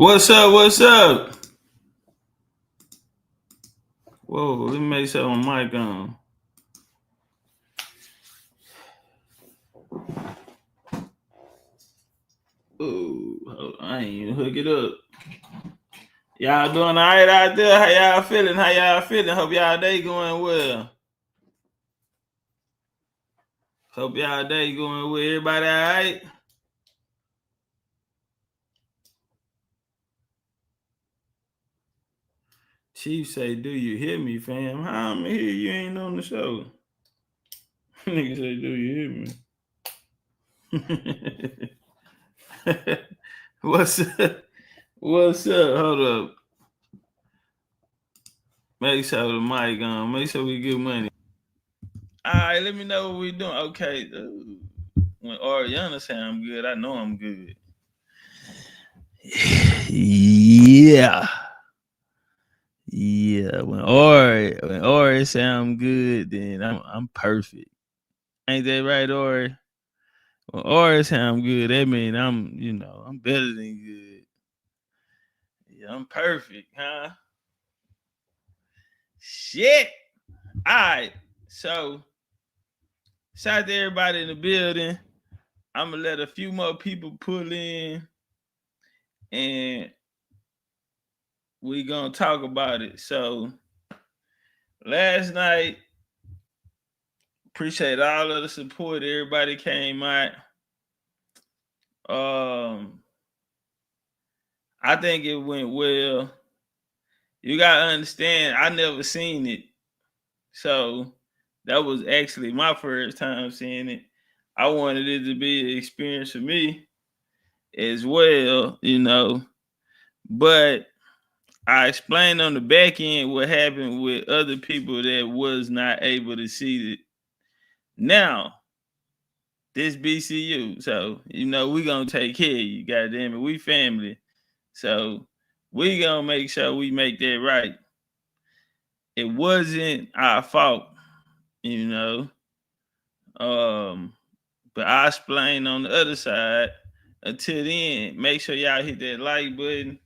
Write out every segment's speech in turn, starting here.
What's up? What's up? Whoa, let me make sure my mic on. Ooh, hold on, I ain't even hook it up. Y'all doing all right out there? How y'all feeling? How y'all feeling? Hope y'all day going well. Hope y'all day going well. Everybody all right? Chief say, "Do you hear me, fam?" How I'm here? You ain't on the show. Nigga say, "Do you hear me?" What's up? What's up? Hold up. Make sure the mic on. Make sure we get money. All right, let me know what we doing. Okay. When Ariana say I'm good, I know I'm good. Yeah. Yeah. When Ori say I'm good, then I'm perfect. Ain't that right, Ori? When Ori say I'm good, that mean I'm better than good. Yeah, I'm perfect, huh? Shit. All right. So shout out to everybody in the building. I'm gonna let a few more people pull in and we gonna talk about it. So last night, appreciate all of the support. Everybody came out. I think it went well. You gotta understand, I never seen it. So that was actually my first time seeing it. I wanted it to be an experience for me as well. But I explained on the back end what happened with other people that was not able to see it. Now, this BCU, so we gonna take care of you. Goddamn it, we family, so we gonna make sure we make that right. It wasn't our fault, you know. But I explain on the other side. Until then, make sure y'all hit that like button.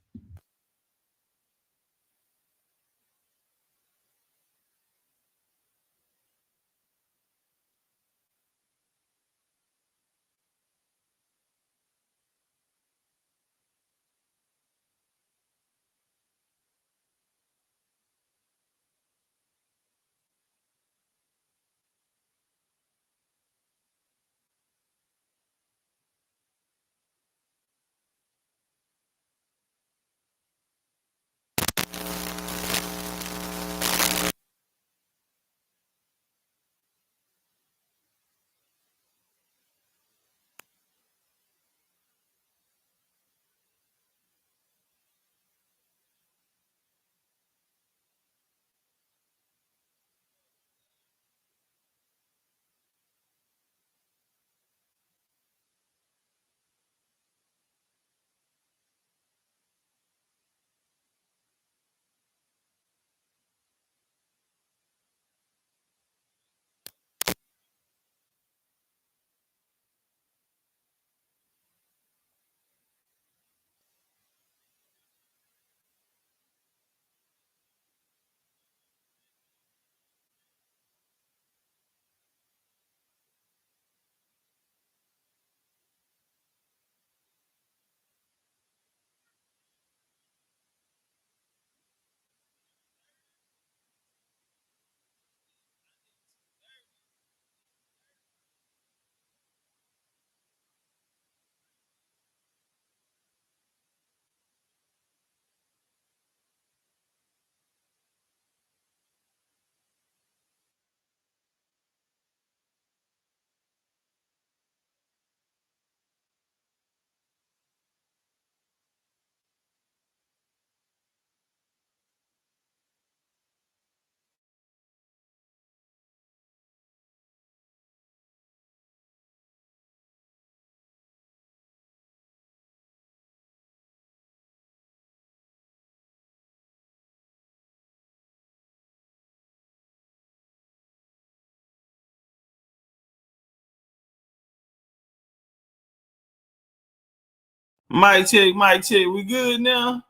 Mic check, mic check. We good now?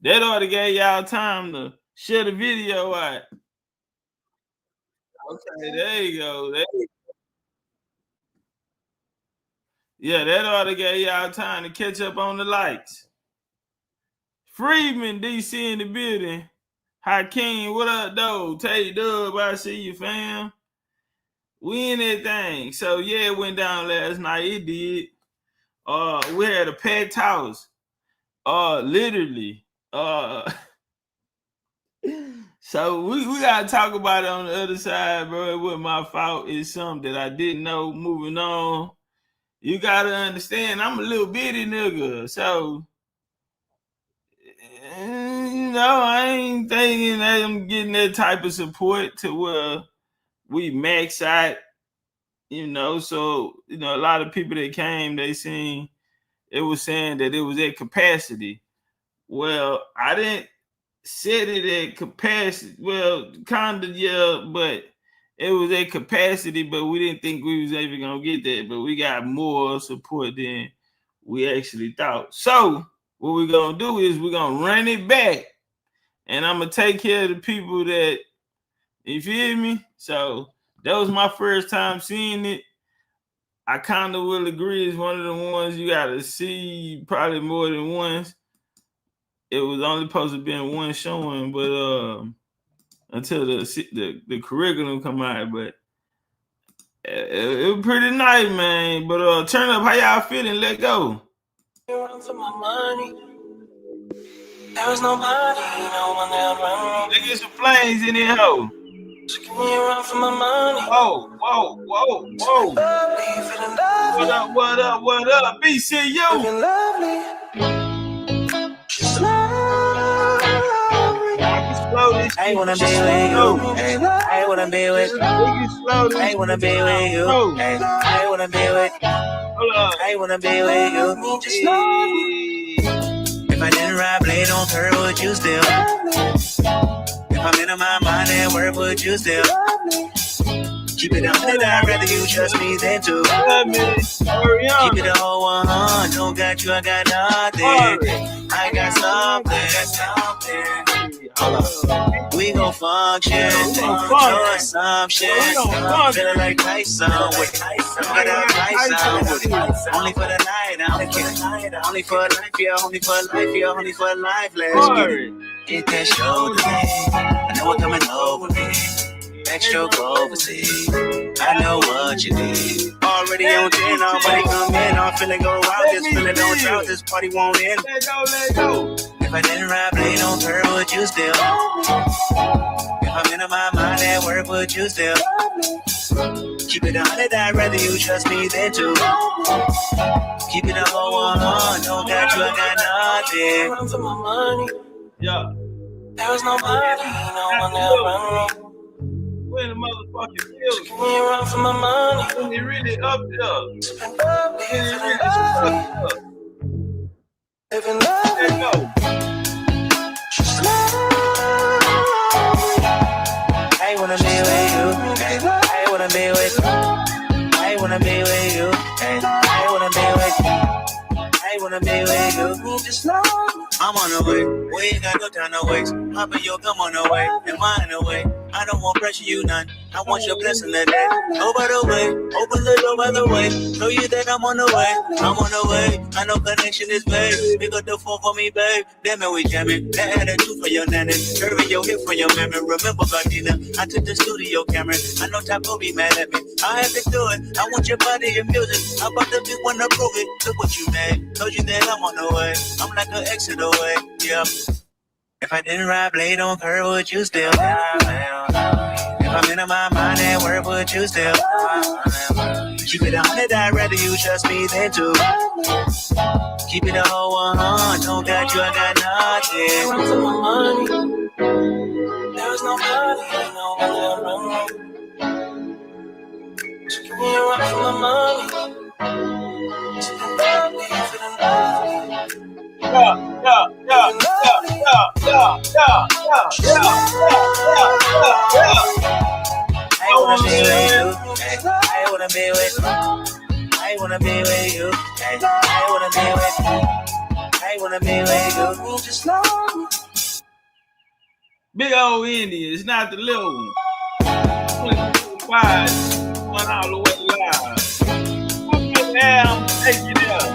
That ought to give y'all time to share the video out. Okay, there you go. Yeah, that ought to give y'all time to catch up on the likes. Freeman, DC in the building. Hakeem, what up, though? Tate Dub, I see you, fam. We in that thing. So yeah, it went down last night. It did. We had a packed house. Literally. So we gotta talk about it on the other side, bro. It wasn't my fault. It's something that I didn't know. Moving on. You gotta understand, I'm a little bitty nigga, so I ain't thinking that I'm getting that type of support to where we max out, So a lot of people that came, they seen it was saying that it was at capacity. Well, I didn't set it at capacity. Well, kind of, yeah, but it was at capacity, but we didn't think we was ever gonna get that. But we got more support than we actually thought. So what we're gonna do is we're gonna run it back, and I'm gonna take care of the people that, you feel me? So that was my first time seeing it. I kind of will agree it's one of the ones you gotta see probably more than once. It was only supposed to be in one showing, but until the curriculum come out, but it was pretty nice, man. But turn up, how y'all feeling? Let go. Run for my money. There was nobody, no one there run. Let's get some flames in here, ho. So give me a run for my money. Whoa. What up? BCU. She's I wanna be with you. I wanna be with you. I wanna be with you. I wanna be with you. I wanna be with you. If I didn't ride blade on her, would you still? If I'm in my mind at work, would you still? Keep it 100, I'd rather you trust me than to. Keep it a whole 100, don't got you, I got nothing. I got something. We gon' function, doing some shit. Feeling like Tyson with only for the night, I don't care. Only for life, yeah, only for life, yeah, only for life. Let's get that show today. I know what coming over me. Backstroke overseas. I know what you need. Already on 10, already come in. I'm finna go out, this feeling on drought. This party won't end. Let go. If I didn't ride blade on her, would you still? If I'm in my mind at work, would you still? Keep it 100, I'd rather you trust me than to. Keep it a whole 100, don't got you, I got nothing. Run for my money. Yeah. There was nobody, no one there run me. We're in the motherfucking field. Give me a run for my money. When they really up there. Living love. Let go. I wanna be with you. I wanna be with you. I wanna be with you. I wanna be with you. I wanna be with you. I'm on the way. We ain't got no time to waste. Hop in your come on the way. And mine away. I don't want pressure you none. I want your blessing today. Oh, by the way, open the door by the way. Know you that I'm on the way. I'm on the way. I know connection is babe. Pick up the phone for me, babe. Damn it, we jamming. That had a two for your nanny. Curving your hip for your memory. Remember, Gardena, I took the studio camera. I know Top will be mad at me. I had to do it. I want your body and music. I'm about to be one to prove it. Look what you made. Told you that I'm on the way. I'm like an exit away. Yeah. If I didn't ride blade on her, would you still? If I'm in my mind at work, would you still? Keep it 100, I'd rather you trust me than to. Keep it a whole 100, don't got you, I got nothing. Run for my money. There was nobody, no one that run me. So give me a run for my money. Feeling lovely, feeling lovely. Yeah. I wanna be with you. I wanna be with you. I wanna be with you. I wanna be with you. Big old Indian. It's not the little one. 25, going all the way live. I'm taking it up.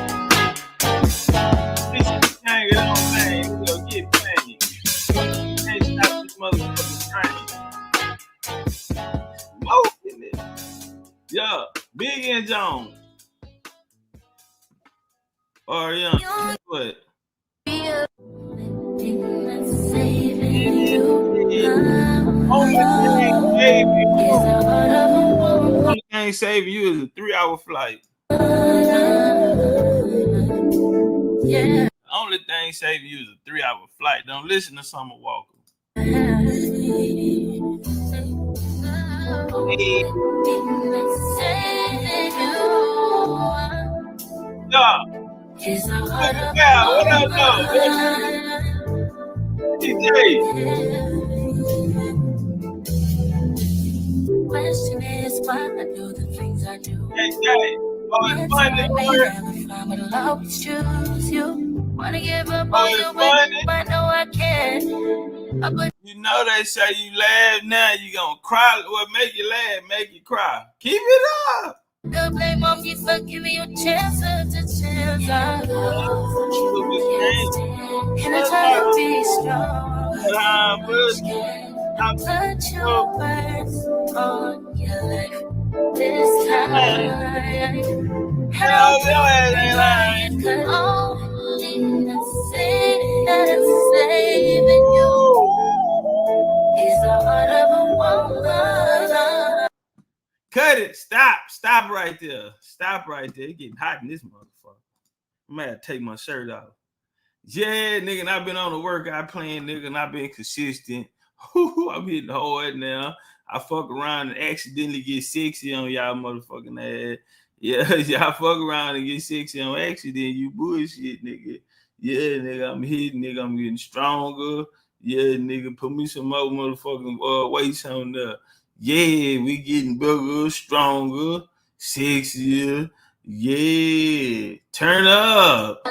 This is hanging on thing. We'll get playing. Can't stop this motherfucking train. Smoking it. Yeah, Big and Jones. Or young. What? Only thing saving you is a 3-hour flight. Yeah. The only thing saving you is a 3-hour flight. Don't listen to Summer Walker. Yeah. Yeah, what up, though? DJ. Question is why I do the things I do. Hey, oh, it's funny. But I'll always choose you. Wanna give up on you, but no, I can't. You know they say you laugh now, you gonna cry. What make you laugh, make you cry. Keep it up. The blame on me for giving you chance after chance. I love you. And I try to be strong. But I put your words on your life this time. And I'll do it lying. Cause only the thing that is saving you is the heart of a woman. Cut it. Stop right there. Stop right there. It's getting hot in this motherfucker. I'm gonna have to take my shirt off. Yeah, nigga, and I've been on the workout plan, nigga, and I've been consistent. I'm hitting hard now. I fuck around and accidentally get sexy on y'all motherfucking ass. Yeah, y'all fuck around and get sexy on accident. You bullshit, nigga. Yeah, nigga, I'm hitting, nigga. I'm getting stronger. Yeah, nigga, put me some more motherfucking weights on there. Yeah, we getting bigger, stronger, sexier. Yeah, turn up.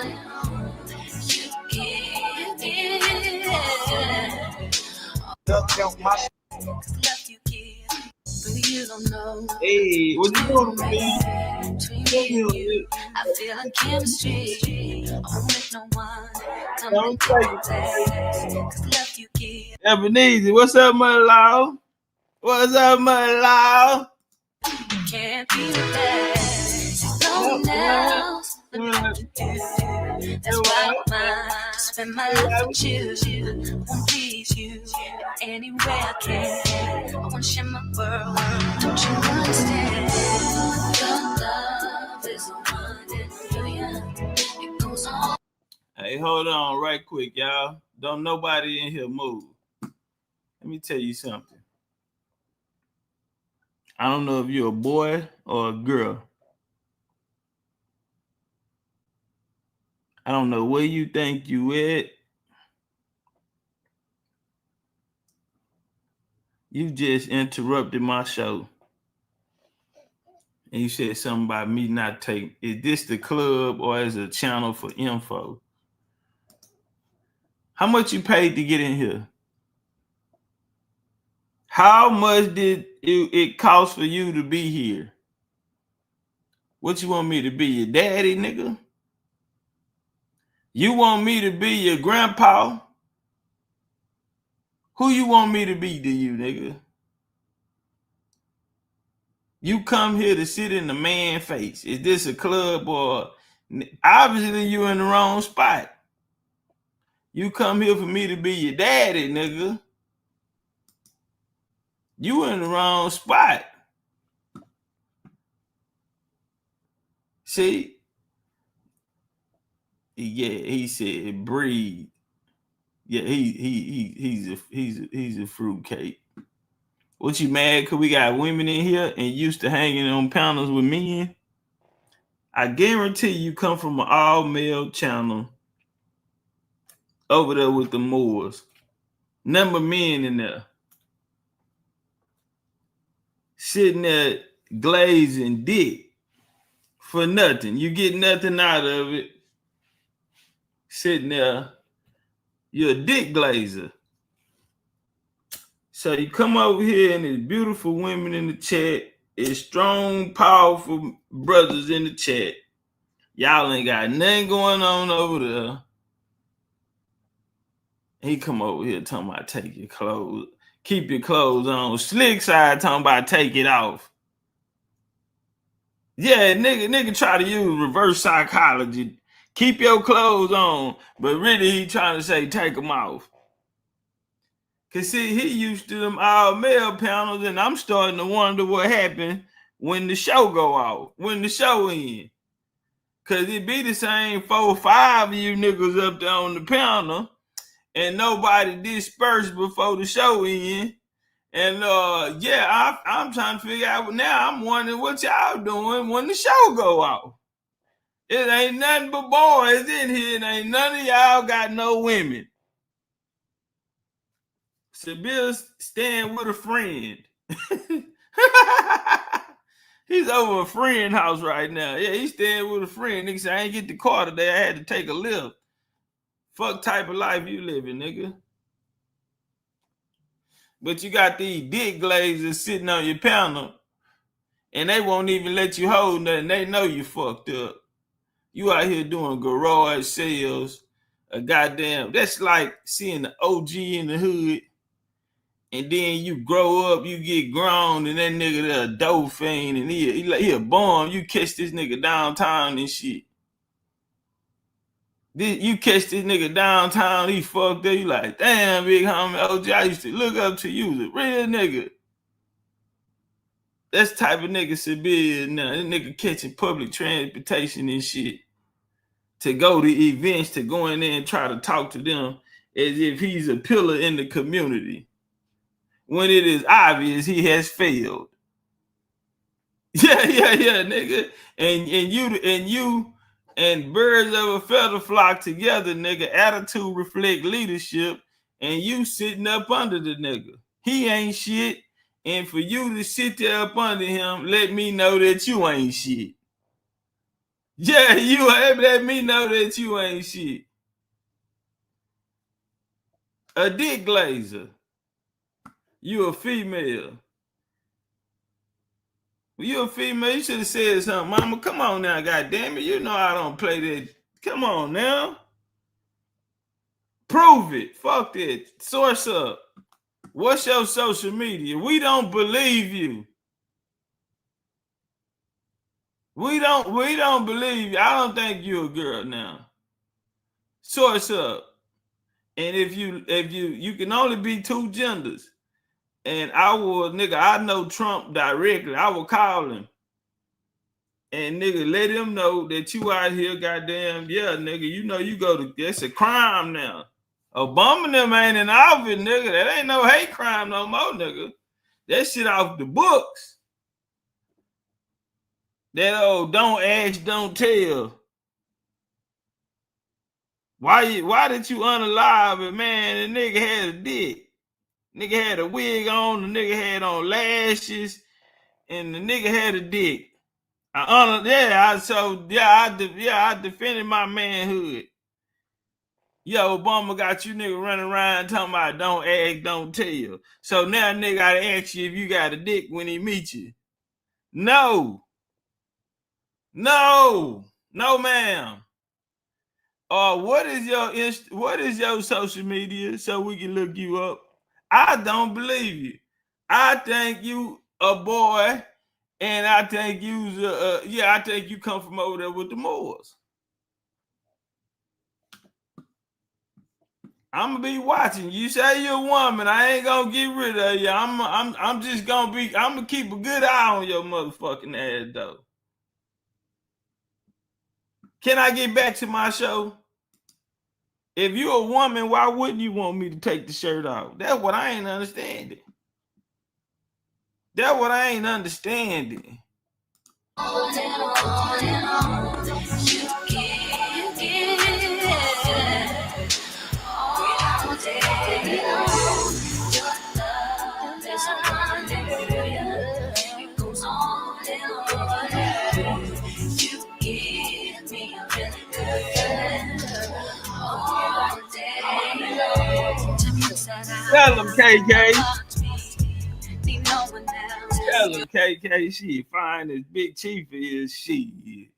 Hey, what you doing, man? I feel like chemistry. No one. Don't take it. Ebenezer, what's up, my love? What's up, my love? Can't be bad. No one else. That's why I spend my life with you. Won't please you any way I can. I wanna share my world. Don't you understand? Your love is a one in a million. It goes on. Hey, hold on right quick, y'all. Don't nobody in here move. Let me tell you something. I don't know if you're a boy or a girl. I don't know where you think you at. You just interrupted my show. And you said something about me not taking. Is this the club or is it a channel for info? How much you paid to get in here? How much did it cost for you to be here? What you want me to be, your daddy, nigga? You want me to be your grandpa? Who you want me to be to you, nigga? You come here to sit in the man face. Is this a club or... Obviously, you in the wrong spot. You come here for me to be your daddy, nigga. You in the wrong spot. See? Yeah, he said breathe. Yeah, he's a fruitcake. What you mad because we got women in here and used to hanging on panels with men? I guarantee you come from an all-male channel over there with the Moors. Number of men in there. Sitting there glazing dick for nothing. You get nothing out of it. sitting there, you're a dick glazer. So you come over here and there's beautiful women in the chat. It's strong, powerful brothers in the chat. Y'all ain't got nothing going on over there. He come over here talking about take your clothes, keep your clothes on. Slick side talking about take it off. Yeah, nigga try to use reverse psychology. Keep your clothes on, but really he trying to say take them off. Cause see, he used to them all male panels, and I'm starting to wonder what happened when the show go off, when the show end. Cause it be the same 4 or 5 of you niggas up there on the panel, and nobody dispersed before the show end. And yeah, I'm trying to figure out now. I'm wondering what y'all doing when the show go off. It ain't nothing but boys in here, and ain't none of y'all got no women. Sabil's staying with a friend. He's over a friend house right now. Yeah, he's staying with a friend. Nigga said, I ain't get the car today. I had to take a lift. Fuck type of life you living, nigga. But you got these dick glazers sitting on your panel, and they won't even let you hold nothing. They know you fucked up. You out here doing garage sales. A goddamn, that's like seeing the OG in the hood. And then you grow up, you get grown, and that nigga a dope fiend, and he a bomb. You catch this nigga downtown and shit. You catch this nigga downtown, he fucked up. You like, damn, big homie, OG, I used to look up to you, a real nigga. That's the type of nigga Sabir now. This nigga catching public transportation and shit to go to events, to go in there and try to talk to them as if he's a pillar in the community, when it is obvious he has failed. Yeah, nigga. And you and birds of a feather flock together, nigga. Attitude reflect leadership, and you sitting up under the nigga. He ain't shit. And for you to sit there up under him, let me know that you ain't shit. Yeah, you let me know that you ain't shit. A dick glazer. You a female. You a female, you should have said something. Mama, come on now, goddamn it. You know I don't play that. Come on now. Prove it. Fuck that. Source up. What's your social media? We don't believe you. We don't believe you. I don't think you're a girl now. Source up. And if you can only be 2 genders. And I know Trump directly. I will call him. And nigga, let him know that you out here, goddamn, yeah, nigga, you know you go to, that's a crime now. Obama them ain't in office, nigga. That ain't no hate crime no more, nigga. That shit off the books. That old don't ask, don't tell. Why did you unalive it, man? The nigga had a dick. Nigga had a wig on, the nigga had on lashes, and the nigga had a dick. I defended my manhood. Yo, Obama got you nigga running around talking about don't ask, don't tell. So now nigga gotta ask you if you got a dick when he meet you. No, ma'am. What is your social media so we can look you up? I don't believe you. I think you a boy, and I think I think you come from over there with the Moors. I'm gonna be watching. You say you're a woman, I ain't gonna get rid of you. I'm gonna keep a good eye on your motherfucking ass though. Can I get back to my show? If you're a woman, why wouldn't you want me to take the shirt off? That's what I ain't understanding. That's what I ain't understanding. On and on and on. You all day long. Your love is unreal. It goes on and on. You give me a really good. Tell him, KK. Tell him, KK. She fine as Big Chief is. She.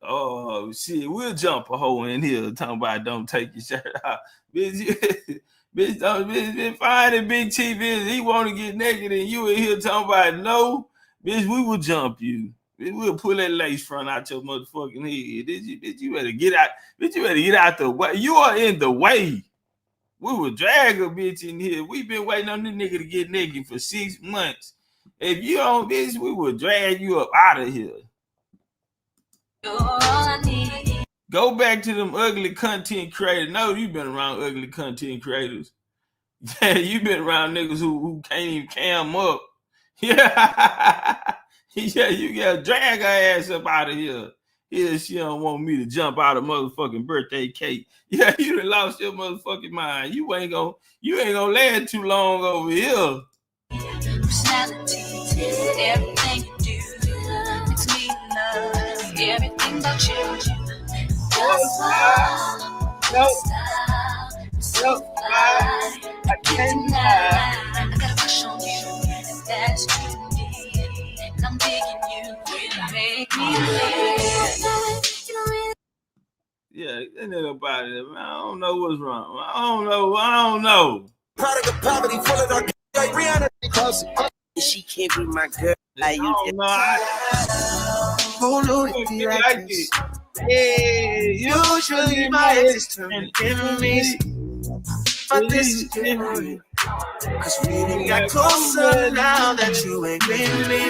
Oh shit, we'll jump a hole in here talking about don't take your shirt off. Bitch, bitch, fine and Big Chief is he wanna get naked and you in here talking about no, bitch, we will jump you. Bitch, we'll pull that lace front out your motherfucking head. Bitch, you better get out. Bitch, you better get out the way. You are in the way. We will drag a bitch in here. We've been waiting on this nigga to get naked for 6 months. If you don't, bitch, we will drag you up out of here. Go back to them ugly content creators. No, you've been around ugly content creators. Yeah, you've been around niggas who can't even cam up. Yeah. Yeah, you gotta drag her ass up out of here. Yeah, she don't want me to jump out of motherfucking birthday cake. Yeah, you done lost your motherfucking mind. You ain't gonna last too long over here. Personality, everything you do, it's me love, everything about you. So fly, I can't deny. I got a crush on you, and that's true indeed. And I'm digging you, make me feel. Yeah, ain't nobody there, man. I don't know what's wrong. I don't know. Product of poverty, full of dark, like Rihanna. She can't be my girl. I like this. Yeah, usually my exes turn enemies, but this is different. Cause we done got closer now that you ain't with me.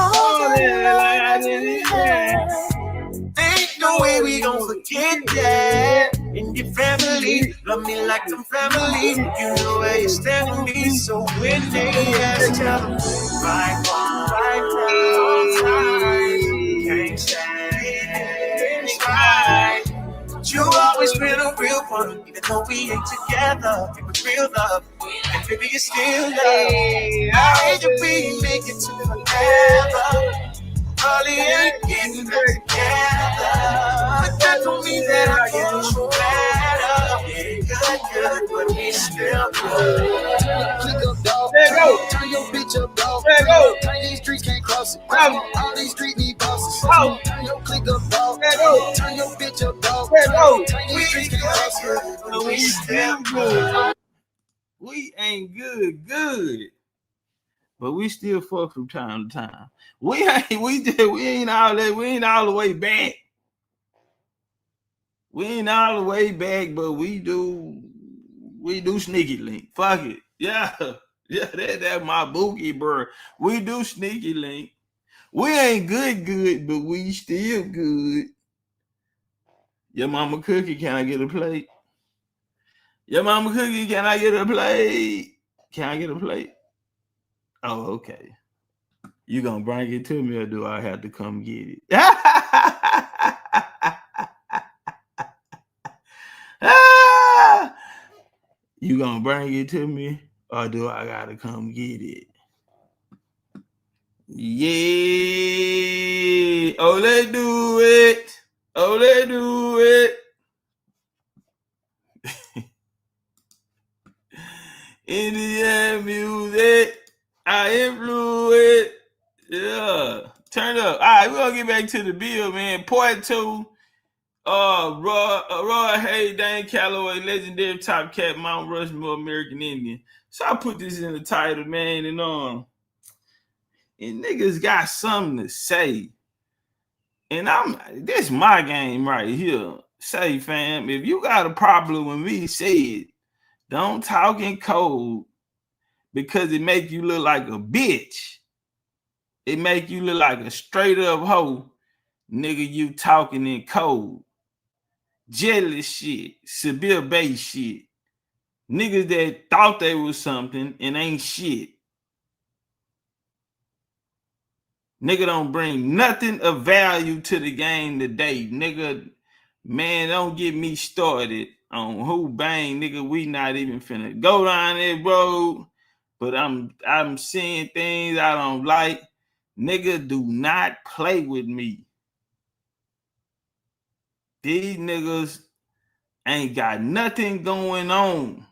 Oh, ain't no way we gon' forget that. And your family love me like I'm family. You know where you stand with me. So when they ask, tell them right time. Can't stand it's right. You always been a real one, even though we ain't together. It was real love, and baby it's still love. I hate that we ain't make it to forever. Probably ain't getting back together, but that don't mean that I can't do better. Good, but we still good. Click up, dog. Turn your bitch up, dog. Turn these streets can't cross it. All these streets need bosses. Turn your click up, dog. Turn your bitch up, dog. Turn these streets can't cross it. But we still good. We ain't good. But we still fuck from time to time. We ain't all the way back. We ain't all the way back, but we do sneaky link. Fuck it. Yeah, that's my bookie, bro. We do sneaky link. We ain't good, but we still good. Your mama cookie, can I get a plate? Your mama cookie, can I get a plate? Can I get a plate? Oh, okay. You gonna bring it to me, or do I have to come get it? You gonna bring it to me, or do I gotta come get it? Yeah. Oh, let's do it. Oh, let's do it. Indian music, I influence. Yeah, turn up. All right, we're gonna get back to the bill, man. Part 2. Roy Hay, Dane Calloway, Legendarytopcatz, Mount Rushmore, American Indian. So I put this in the title, man, and niggas got something to say. And this my game right here. Say, fam, if you got a problem with me, say it. Don't talk in code, because it make you look like a bitch. It make you look like a straight up hoe. Nigga, you talking in code. Jealous shit. Severe base shit. Niggas that thought they was something and ain't shit. Nigga don't bring nothing of value to the game today. Nigga, man, don't get me started on who bang. Nigga, we not even finna go down that road. But I'm seeing things I don't like. Nigga, do not play with me. These niggas ain't got nothing going on.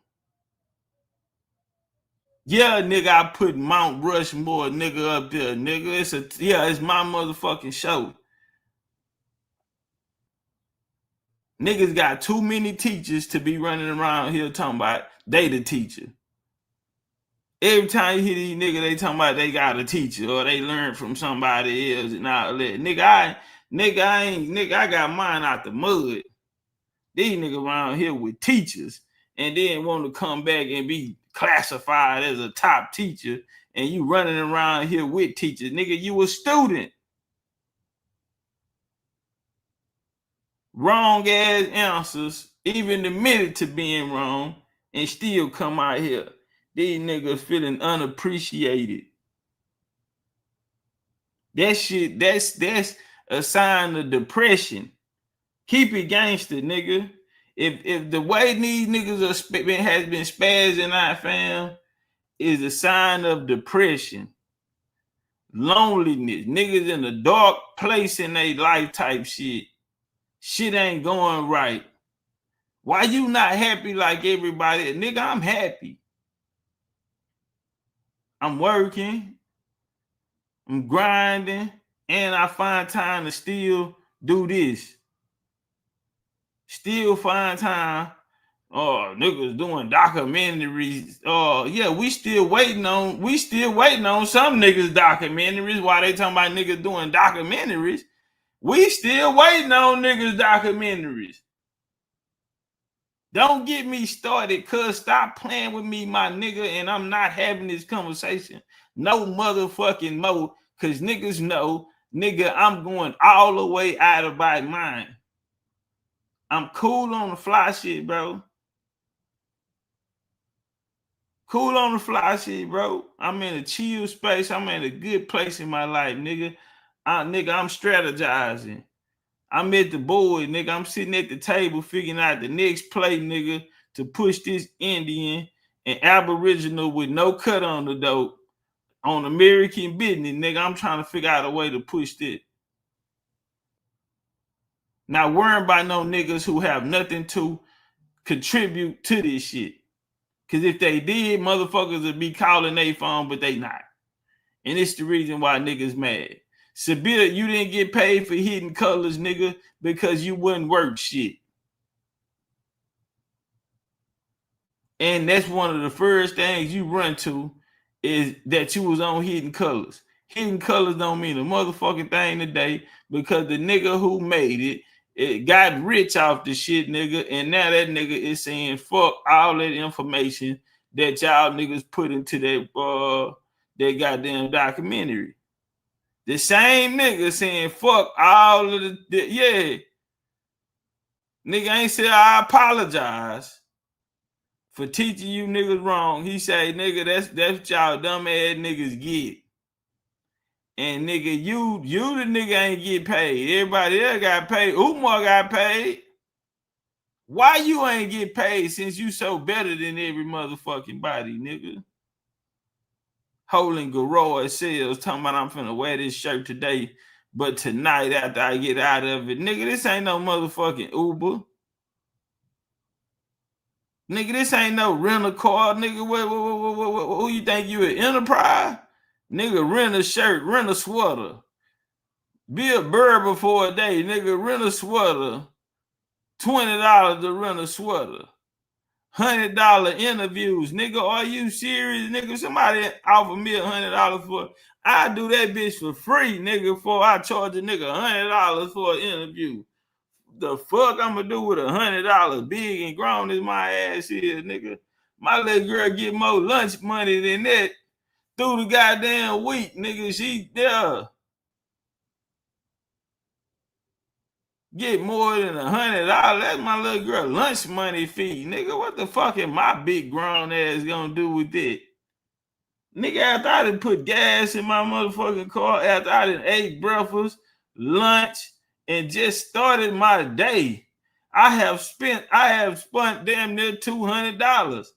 Yeah, nigga, I put Mount Rushmore, nigga, up there, nigga. It's my motherfucking show. Niggas got too many teachers to be running around here talking about they the teacher. Every time you hear these niggas, they talking about they got a teacher or they learned from somebody else and all that. Nigga, I got mine out the mud. These niggas around here with teachers and then want to come back and be classified as a top teacher and you running around here with teachers. Nigga, you a student. Wrong ass answers, even admitted to being wrong, and still come out here. These niggas feeling unappreciated. That shit, that's a sign of depression. Keep it gangster, nigga. If the way these niggas has been spazzing out, fam, is a sign of depression, loneliness, niggas in a dark place in their life type shit. Shit ain't going right. Why you not happy like everybody? Nigga, I'm happy. I'm working. I'm grinding. And I find time to still do this. Still find time. Oh, niggas doing documentaries. Oh, yeah, we still waiting on some niggas documentaries. Why they talking about niggas doing documentaries? We still waiting on niggas documentaries. Don't get me started, cuz stop playing with me, my nigga, and I'm not having this conversation no motherfucking more, cuz niggas know, nigga, I'm going all the way out of my mind. I'm cool on the fly shit, bro. Cool on the fly shit, bro. I'm in a chill space. I'm in a good place in my life, nigga. I'm strategizing. I'm at the board, nigga. I'm sitting at the table figuring out the next play, nigga, to push this Indian and Aboriginal with no cut on the dope on American business, nigga. I'm trying to figure out a way to push this. Not worrying about no niggas who have nothing to contribute to this shit. Because if they did, motherfuckers would be calling their phone, but they not. And it's the reason why niggas mad. Sabita, you didn't get paid for Hidden Colors, nigga, because you wouldn't work shit. And that's one of the first things you run to is that you was on Hidden Colors. Hidden Colors don't mean a motherfucking thing today because the nigga who made it got rich off the shit, nigga, and now that nigga is saying fuck all that information that y'all niggas put into that goddamn documentary. The same nigga saying fuck all of the yeah. Nigga ain't said I apologize for teaching you niggas wrong. He say, nigga, that's what y'all dumb ass niggas get. And nigga, you the nigga ain't get paid. Everybody else got paid. Umar got paid. Why you ain't get paid since you so better than every motherfucking body, nigga? Holding garage sales, talking about I'm finna wear this shirt today, but tonight after I get out of it, nigga, this ain't no motherfucking Uber. Nigga, this ain't no rental car, nigga. Who you think you an enterprise? Nigga, rent a shirt, rent a sweater. Be a Berber for a day, nigga, rent a sweater. $20 to rent a sweater. $100 interviews, nigga. Are you serious, nigga? Somebody offer me $100 for I do that bitch for free, nigga, before I charge a nigga $100 for an interview. The fuck I'm gonna do with $100? Big and grown as my ass is, nigga. My little girl get more lunch money than that through the goddamn week, nigga. She there. Get more than $100. That's my little girl lunch money fee, nigga. What the fuck am my big grown ass gonna do with it? Nigga, after I done put gas in my motherfucking car, after I done ate breakfast, lunch, and just started my day, I have spent damn near $200.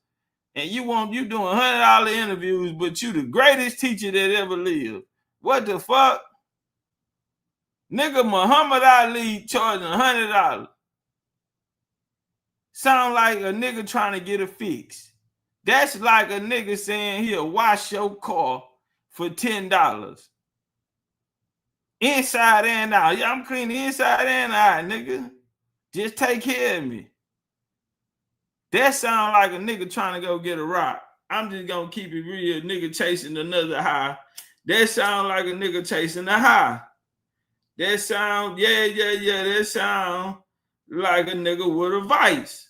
And you doing $100 interviews, but you the greatest teacher that ever lived. What the fuck? Nigga, Muhammad Ali charging $100. Sound like a nigga trying to get a fix. That's like a nigga saying he'll wash your car for $10. Inside and out. Yeah, I'm cleaning inside and out, nigga. Just take care of me. That sound like a nigga trying to go get a rock. I'm just gonna keep it real. Nigga chasing another high. That sound like a nigga chasing a high. That sound, yeah. That sound like a nigga with a vice.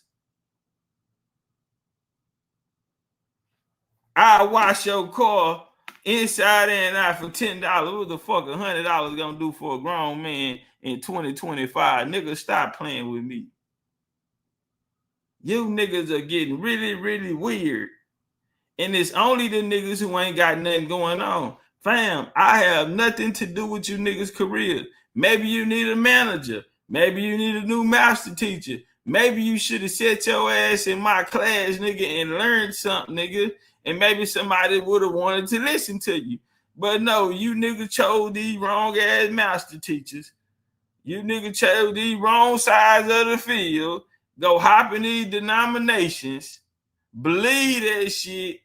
I wash your car inside and out for $10. What the fuck $100 gonna do for a grown man in 2025? Nigga, stop playing with me. You niggas are getting really, really weird. And it's only the niggas who ain't got nothing going on. Fam, I have nothing to do with you niggas' career. Maybe you need a manager. Maybe you need a new master teacher. Maybe you should have set your ass in my class, nigga, and learned something, nigga. And maybe somebody would have wanted to listen to you. But no, you niggas chose these wrong ass master teachers. You niggas chose these wrong sides of the field. Go hop in these denominations. Believe that shit.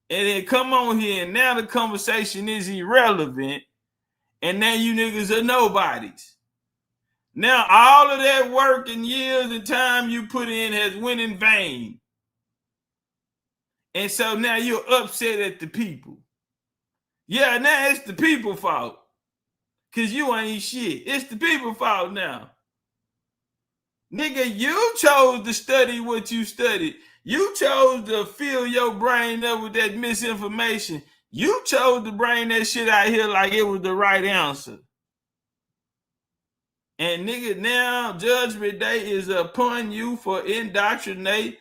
And then come on here, and now the conversation is irrelevant, and now you niggas are nobodies. Now all of that work and years and time you put in has went in vain. And so now you're upset at the people. Yeah, now it's the people's fault. Because you ain't shit. It's the people's fault now. Nigga, you chose to study what you studied. You chose to fill your brain up with that misinformation. You chose to bring that shit out here like it was the right answer. And nigga, now judgment day is upon you for indoctrinate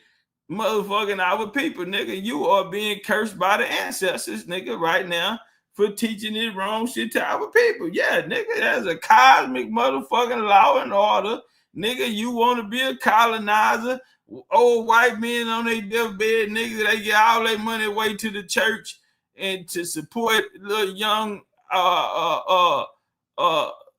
motherfucking our people. Nigga, you are being cursed by the ancestors, nigga, right now for teaching this wrong shit to our people. Yeah, nigga, that's a cosmic motherfucking law and order. Nigga, you want to be a colonizer? Old white men on their deathbed, nigga, they get all their money away to the church and to support little young,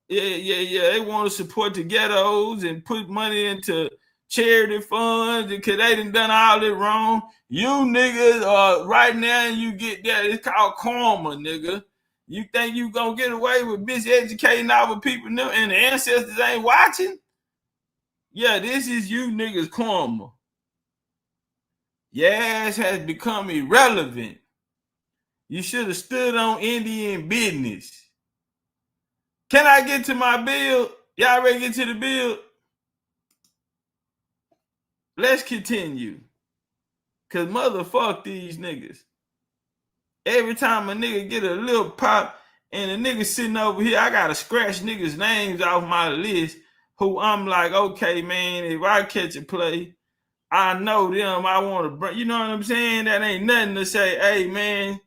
they want to support the ghettos and put money into charity funds because they done all it wrong. You niggas right now, you get that. It's called karma, nigga. You think you gonna get away with miseducating our people and the ancestors ain't watching? Yeah, this is you niggas' karma. Your ass has become irrelevant. You should have stood on Indian business. Can I get to my bill? Y'all ready to get to the bill? Let's continue. Cause motherfuck these niggas. Every time a nigga get a little pop and a nigga sitting over here, I gotta scratch niggas' names off my list who I'm like, okay, man, if I catch a play, I know them. I want to bring, you know what I'm saying? That ain't nothing to say, hey, man,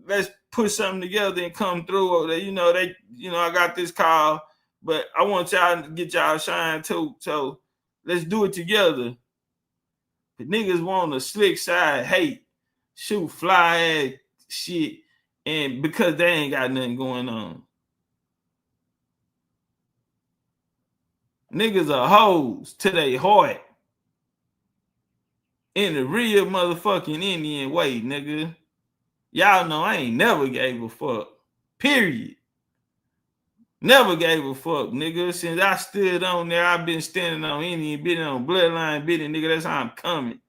let's put something together and come through. Or, I got this call, but I want y'all to get y'all shine too. So let's do it together. The niggas want a slick side hate, shoot fly ass shit, and because they ain't got nothing going on. Niggas are hoes to their heart. In the real motherfucking Indian way, nigga. Y'all know I ain't never gave a fuck. Period. Never gave a fuck, nigga. Since I stood on there, I've been standing on Indian, been on bloodline, been nigga. That's how I'm coming.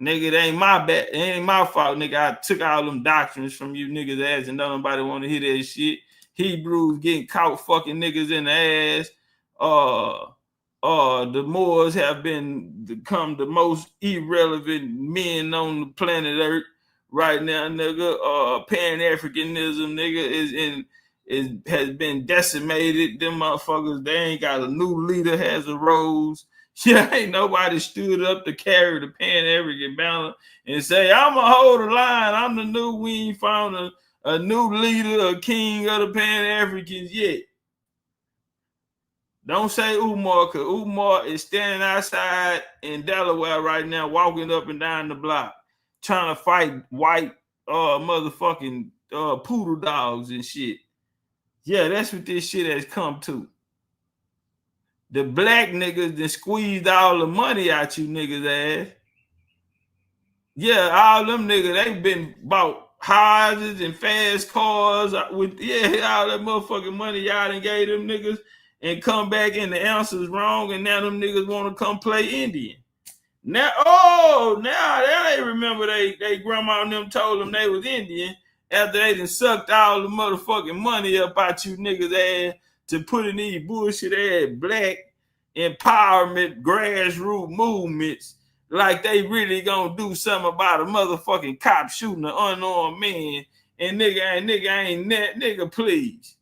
Nigga, it ain't my bad. It ain't my fault, nigga. I took all them doctrines from you niggas' ass and nobody want to hear that shit. Hebrews getting caught fucking niggas in the ass. The Moors have become the most irrelevant men on the planet Earth right now, nigga. Pan-Africanism, nigga, has been decimated. Them motherfuckers, they ain't got a new leader has arose. Yeah, ain't nobody stood up to carry the Pan-African banner and say, I'ma hold the line. I'm the new, we ain't found a new leader, a king of the Pan-Africans yet. Don't say Umar, because Umar is standing outside in Delaware right now, walking up and down the block, trying to fight white motherfucking poodle dogs and shit. Yeah, that's what this shit has come to. The black niggas that squeezed all the money out you niggas' ass. Yeah, all them niggas, they been bought houses and fast cars with all that motherfucking money y'all done gave them niggas and come back and the answer's wrong and now them niggas want to come play Indian. Now they remember they grandma and them told them they was Indian after they done sucked all the motherfucking money up out you niggas ass to put in these bullshit ass black empowerment grassroots movements like they really gonna do something about a motherfucking cop shooting an unarmed man and nigga please.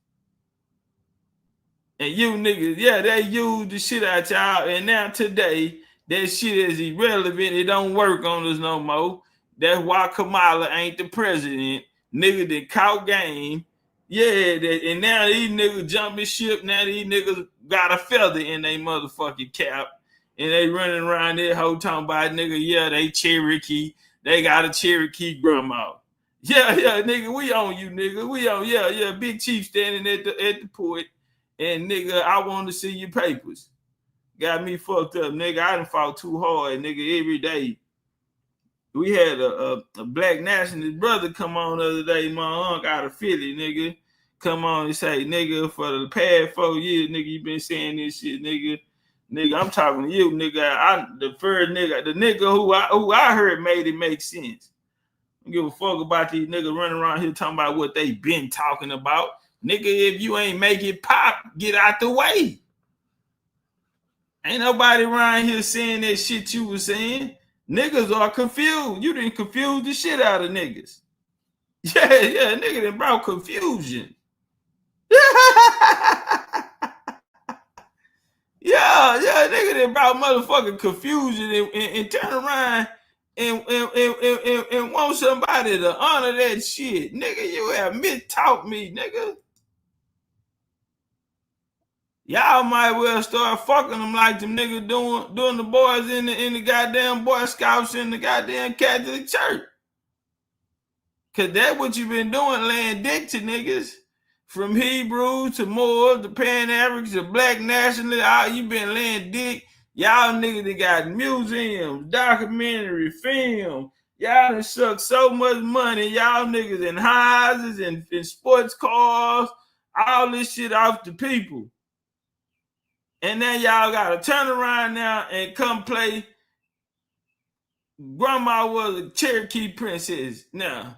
And you niggas, they use the shit out y'all and now today that shit is irrelevant. It don't work on us no more. That's why Kamala ain't the president. Nigga that caught game. And now these niggas jumping ship. Now these niggas got a feather in their motherfucking cap. And they running around there whole time about nigga, they Cherokee. They got a Cherokee grandma. Nigga, we on you, nigga. We on, Big Chief standing at the port. And nigga, I want to see your papers. Got me fucked up, nigga. I done fought too hard, nigga, every day. We had a black nationalist brother come on the other day, my uncle out of Philly, nigga. Come on and say, nigga, for the past 4 years, nigga, you been saying this shit, nigga. Nigga, I'm talking to you, nigga. The nigga who I heard made it make sense. I don't give a fuck about these niggas running around here talking about what they been talking about. Nigga, if you ain't make it pop, get out the way. Ain't nobody around here saying that shit you was saying. Niggas are confused. You didn't confuse the shit out of niggas. Nigga done brought confusion. Nigga done brought motherfucking confusion and turn around and want somebody to honor that shit. Nigga, you have mistaught me, nigga. Y'all might well start fucking them like them niggas doing the boys in the goddamn Boy Scouts in the goddamn Catholic Church. Cause that's what you been doing, laying dick to niggas. From Hebrews to Moors to Pan-Africans to Black Nationalists, you been laying dick. Y'all niggas that got museums, documentary, film. Y'all done sucked so much money. Y'all niggas in houses and sports cars, all this shit off the people. And then y'all gotta turn around now and come play. Grandma was a Cherokee princess. Now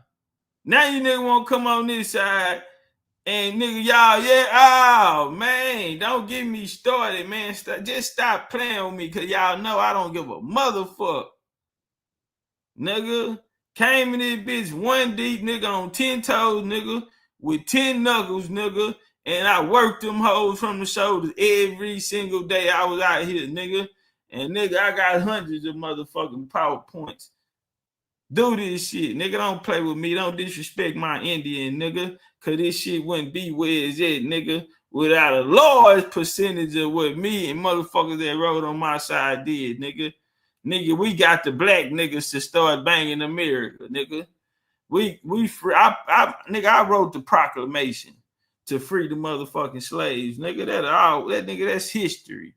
you niggas won't come on this side. And nigga, y'all, man, don't get me started, man. Just stop playing with me, cause y'all know I don't give a motherfucker. Nigga, came in this bitch one deep, nigga, on 10 toes, nigga, with 10 knuckles, nigga. And I worked them hoes from the shoulders every single day I was out here, nigga. And nigga, I got hundreds of motherfucking PowerPoints. Do this shit. Nigga, don't play with me. Don't disrespect my Indian, nigga. Cause this shit wouldn't be where it's at, nigga, without a large percentage of what me and motherfuckers that rode on my side did, nigga. Nigga, we got the black niggas to start banging America, nigga. I wrote the proclamation to free the motherfucking slaves, nigga. That's history.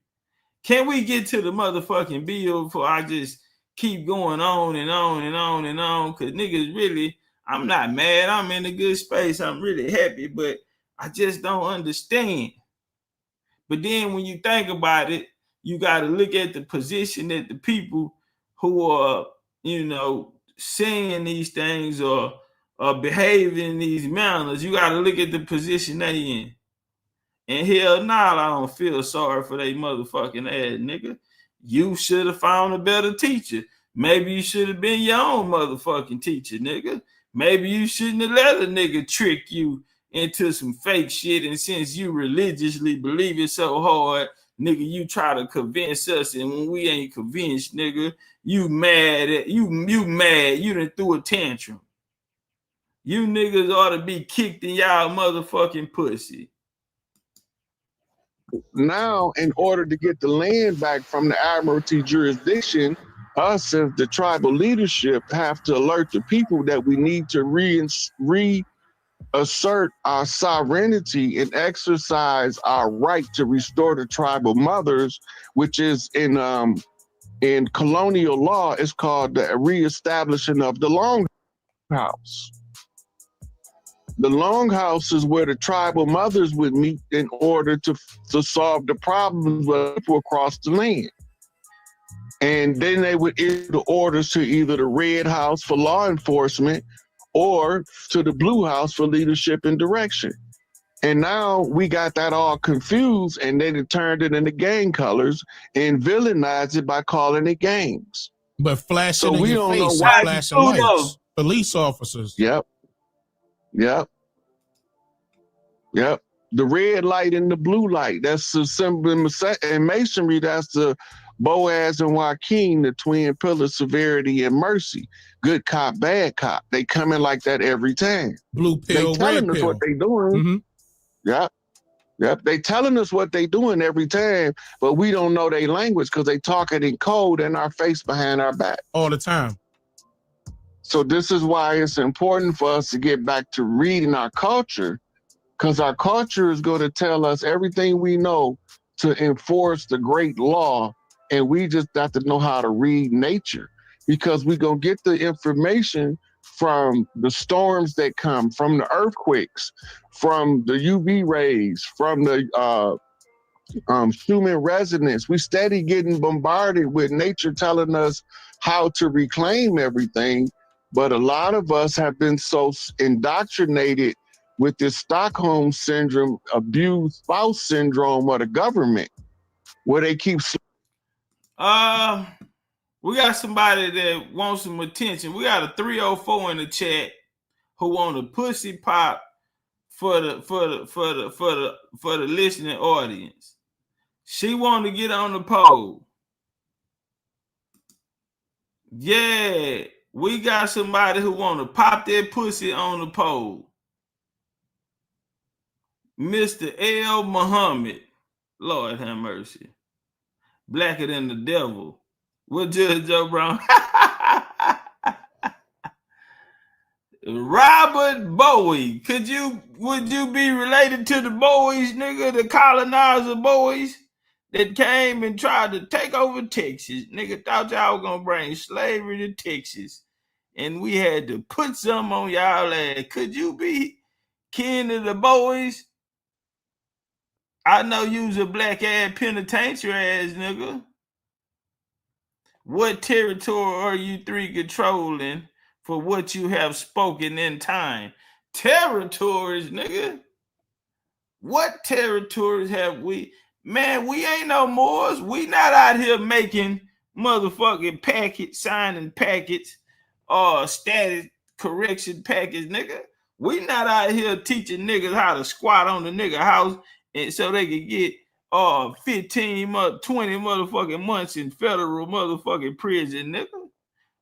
Can we get to the motherfucking bill before I just keep going on and on and on and on? Cause niggas really, I'm not mad. I'm in a good space. I'm really happy, but I just don't understand. But then when you think about it, you got to look at the position that the people who are, saying these things or behaving in these manners, you got to look at the position they in. And hell nah, I don't feel sorry for they motherfucking ass, nigga. You should have found a better teacher. Maybe you should have been your own motherfucking teacher, nigga. Maybe you shouldn't have let a nigga trick you into some fake shit. And since you religiously believe it so hard, nigga, you try to convince us. And when we ain't convinced, nigga, you mad. You mad. You done threw a tantrum. You niggas ought to be kicked in y'all motherfucking pussy. Now, in order to get the land back from the Admiralty jurisdiction, us as the tribal leadership have to alert the people that we need to reassert our sovereignty and exercise our right to restore the tribal mothers, which is in in colonial law, it's called the reestablishing of the longhouse. The longhouse is where the tribal mothers would meet in order to solve the problems with people across the land. And then they would issue orders to either the Red House for law enforcement or to the Blue House for leadership and direction. And now we got that all confused, and then it turned it into gang colors and villainized it by calling it gangs. But flashing So in we your don't know face, why. flashing lights, police officers. Yep. The red light and the blue light. That's the symbol in Masonry. That's the Boaz and Joaquin, the twin pillars, severity and mercy. Good cop, bad cop. They come in like that every time. Blue pill, they telling red us pill. what they doing. Mm-hmm. Yep. They telling us what they doing every time, but we don't know their language because they talking in code in our face behind our back. All the time. So this is why it's important for us to get back to reading our culture, because our culture is going to tell us everything we know to enforce the great law, and we just have to know how to read nature, because we're going to get the information from the storms that come, from the earthquakes, from the UV rays, from the human resonance. We steady getting bombarded with nature telling us how to reclaim everything, but a lot of us have been so indoctrinated with this Stockholm syndrome, abused spouse syndrome of the government, where they keep. We got somebody that wants some attention. We got a 304 in the chat who want a pussy pop for the listening audience. She want to get on the pole. Yeah, we got somebody who want to pop their pussy on the pole. Mr. L. Muhammad, Lord have mercy, blacker than the devil. What Judge Joe Brown? Robert Bowie. Would you be related to the Bowies, nigga, the colonizer Bowies that came and tried to take over Texas? Nigga thought y'all was gonna bring slavery to Texas, and we had to put some on y'all ass. Could you be kin to the Bowies? I know you's a black ass penitentiary ass nigga. What territory are you three controlling for what you have spoken in time? Territories, nigga. What territories have we? Man, we ain't no Moors. We not out here making motherfucking packets, signing packets, or status correction packets, nigga. We not out here teaching niggas how to squat on the nigga house and so they can get 15, 20 motherfucking months in federal motherfucking prison, nigga.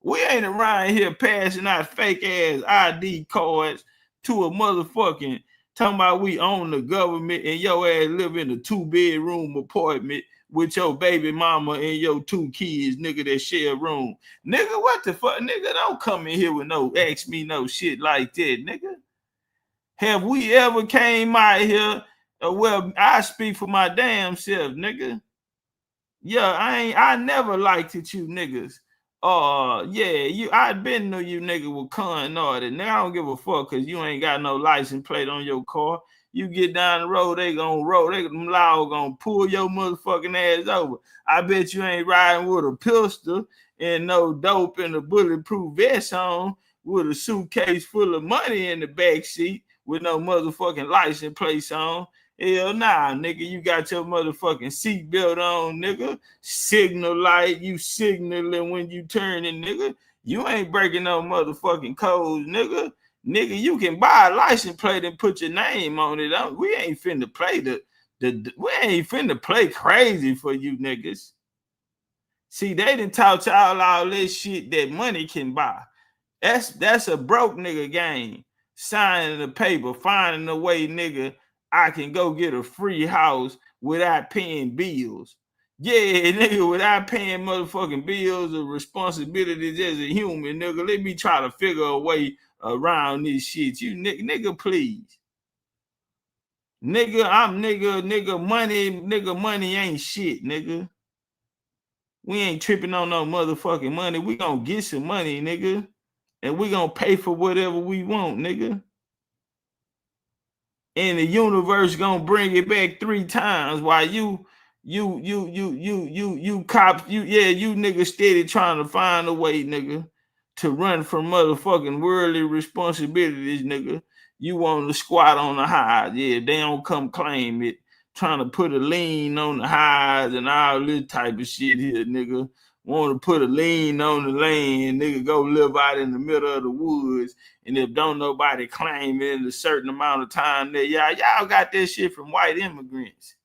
We ain't around here passing out fake ass ID cards to a motherfucking talking about we own the government and your ass live in a 2-bedroom apartment with your baby mama and your 2 kids, nigga, that share a room. Nigga, what the fuck? Nigga, don't come in here with ask me no shit like that, nigga. Have we ever came out here? Well, I speak for my damn self, nigga. Yeah, I never liked it, you niggas. I been know you nigga with con order. Nigga, I don't give a fuck because you ain't got no license plate on your car. You get down the road, they gonna roll, them law gonna pull your motherfucking ass over. I bet you ain't riding with a pistol and no dope and a bulletproof vest on with a suitcase full of money in the back seat with no motherfucking license plate on. Hell nah, nigga, you got your motherfucking seatbelt on, nigga. Signal light, you signaling when you turning, nigga. You ain't breaking no motherfucking codes, nigga. Nigga, you can buy a license plate and put your name on it. We ain't finna play we ain't finna play crazy for you niggas. See, they done taught y'all all this shit that money can buy. That's a broke nigga game. Signing the paper, finding a way, nigga, I can go get a free house without paying bills. Yeah, nigga, without paying motherfucking bills or responsibilities as a human, nigga. Let me try to figure a way around this shit. You nigga, please. Nigga, money ain't shit, nigga. We ain't tripping on no motherfucking money. We gonna get some money, nigga. And we gonna pay for whatever we want, nigga. And the universe gonna bring it back 3 times while you cops, you niggas steady trying to find a way, nigga, to run from motherfucking worldly responsibilities, nigga. You want to squat on the highs. Yeah, they don't come claim it. Trying to put a lien on the highs and all this type of shit here, nigga. Want to put a lien on the land, nigga, go live out in the middle of the woods. And if don't nobody claim it in a certain amount of time, that y'all got this shit from white immigrants.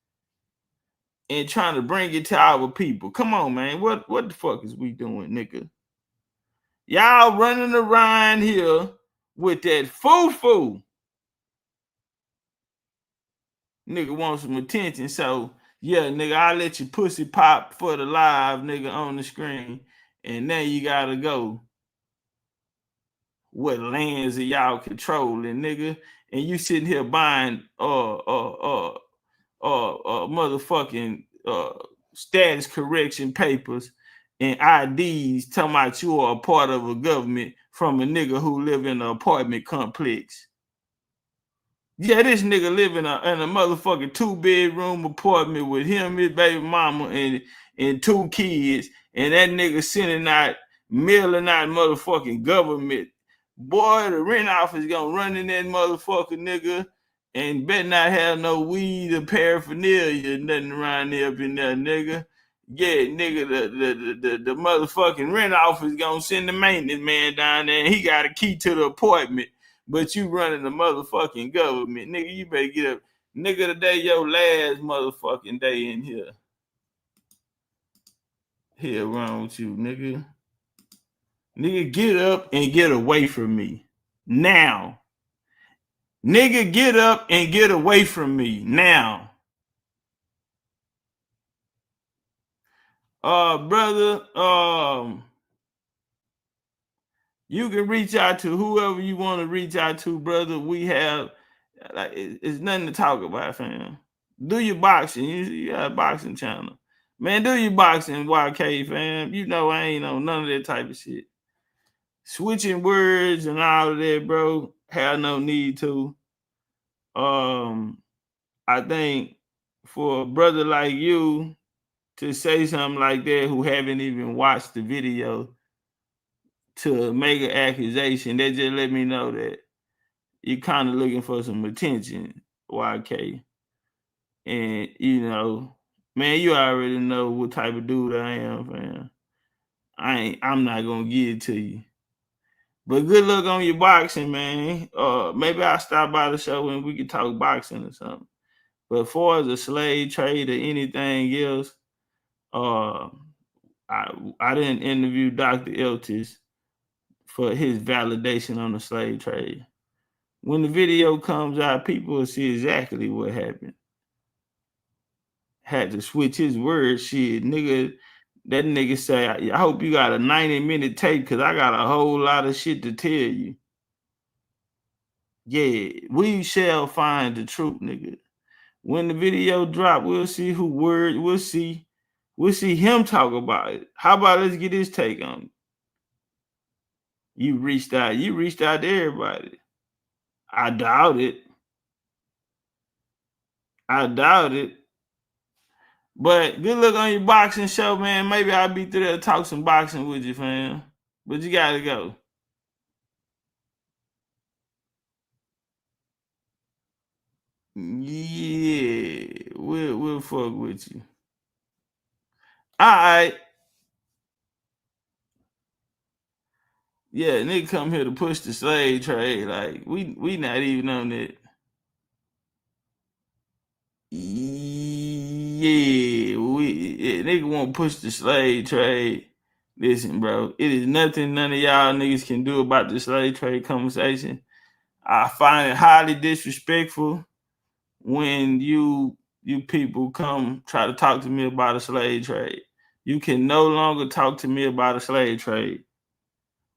And trying to bring it to our people. Come on, man. What the fuck is we doing, nigga? Y'all running around here with that foo-foo. Nigga want some attention, so yeah, nigga, I'll let your pussy pop for the live, nigga, on the screen. And now you gotta go. What lands are y'all controlling, nigga? And you sitting here buying motherfucking status correction papers and IDs talking about you are a part of a government from a nigga who live in an apartment complex. Yeah, this nigga live in a motherfucking 2-bedroom apartment with him, his baby mama, and 2 kids, and that nigga sending out, mailing out motherfucking government. Boy, the rent office gonna run in that motherfucker, nigga, and better not have no weed or paraphernalia, nothing around there up in there, nigga. Yeah, nigga, the motherfucking rent office gonna send the maintenance man down there, and he got a key to the apartment. But you running the motherfucking government. Nigga, you better get up. Nigga, today your last motherfucking day in here. Here wrong with you, nigga. Nigga, get up and get away from me. Now. Nigga, get up and get away from me. Now. Brother, you can reach out to whoever you want to reach out to, brother. We have, like, it's nothing to talk about, fam. Do your boxing. You got a boxing channel. Man, do your boxing, YK, fam. You know I ain't on none of that type of shit. Switching words and all of that, bro, have no need to. I think for a brother like you to say something like that who haven't even watched the video to make an accusation, that just let me know that you're kind of looking for some attention, YK. And, you know, man, you already know what type of dude I am, fam. I'm not gonna give it to you. But good luck on your boxing, man. Maybe I'll stop by the show and we can talk boxing or something. But as far as a slave trade or anything else, I didn't interview Dr. Eltis for his validation on the slave trade. When the video comes out, people will see exactly what happened. Had to switch his words, shit, nigga. That nigga say, I hope you got a 90-minute tape because I got a whole lot of shit to tell you. Yeah, we shall find the truth, nigga. When the video drop, we'll see we'll see him talk about it. How about let's get his take on it? You reached out to everybody. I doubt it. But good luck on your boxing show, man. Maybe I'll be through there to talk some boxing with you, fam. But you gotta go. Yeah, we'll fuck with you. All right. Yeah, nigga come here to push the slave trade. Like, we not even on that. Yeah, nigga want to push the slave trade. Listen, bro, it is nothing none of y'all niggas can do about the slave trade conversation. I find it highly disrespectful when you people come try to talk to me about a slave trade. You can no longer talk to me about a slave trade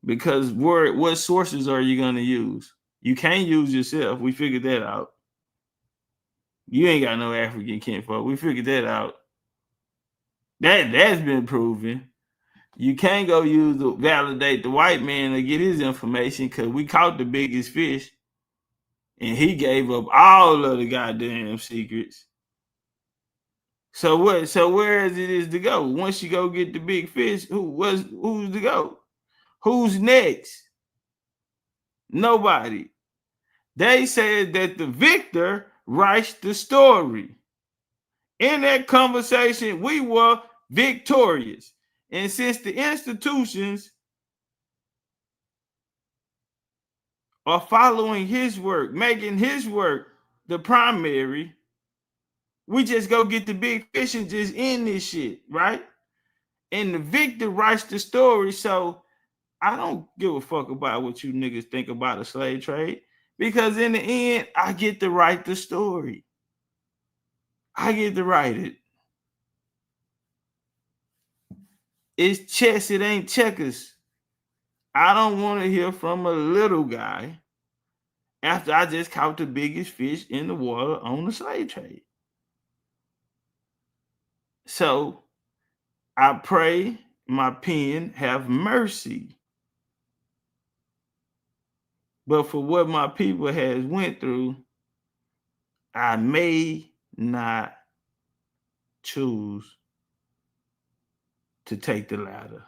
because what sources are you going to use? You can't use yourself. We figured that out. You ain't got no African kinfolk. We figured that out. That's been proven. You can't go validate the white man to get his information because we caught the biggest fish and he gave up all of the goddamn secrets. So what? So where is it is to go? Once you go get the big fish, who's to go? Who's next? Nobody. They said that the victor writes the story. In that conversation, we were victorious. And since the institutions are following his work, making his work the primary, we just go get the big fish and just end this shit, right? And the victor writes the story. So I don't give a fuck about what you niggas think about the slave trade, because in the end, I get to write the story. I get to write it. It's chess, it ain't checkers. I don't want to hear from a little guy after I just caught the biggest fish in the water on the slave trade. So I pray my pen have mercy. But for what my people has went through, I may not choose to take the ladder.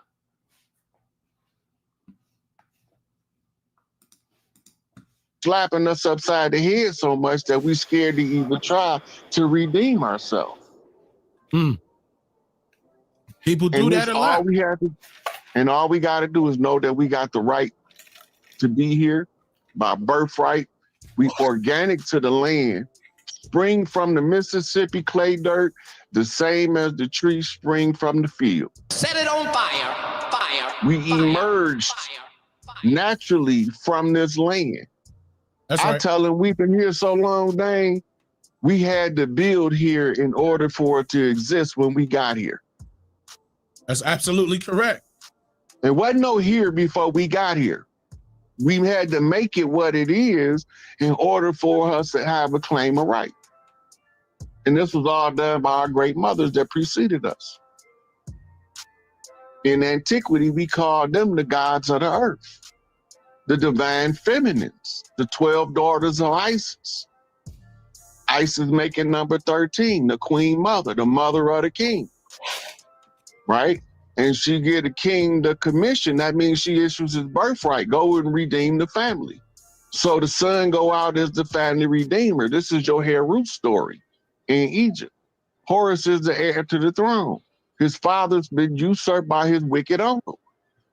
Slapping us upside the head so much that we scared to even try to redeem ourselves. People do that a lot. And all we got to do is know that we got the right to be here by birthright. We organic to the land, spring from the Mississippi clay dirt, the same as the tree spring from the field. Set it on fire, fire. We emerged naturally from this land. That's right. I tell them we've been here so long, Dane, we had to build here in order for it to exist when we got here. That's absolutely correct. There wasn't no here before we got here. We had to make it what it is in order for us to have a claim of right. And this was all done by our great mothers that preceded us. In antiquity, we called them the gods of the earth, the divine feminines, the 12 daughters of Isis. Isis making number 13, the queen mother, the mother of the king, right? And she give the king the commission. That means she issues his birthright. Go and redeem the family. So the son go out as the family redeemer. This is your Herut story in Egypt. Horus is the heir to the throne. His father's been usurped by his wicked uncle.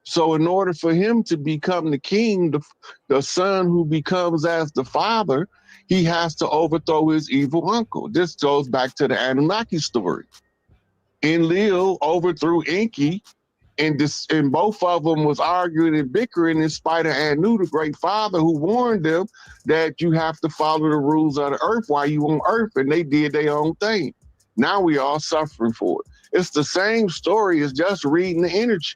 So in order for him to become the king, the son who becomes as the father, he has to overthrow his evil uncle. This goes back to the Anunnaki story. Enlil overthrew Enki, and both of them was arguing and bickering in spite of Anu, the great father, who warned them that you have to follow the rules of the earth while you on earth, and they did their own thing. Now we all suffering for it. It's the same story as just reading the energy.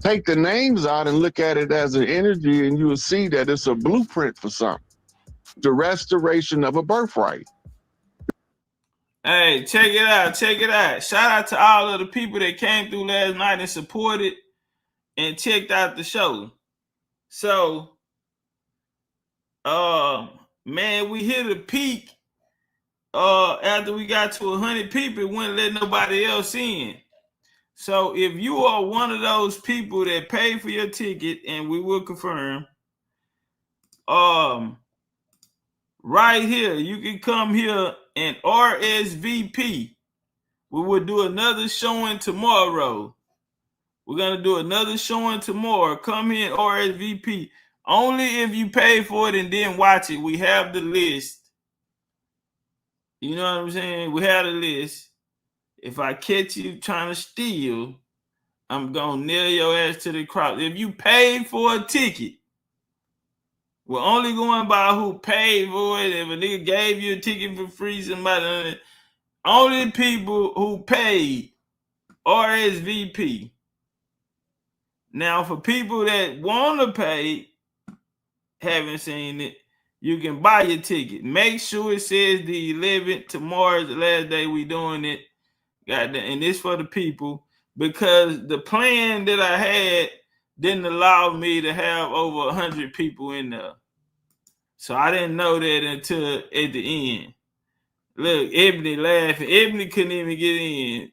Take the names out and look at it as an energy, and you will see that it's a blueprint for something. The restoration of a birthright. Hey, check it out. Check it out. Shout out to all of the people that came through last night and supported and checked out the show. So, man, we hit a peak. After we got to 100 people, it wouldn't let nobody else in. So if you are one of those people that pay for your ticket, and we will confirm, right here, you can come here and RSVP. We will do another showing tomorrow. We're going to do another showing tomorrow. Come here, RSVP. Only if you pay for it and then watch it. We have the list. You know what I'm saying? We have the list. If I catch you trying to steal, I'm going to nail your ass to the cross. If you paid for a ticket, we're only going by who paid for it. If a nigga gave you a ticket for free, somebody, only people who paid RSVP. Now, for people that want to pay, haven't seen it, you can buy your ticket. Make sure it says the 11th. Tomorrow is the last day we doing it. Goddamn, and this for the people, because the plan that I had didn't allow me to have over 100 people in there. So I didn't know that until at the end. Look, Ebony laughing. Ebony couldn't even get in.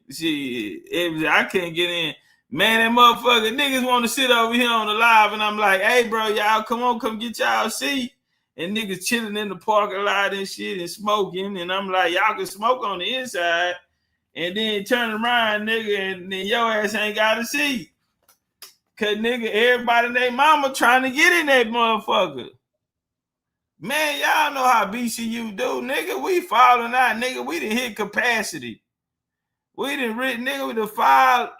Ebony, I couldn't get in. Man, that motherfucker niggas want to sit over here on the live, and I'm like, hey, bro, y'all, come get y'all seat. And niggas chilling in the parking lot and shit and smoking. And I'm like, y'all can smoke on the inside. And then turn around, nigga, and then your ass ain't got a seat. Cause nigga, everybody and their mama trying to get in that motherfucker. Man, y'all know how BCU do, nigga. We falling out, nigga. We done hit capacity. We done nigga, with the fire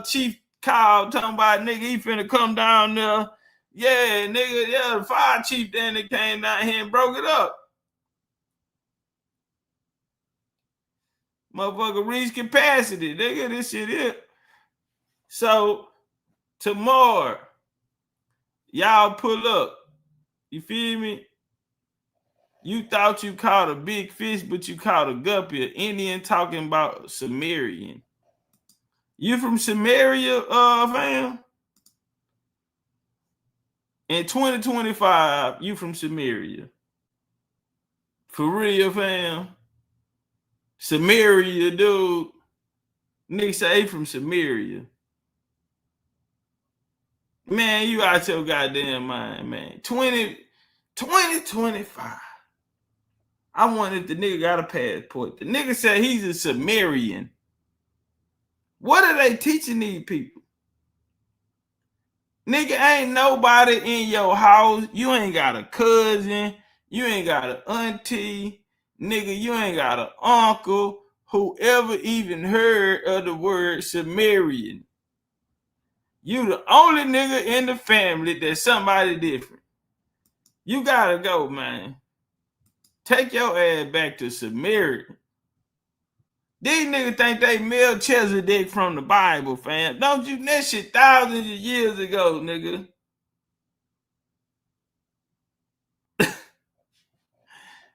chief call talking about nigga, he finna come down there. Yeah, nigga, yeah, the fire chief then that came down here and broke it up. Motherfucker reached capacity, nigga. This shit is. So tomorrow, y'all pull up. You feel me? You thought you caught a big fish, but you caught a guppy. An Indian talking about Sumerian. You from Samaria, fam? In 2025, you from Samaria. For real, fam? Samaria, dude. Nigga say from Samaria. Man, you out your goddamn mind, man. 2025. I wonder if the nigga got a passport. The nigga said he's a Sumerian. What are they teaching these people? Nigga, ain't nobody in your house. You ain't got a cousin. You ain't got an auntie. Nigga, you ain't got an uncle who ever even heard of the word Sumerian. You the only nigga in the family that's somebody different. You gotta go, man. Take your ass back to Samaria. These niggas think they Melchizedek from the Bible, fam. Don't you? That shit thousands of years ago, nigga.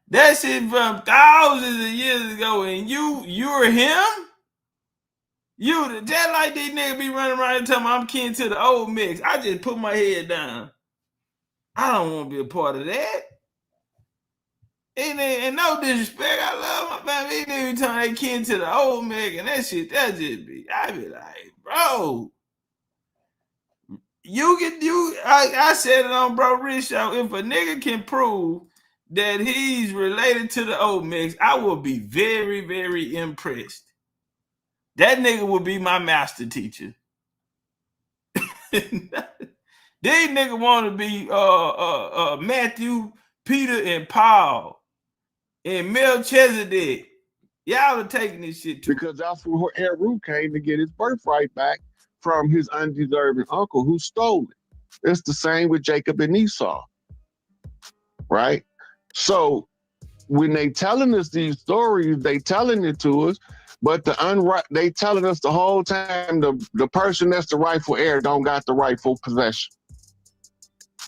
That shit from thousands of years ago, and you're him? You just like these niggas be running around and telling me I'm kin to the old mix. I just put my head down. I don't want to be a part of that. And no disrespect, I love my family. They niggas telling they kin to the old mix and that shit, that just be, I be like, bro. I said it on Bro Rich Show. If a nigga can prove that he's related to the old mix, I will be very, very impressed. That nigga will be my master teacher. These niggas want to be Matthew, Peter, and Paul, and Melchizedek. Y'all are taking this shit too. Because that's where Eru came to get his birthright back from his undeserving uncle who stole it. It's the same with Jacob and Esau, right? So when they telling us these stories, they telling it to us, but they telling us the whole time the person that's the rightful heir don't got the rightful possession.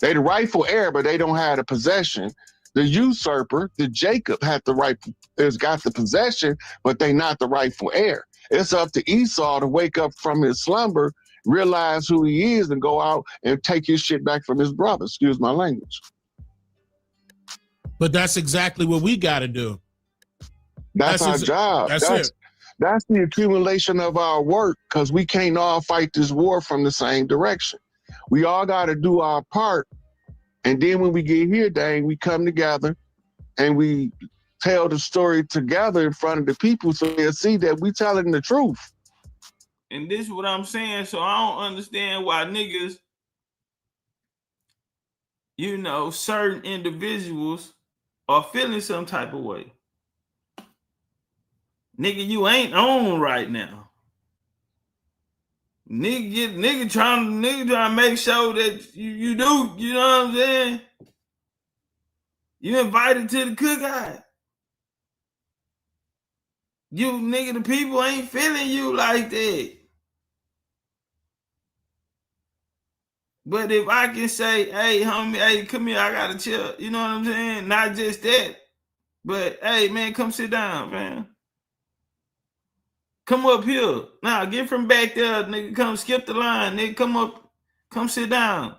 They the rightful heir, but they don't have the possession. The usurper, the Jacob, has got the possession, but they not the rightful heir. It's up to Esau to wake up from his slumber, realize who he is, and go out and take his shit back from his brother. Excuse my language. But that's exactly what we got to do. That's our job. That's it. That's the accumulation of our work, because we can't all fight this war from the same direction. We all got to do our part. And then when we get here, Dane, we come together and we tell the story together in front of the people so they'll see that we telling the truth. And this is what I'm saying. So I don't understand why niggas, certain individuals are feeling some type of way. Nigga, you ain't on right now. Nigga trying to make sure that you do, you know what I'm saying? You invited to the cookout. You nigga, the people ain't feeling you like that. But if I can say, hey, homie, hey, come here, I gotta chill, you know what I'm saying? Not just that, but hey, man, come sit down, man. Come up here. Nah, get from back there, nigga. Come skip the line, nigga. Come up, come sit down.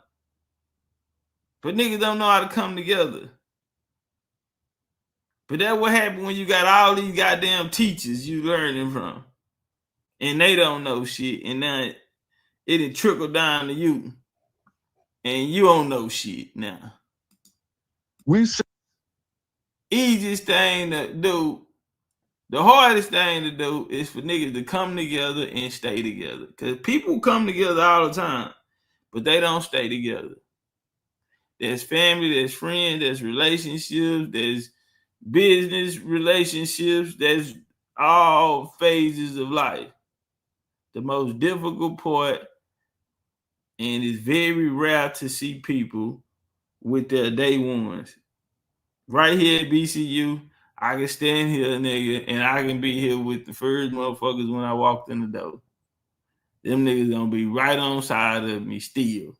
But niggas don't know how to come together. But that's what happened when you got all these goddamn teachers you learning from. And they don't know shit. And then it'll trickle down to you. And you don't know shit now. We say Easiest thing to do, the hardest thing to do is for niggas to come together and stay together. Because people come together all the time, but they don't stay together. There's family, there's friends, there's relationships, there's business relationships, there's all phases of life. The most difficult part, and it's very rare to see people with their day ones. Right here at BCU, I can stand here, nigga, and I can be here with the first motherfuckers when I walked in the door. Them niggas gonna be right on side of me still.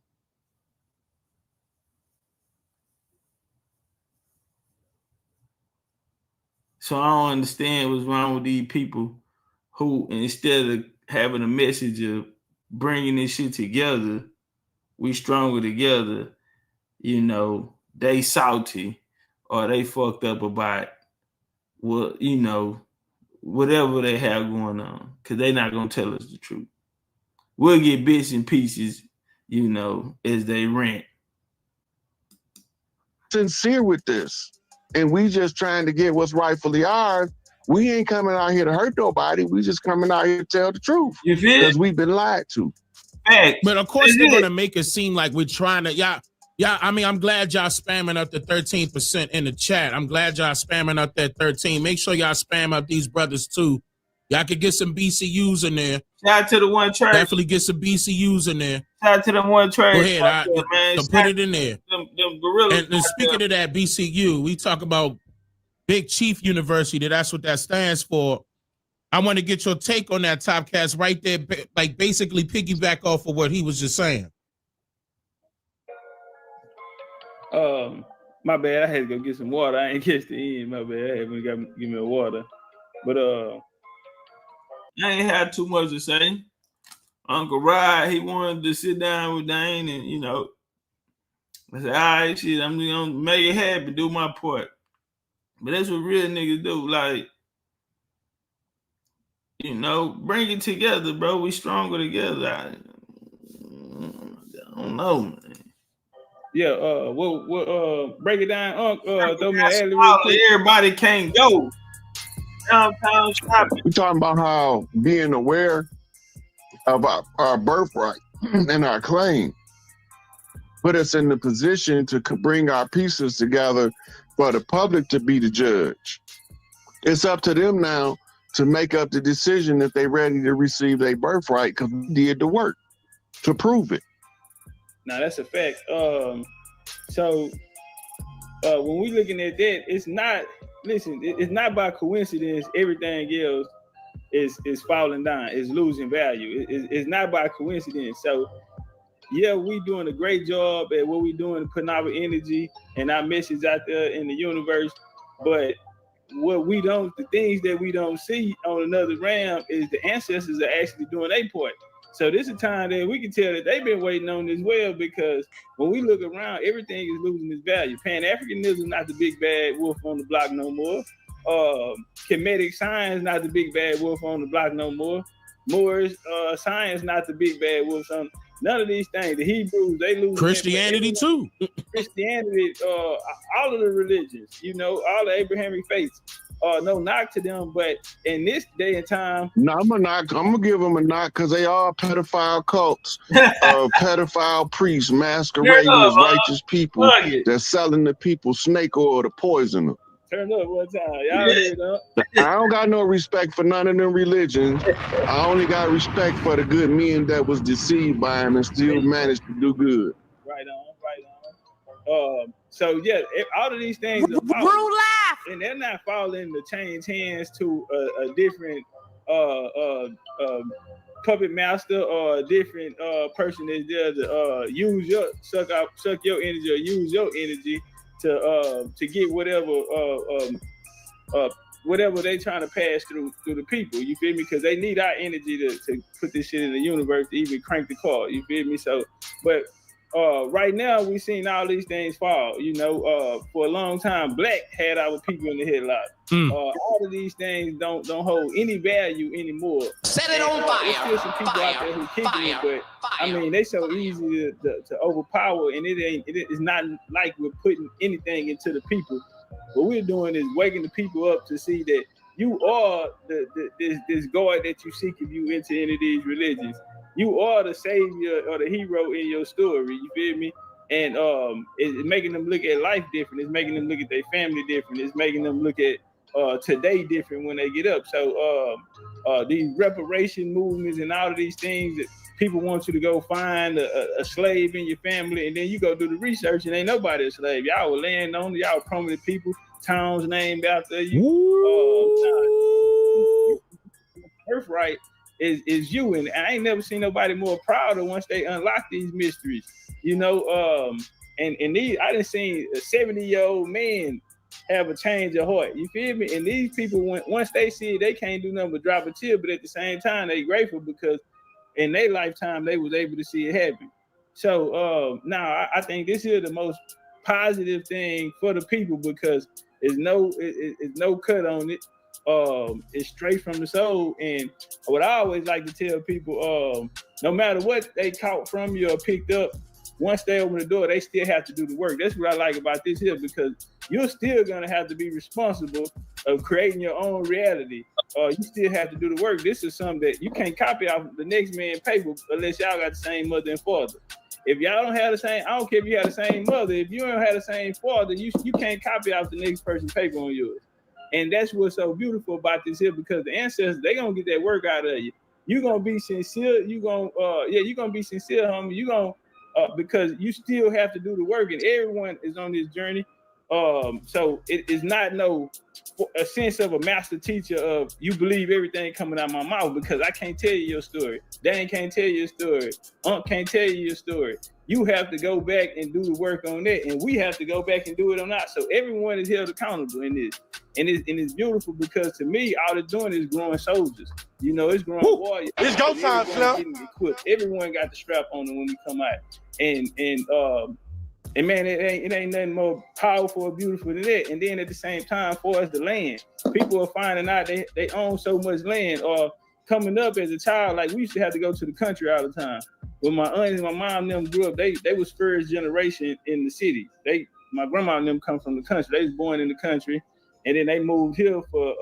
So I don't understand what's wrong with these people who, instead of having a message of bringing this shit together, we stronger together, you know, they salty or they fucked up about what, you know, whatever they have going on, because they not going to tell us the truth. We'll get bits and pieces, you know, as they rant. sincere with this, and we just trying to get what's rightfully ours. We ain't coming out here to hurt nobody. We just coming out here to tell the truth. You feel? Because we've been lied to. Fact. But of course, they're gonna make it seem like we're trying to, yeah. I mean, I'm glad y'all spamming up the 13% in the chat. I'm glad y'all spamming up that 13. Make sure y'all spam up these brothers too. Y'all could get some BCUs in there. Shout out to the one church. Definitely get some BCUs in there. Shout out to the one church. Go ahead, man. So put it in there. Them gorillas. And speaking of that BCU, we talk about Big Chief University. That's what that stands for. I want to get your take on that, Topcatz, right there, like basically piggyback off of what he was just saying. My bad. I had to go get some water. I ain't catch the end. My bad. I had to give me a water. But I ain't had too much to say. Uncle Rod, he wanted to sit down with Dane, and you know, I said, all right, shit, I'm gonna make it happen, do my part. But that's what real niggas do. Like, you know, bring it together, bro. We stronger together. I don't know, man. Yeah, we'll break it down. Throw me an alley real quick. Everybody can't go. Downtown shopping. We're talking about how being aware of our birthright and our claim put us in the position to bring our pieces together for the public to be the judge. It's up to them now to make up the decision if they're ready to receive their birthright, because we did the work to prove it. Now that's a fact. So when we looking at that, it's not. Listen, it's not by coincidence. Everything else is falling down. It's losing value. It's not by coincidence. So yeah, we doing a great job at what we doing, putting our energy and our message out there in the universe. But what we don't, the things that we don't see on another realm is the ancestors are actually doing their part. So this is a time that we can tell that they've been waiting on this well, because when we look around, everything is losing its value. Pan-Africanism is not the big bad wolf on the block no more. Kemetic science not the big bad wolf on the block no more. Moorish science not the big bad wolf on. None of these things. The Hebrews, they lose. Christianity too. Christianity, all of the religions, you know, all the Abrahamic faiths. No knock to them, but in this day and time, no, I'm gonna give them a knock, because they are pedophile cults, pedophile priests masquerading as righteous people that's selling the people snake oil to poison them. Turn up one time, y'all heard up. I don't got no respect for none of them religions. I only got respect for the good men that was deceived by them and still managed to do good. Right on. So yeah, all of these things are falling, and they're not falling to change hands to a different puppet master or a different person that's there to use your suck your energy or use your energy to get whatever whatever they trying to pass through the people. You feel me? Because they need our energy to put this shit in the universe to even crank the car. You feel me? So, but right now we seen all these things fall. You know, for a long time, black had our people in the headlock. All of these things don't hold any value anymore. Set it on fire. There's still some people out there who kicking it, but I mean they so easy to overpower, and it's not like we're putting anything into the people. What we're doing is waking the people up to see that you are this God that you seek if you enter into these religions. You are the savior or the hero in your story. You feel me? And it's making them look at life different. It's making them look at their family different. It's making them look at today different when they get up. So these reparation movements and all of these things that people want you to go find a slave in your family, and then you go do the research and ain't nobody a slave. Y'all were laying on, y'all prominent people, towns named after you. Birthright is you, and I ain't never seen nobody more prouder once they unlock these mysteries. You know, and these I done seen a 70-year-old man have a change of heart. You feel me? And these people, once they see it, they can't do nothing but drop a tear. But at the same time, they grateful because in their lifetime they was able to see it happen. So now I think this is the most positive thing for the people because there's no cut on it. It's straight from the soul. And what I always like to tell people, no matter what they caught from you or picked up, once they open the door, they still have to do the work. That's what I like about this here, because you're still gonna have to be responsible of creating your own reality. You still have to do the work. This is something that you can't copy off the next man's paper unless y'all got the same mother and father. If y'all don't have the same, I don't care if you have the same mother. If you don't have the same father, you can't copy off the next person's paper on yours. And that's what's so beautiful about this here, because the ancestors, they gonna get that work out of you. You're gonna be sincere. You're gonna be sincere, homie. You gonna because you still have to do the work, and everyone is on this journey. So it is not a sense of a master teacher of you believe everything coming out my mouth, because I can't tell you your story. Dane can't tell you your story. Unc can't tell you your story. You have to go back and do the work on that, and we have to go back and do it on that. So everyone is held accountable in this, and it's beautiful, because to me, all it's doing is growing soldiers. You know, it's growing warriors. It's go time, Slim. Everyone got the strap on them when we come out, and man, it ain't nothing more powerful or beautiful than that. And then at the same time, for us, the land, people are finding out they own so much land. Or coming up as a child, like we used to have to go to the country all the time. When my aunt and my mom and them grew up, they was first generation in the city. My grandma and them come from the country. They was born in the country, and then they moved here for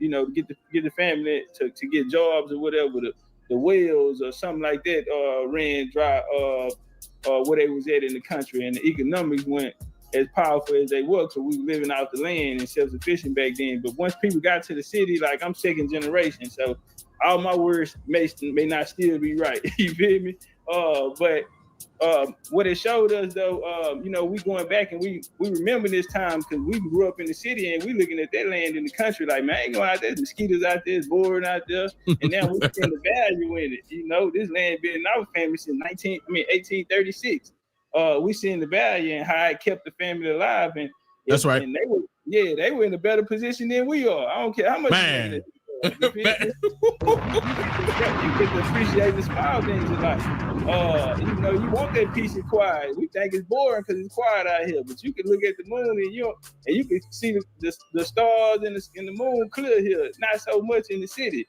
to get the family to get jobs or whatever. The wells or something like that ran dry. Where they was at in the country, and the economics went as powerful as they were, because we were living out the land and self-sufficient back then. But once people got to the city, like I'm second generation, so all my words may not still be right. You feel me? But what it showed us, though, we going back and we remember this time, because we grew up in the city and we looking at that land in the country like, man, ain't going out there, mosquitoes out there, it's boring out there, and now we seeing the value in it. You know, this land been in our family since 1836. We seeing the value and how it kept the family alive, and that's right. And they were in a better position than we are. I don't care how much. Man. You get to appreciate the small things in life. You want that peace and quiet. We think it's boring because it's quiet out here, but you can look at the moon and you can see the stars and the moon clear here. Not so much in the city.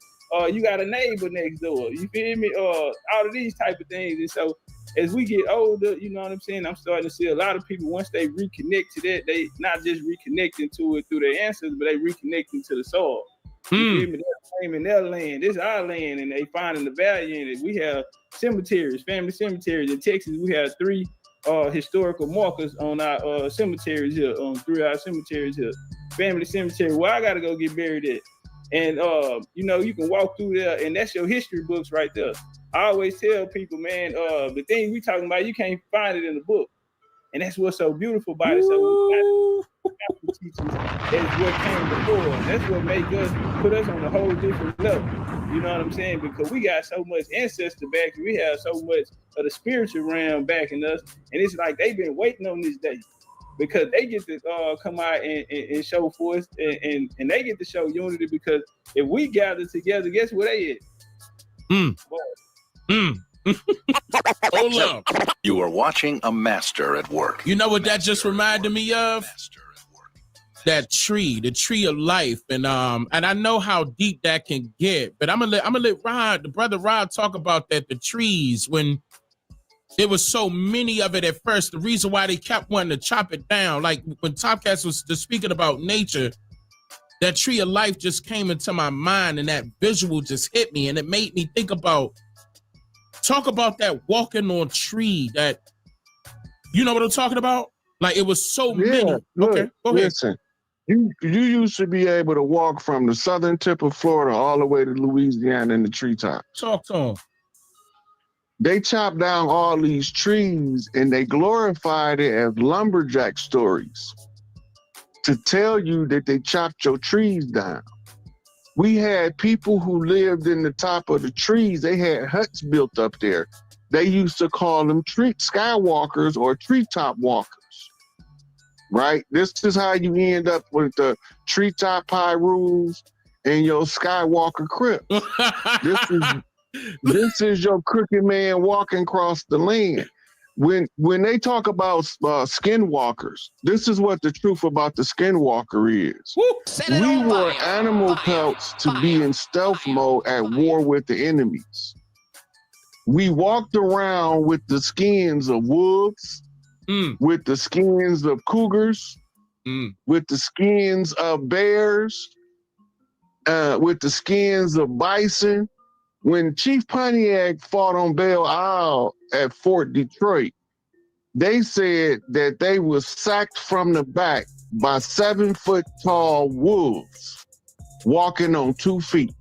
You got a neighbor next door. You feel me? All of these type of things. And so as we get older, you know what I'm saying, I'm starting to see a lot of people, once they reconnect to that, they not just reconnecting to it through their ancestors, but they reconnecting to the soil. You feel me? They're claiming their land. This is our land, and they finding the value in it. We have cemeteries, family cemeteries. In Texas, we have 3 historical markers on our cemeteries here, on 3 of our cemeteries here. Family cemetery, where I got to go get buried at. And, you can walk through there, and that's your history books right there. I always tell people, man, the thing we talking about, you can't find it in the book. And that's what's so beautiful about it. So we got to teach us that's what came before. That's what make us, put us on a whole different level. You know what I'm saying? Because we got so much ancestor back, and we have so much of the spiritual realm backing us. And it's like they've been waiting on this day. because they get to come out and show force and they get to show unity, because if we gather together, guess where they at? Hold up. You are watching a master at work. You know what that just reminded me of? That tree, the tree of life, and I know how deep that can get, but I'm gonna let Rod, the brother Rod, talk about that. The trees, when there was so many of it at first, the reason why they kept wanting to chop it down, like when Topcatz was just speaking about nature, that tree of life just came into my mind, and that visual just hit me, and it made me think about, talk about that walking on tree. That, you know what I'm talking about? Like, it was so many. Look, okay, go ahead. Listen. You used to be able to walk from the southern tip of Florida all the way to Louisiana in the treetops. Talk to him. They chopped down all these trees and they glorified it as lumberjack stories to tell you that they chopped your trees down. We had people who lived in the top of the trees. They had huts built up there. They used to call them skywalkers or treetop walkers. Right? This is how you end up with the treetop pie rules and your Skywalker crypt. This is your crooked man walking across the land. When they talk about skinwalkers, this is what the truth about the skinwalker is. We wore animal pelts to be in stealth mode at war with the enemies. We walked around with the skins of wolves, with the skins of cougars, with the skins of bears, with the skins of bison. When Chief Pontiac fought on Belle Isle at Fort Detroit, they said that they were sacked from the back by 7-foot-tall wolves walking on 2 feet.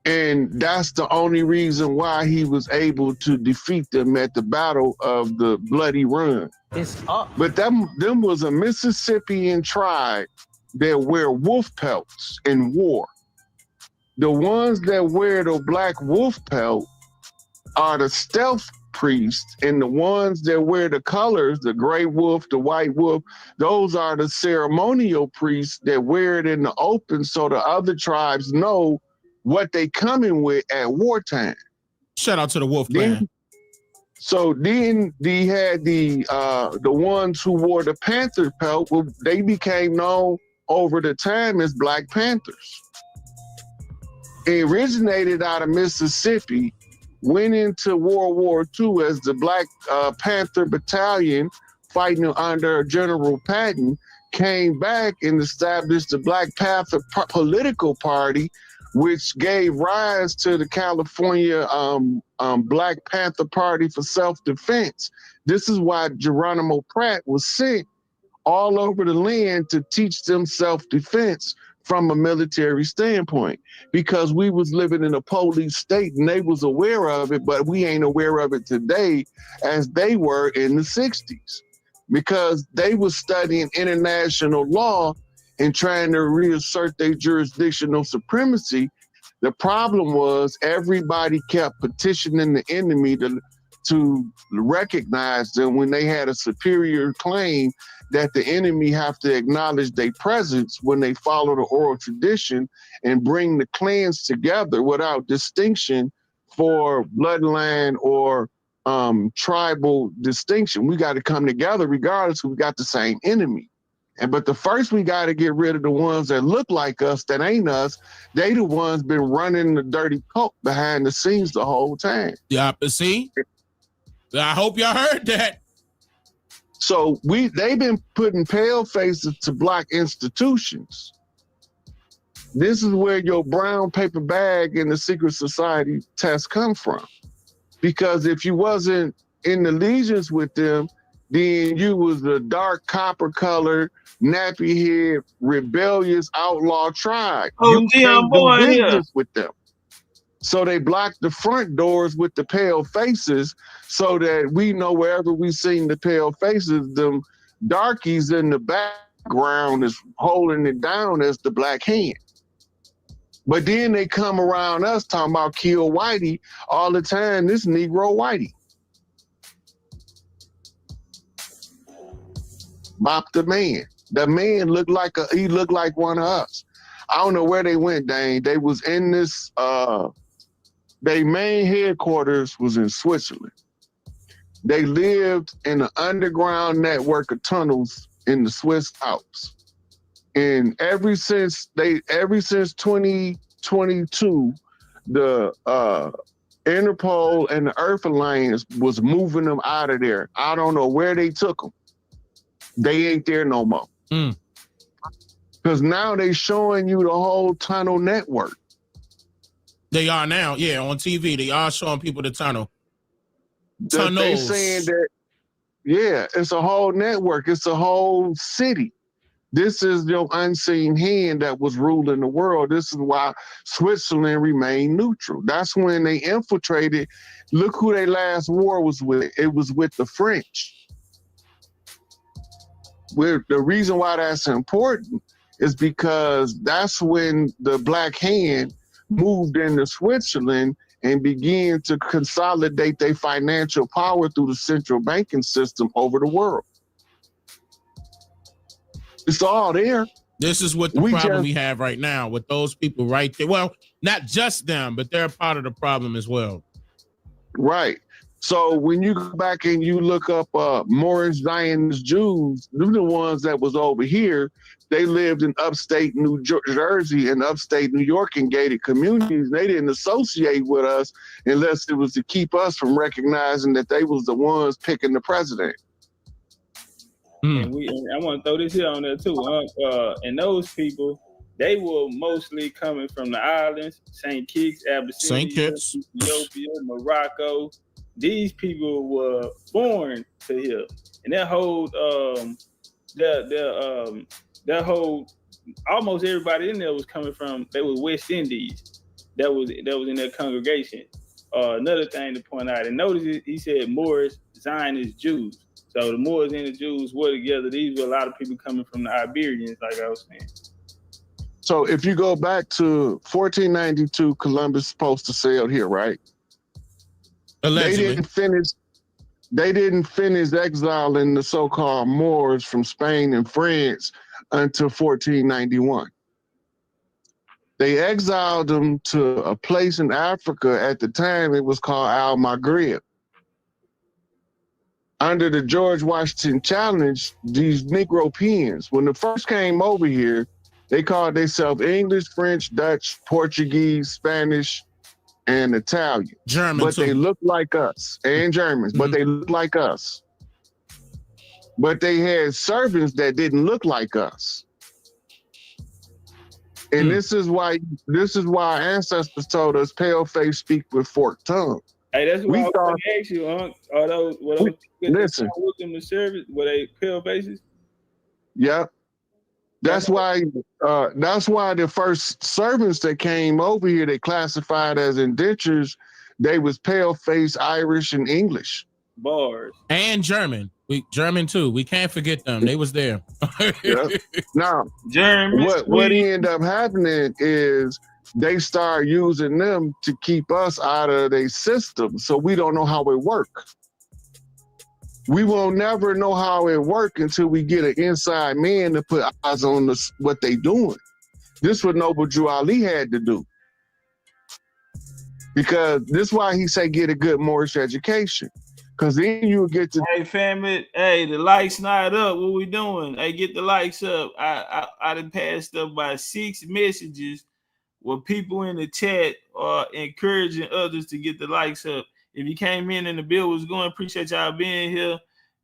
And that's the only reason why he was able to defeat them at the Battle of the Bloody Run. It's up. But them was a Mississippian tribe that wear wolf pelts in war. The ones that wear the black wolf pelt are the stealth priests, and the ones that wear the colors, the gray wolf, the white wolf, those are the ceremonial priests that wear it in the open so the other tribes know what they coming with at wartime. Shout out to the Wolf Clan. Then they had the ones who wore the panther pelt. Well, they became known over the time as Black Panthers. It originated out of Mississippi, went into World War II as the Black Panther Battalion fighting under General Patton, came back and established the Black Panther political party, which gave rise to the California Black Panther Party for Self-Defense. This is why Geronimo Pratt was sent all over the land to teach them self-defense from a military standpoint, because we was living in a police state and they was aware of it, but we ain't aware of it today as they were in the 60s, because they was studying international law and trying to reassert their jurisdictional supremacy. The problem was everybody kept petitioning the enemy to recognize them when they had a superior claim that the enemy have to acknowledge their presence when they follow the oral tradition and bring the clans together without distinction for bloodline or tribal distinction. We got to come together regardless, we got the same enemy. But the first we got to get rid of the ones that look like us, that ain't us. They the ones been running the dirty coke behind the scenes the whole time. Yeah, see? I hope y'all heard that. So they've been putting pale faces to Black institutions. This is where your brown paper bag in the secret society test come from. Because if you wasn't in allegiance with them, then you was a dark copper colored, nappy head, rebellious outlaw tribe. You can't do business with them. So they blocked the front doors with the pale faces so that we know wherever we seen the pale faces, them darkies in the background is holding it down as the Black Hand. But then they come around us talking about kill Whitey all the time, this Negro Whitey. Bop the man. The man looked like one of us. I don't know where they went, Dane. They was in this, their main headquarters was in Switzerland. They lived in an underground network of tunnels in the Swiss Alps. And ever since 2022, the Interpol and the Earth Alliance was moving them out of there. I don't know where they took them. They ain't there no more. Because now they showing you the whole tunnel network. They are now, yeah, on TV. They are showing people the tunnel. Tunnels. They saying that, yeah, it's a whole network. It's a whole city. This is your unseen hand that was ruling the world. This is why Switzerland remained neutral. That's when they infiltrated. Look who their last war was with. It was with the French. The reason why that's important is because that's when the Black Hand moved into Switzerland and began to consolidate their financial power through the central banking system over the world. It's all there. This is what the problem we have right now with those people right there. Well, not just them, but they're part of the problem as well. Right. So when you go back and you look up Moorish Zionist Jews, they're the ones that was over here. They lived in upstate New Jersey and upstate New York in gated communities. They didn't associate with us unless it was to keep us from recognizing that they was the ones picking the president. And I want to throw this here on there too. And those people, they were mostly coming from the islands, St. Kitts, Abyssinia, Ethiopia, Morocco. These people were born to here, and that whole almost everybody in there was coming from. They were West Indies. That was in their congregation. Another thing to point out, and notice he said Moorish Zionist Jews. So the Moors and the Jews were together. These were a lot of people coming from the Iberians, like I was saying. So if you go back to 1492, Columbus supposed to sail here, right? Allegedly. They didn't finish exiling the so-called Moors from Spain and France until 1491. They exiled them to a place in Africa. At the time, it was called Al-Maghrib. Under the George Washington Challenge, these Negropeans, when they first came over here, they called themselves English, French, Dutch, Portuguese, Spanish, and Italian. German, but they look like us, and Germans, but they look like us. But they had servants that didn't look like us. And this is why our ancestors told us pale face speak with forked tongue. Hey, that's what I was going to ask you, Unc. Are those listen, with them in service? Were they pale faces? Yep. That's why the first servants that came over here, they classified as indentures. They was pale face, Irish, and English. Bars. And German. German too. We can't forget them. They was there. Yep. Now, German. What ended up happening is they start using them to keep us out of their system, so we don't know how it works. We will never know how it works until we get an inside man to put eyes on what they doing. This is what Noble Drew Ali had to do. Because this is why he say get a good Moorish education. Because then you will get to... Hey, family, hey, the likes not up. What we doing? Hey, get the likes up. I done passed up by 6 messages where people in the chat are encouraging others to get the likes up. If you came in and the bill was going, appreciate y'all being here.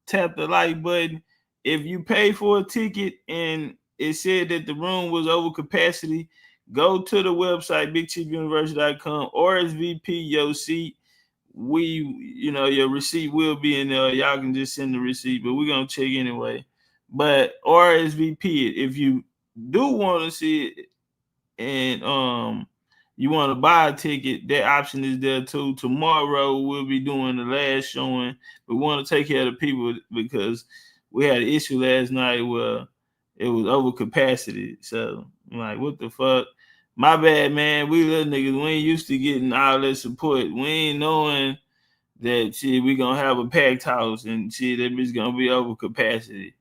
Tap the like button. If you pay for a ticket and it said that the room was over capacity, go to the website, bigchiefuniversity.com, RSVP your seat. Your receipt will be in there. Y'all can just send the receipt, but we're going to check anyway. But RSVP it. If you do want to see it and you want to buy a ticket, that option is there too. Tomorrow we'll be doing the last showing. We want to take care of the people because we had an issue last night where it was over capacity. So I'm like, what the fuck? My bad, man. We little niggas, we ain't used to getting all that support. We ain't knowing that shit, we gonna have a packed house and shit, that bitch gonna be over capacity.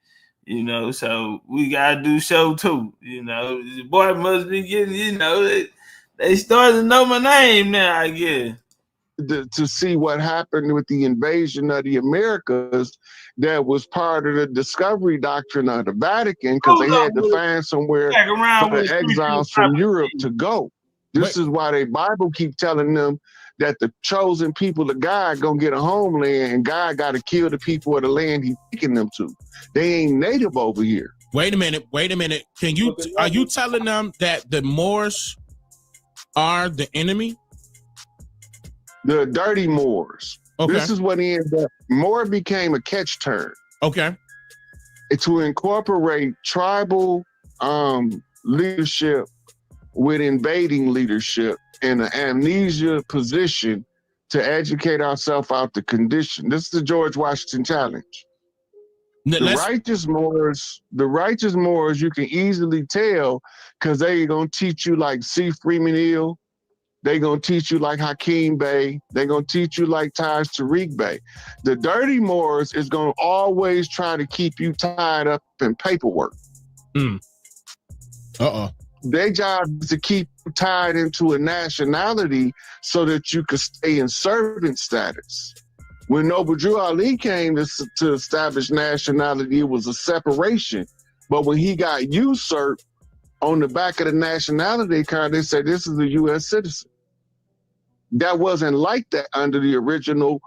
You know, so we gotta do show too. You know, the boy must be getting. You know, they starting to know my name now. I guess. To see what happened with the invasion of the Americas, that was part of the discovery doctrine of the Vatican, because they had to find somewhere for the exiles from Europe to go. This is why the Bible keep telling them that the chosen people of God gonna get a homeland, and God got to kill the people of the land He's taking them to. They ain't native over here. Wait a minute. Are you telling them that the Moors are the enemy? The dirty Moors. Okay. This is what he ended up. Moor became a catch term. Okay. To incorporate tribal leadership with invading leadership in an amnesia position to educate ourselves out the condition. This is the George Washington challenge. The righteous Moors, you can easily tell because they're going to teach you like C. Freeman Hill. They're going to teach you like Hakeem Bey. They're going to teach you like Taj Tariq Bey. The dirty Moors is going to always try to keep you tied up in paperwork. Their job is to keep you tied into a nationality so that you could stay in servant status. When Noble Drew Ali came to establish nationality, it was a separation. But when he got usurped, on the back of the nationality card, they said, this is a U.S. citizen. That wasn't like that under the original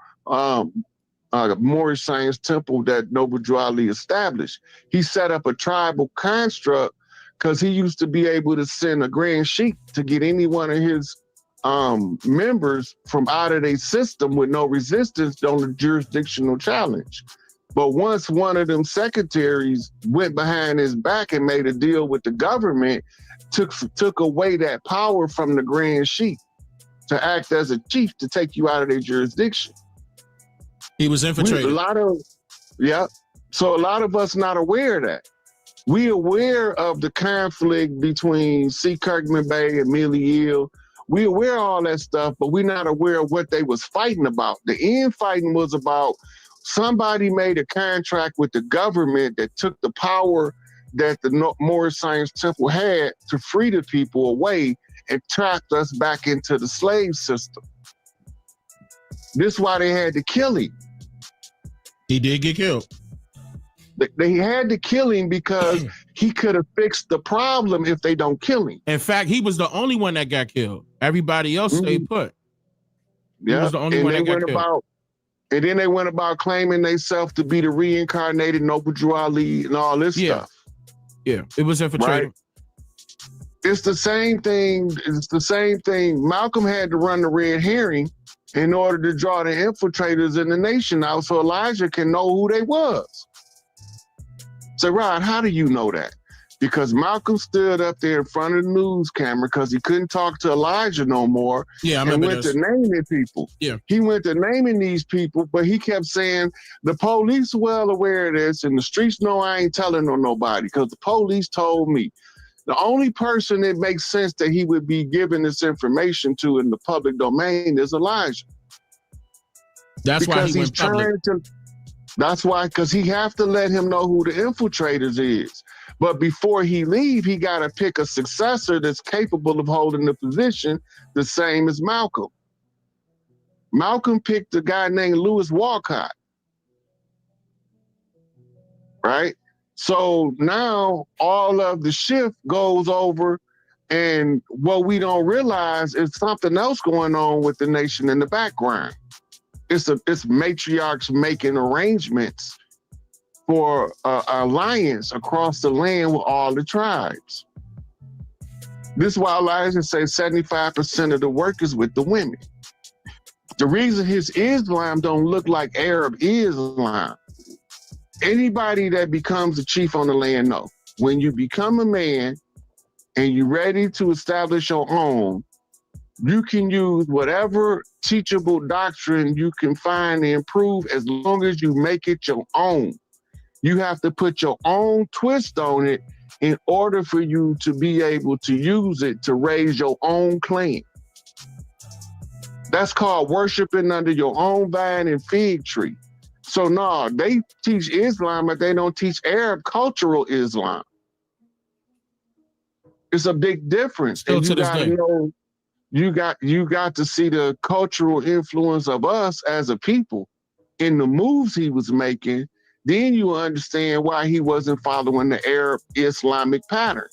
Moorish Science Temple that Noble Drew Ali established. He set up a tribal construct because he used to be able to send a grand sheik to get any one of his members from out of their system with no resistance on the jurisdictional challenge. But once one of them secretaries went behind his back and made a deal with the government, took away that power from the grand sheik to act as a chief to take you out of their jurisdiction. He was infiltrated. So a lot of us not aware of that. We aware of the conflict between C. Kirkman Bey and Millie Hill. We aware of all that stuff, but we're not aware of what they was fighting about. The infighting was about somebody made a contract with the government that took the power that the Moorish Science Temple had to free the people away and trapped us back into the slave system. This is why they had to kill him. He did get killed. They had to kill him because he could have fixed the problem if they don't kill him. In fact, he was the only one that got killed. Everybody else stayed put. He was the only one that got killed. And then they went about claiming themselves to be the reincarnated Noble Drew Ali and all this stuff. Yeah, it was infiltrated. Right? It's the same thing. It's the same thing. Malcolm had to run the red herring in order to draw the infiltrators in the nation out so Elijah can know who they was. So, Rod, how do you know that? Because Malcolm stood up there in front of the news camera because he couldn't talk to Elijah no more. Yeah, I remember and went to naming people. Yeah. He went to naming these people, but he kept saying, the police well aware of this, and the streets know I ain't telling on nobody because the police told me. The only person it makes sense that he would be giving this information to in the public domain is Elijah. That's why he went public. That's why, because he have to let him know who the infiltrators is. But before he leave, he got to pick a successor that's capable of holding the position the same as Malcolm. Malcolm picked a guy named Lewis Walcott. Right? So now all of the shift goes over, and what we don't realize is something else going on with the nation in the background. It's matriarchs making arrangements for alliance across the land with all the tribes. This is why Elijah says 75% of the work is with the women. The reason his Islam don't look like Arab Islam, anybody that becomes a chief on the land know, when you become a man and you're ready to establish your own, you can use whatever teachable doctrine you can find and improve as long as you make it your own. You have to put your own twist on it in order for you to be able to use it to raise your own clan. That's called worshiping under your own vine and fig tree. So no, they teach Islam, but they don't teach Arab cultural Islam. It's a big difference. Still And to you this gotta day. know, you got to see the cultural influence of us as a people in the moves he was making. Then you understand why he wasn't following the Arab Islamic pattern.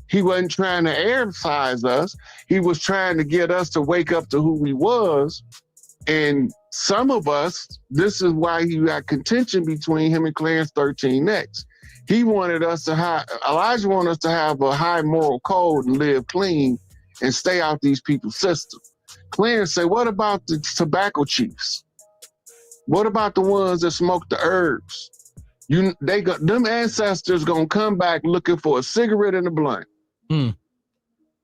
He wasn't trying to Arabicize us. He was trying to get us to wake up to who we was. And some of us, this is why he got contention between him and Clarence 13X. He wanted us to have, Elijah wanted us to have a high moral code and live clean and stay out these people's system. Clarence said, what about the tobacco chiefs? What about the ones that smoke the herbs? Them ancestors gonna come back looking for a cigarette and a blunt. Mm.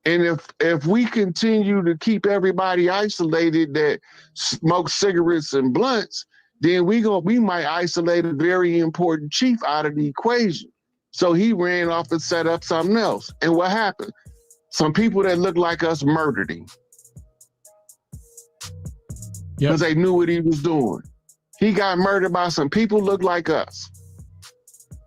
And if we continue to keep everybody isolated that smoke cigarettes and blunts, then we might isolate a very important chief out of the equation. So he ran off and set up something else. And what happened? Some people that look like us murdered him because they knew what he was doing. He got murdered by some people look like us.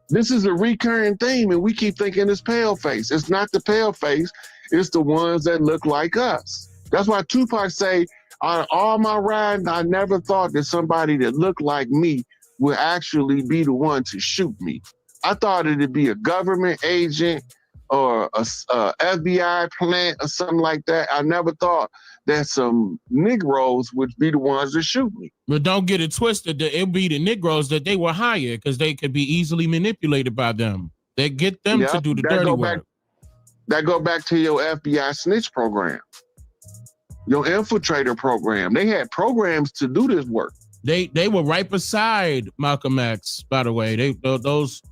This is a recurring theme, and we keep thinking it's pale face. It's not the pale face. It's the ones that look like us. That's why Tupac say, on all my riding, I never thought that somebody that looked like me would actually be the one to shoot me. I thought it'd be a government agent or a FBI plant or something like that. I never thought that some Negroes would be the ones to shoot me. But don't get it twisted. It'll be the Negroes that they were hired because they could be easily manipulated by them. They get them to do the dirty work. That go back to your FBI snitch program, your infiltrator program. They had programs to do this work. They were right beside Malcolm X, by the way. Those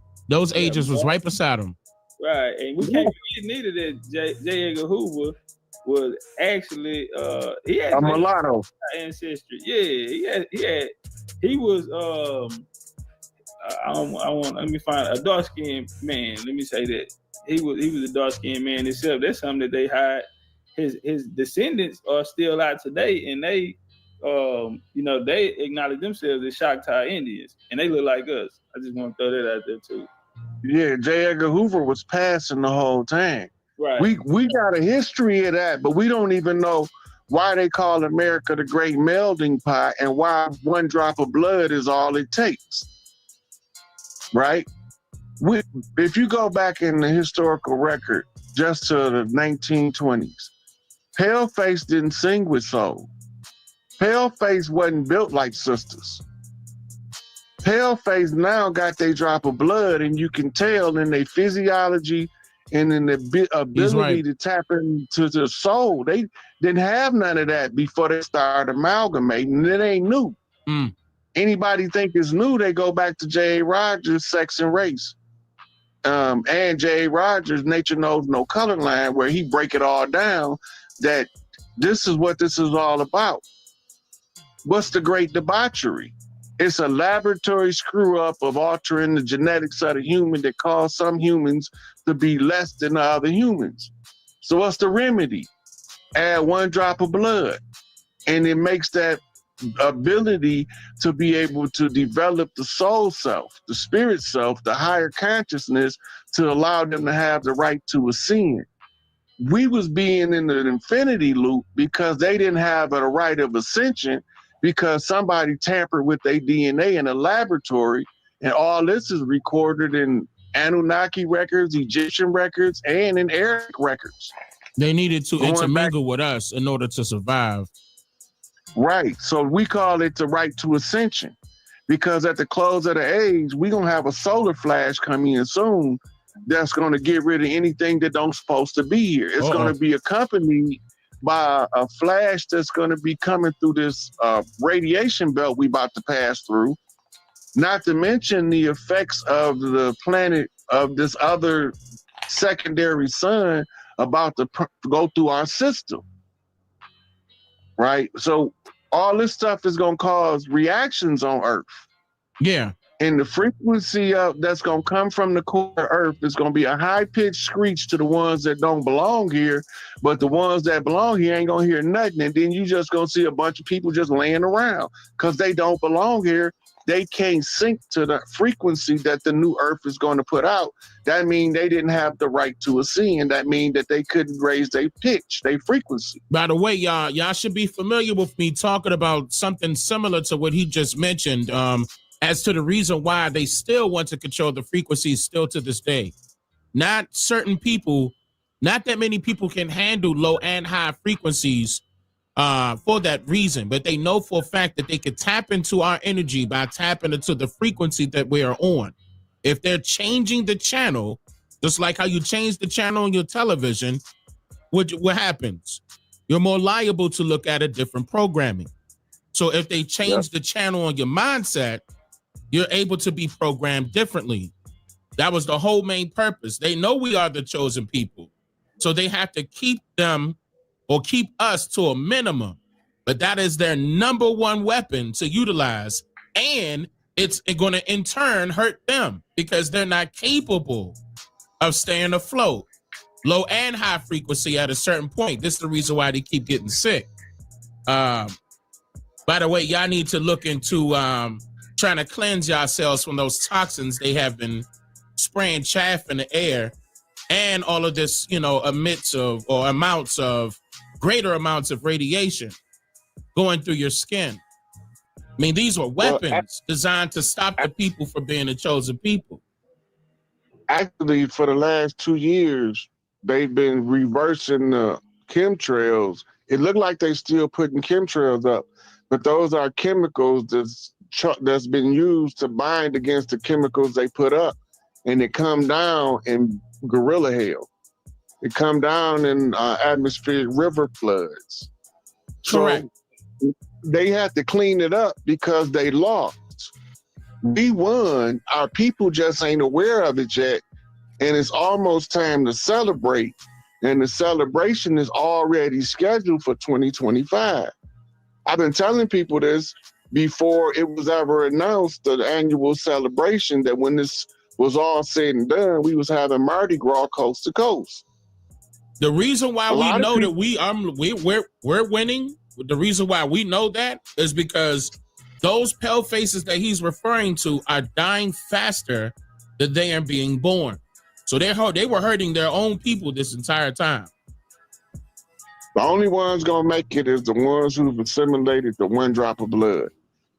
agents was right beside him. Right, and we can't forget neither that J. Edgar Hoover was actually he had a mulatto ancestry. Yeah, he was let me find a dark skinned man. Let me say that he was a dark skinned man himself. That's something that they hide. His descendants are still out today, and they they acknowledge themselves as Choctaw Indians, and they look like us. I just want to throw that out there too. Yeah, J. Edgar Hoover was passing the whole time. Right. We got a history of that, but we don't even know why they call America the Great Melting Pot and why one drop of blood is all it takes. Right? If you go back in the historical record just to the 1920s, Paleface didn't sing with soul. Paleface wasn't built like sisters. Paleface now got their drop of blood, and you can tell in their physiology and in the ability to tap into the soul. They didn't have none of that before they started amalgamating. It ain't new. Mm. Anybody think it's new, they go back to J.A. Rogers' Sex and Race. And J.A. Rogers' Nature Knows No Color line, where he break it all down, that this is what this is all about. What's the great debauchery? It's a laboratory screw up of altering the genetics of the human that cause some humans to be less than the other humans. So what's the remedy? Add one drop of blood, and it makes that ability to be able to develop the soul self, the spirit self, the higher consciousness, to allow them to have the right to ascend. We was being in an infinity loop because they didn't have a right of ascension, because somebody tampered with their DNA in a laboratory, and all this is recorded in Anunnaki records, Egyptian records, and in Arabic records. They needed to intermingle with us in order to survive. Right. So we call it the right to ascension, because at the close of the age, we're going to have a solar flash coming in soon that's going to get rid of anything that don't supposed to be here. It's going to be accompanied by a flash that's going to be coming through this radiation belt we about to pass through, not to mention the effects of the planet of this other secondary sun about to go through our system, right? So all this stuff is going to cause reactions on Earth. Yeah. And the frequency that's going to come from the core of Earth is going to be a high-pitched screech to the ones that don't belong here, but the ones that belong here ain't going to hear nothing. And then you just going to see a bunch of people just laying around because they don't belong here. They can't sync to the frequency that the new Earth is going to put out. That means they didn't have the right to ascend. That means that they couldn't raise their pitch, their frequency. By the way, y'all should be familiar with me talking about something similar to what he just mentioned, as to the reason why they still want to control the frequencies still to this day. Not certain people, not that many people can handle low and high frequencies for that reason, but they know for a fact that they could tap into our energy by tapping into the frequency that we are on. If they're changing the channel, just like how you change the channel on your television, what happens? You're more liable to look at a different programming. So if they change the channel on your mindset, you're able to be programmed differently. That was the whole main purpose. They know we are the chosen people. So they have to keep them or keep us to a minimum. But that is their number one weapon to utilize. And it's going to in turn hurt them because they're not capable of staying afloat. Low and high frequency at a certain point. This is the reason why they keep getting sick. By the way, y'all need to look into trying to cleanse yourselves from those toxins they have been spraying chaff in the air, and all of this, amounts of greater amounts of radiation going through your skin. I mean, these were weapons designed to stop the people from being the chosen people. Actually, for the last 2 years, they've been reversing the chemtrails. It looked like they're still putting chemtrails up, but those are chemicals that's been used to bind against the chemicals they put up, and it come down in gorilla hell. It come down in atmospheric river floods. Correct. So they had to clean it up because they lost. We won. Our people just ain't aware of it yet, and it's almost time to celebrate. And the celebration is already scheduled for 2025. I've been telling people this before it was ever announced, the annual celebration, that when this was all said and done, we was having Mardi Gras coast to coast. The reason why we know that we're winning, the reason why we know that is because those pale faces that he's referring to are dying faster than they are being born. So they were hurting their own people this entire time. The only ones gonna make it is the ones who've assimilated the one drop of blood.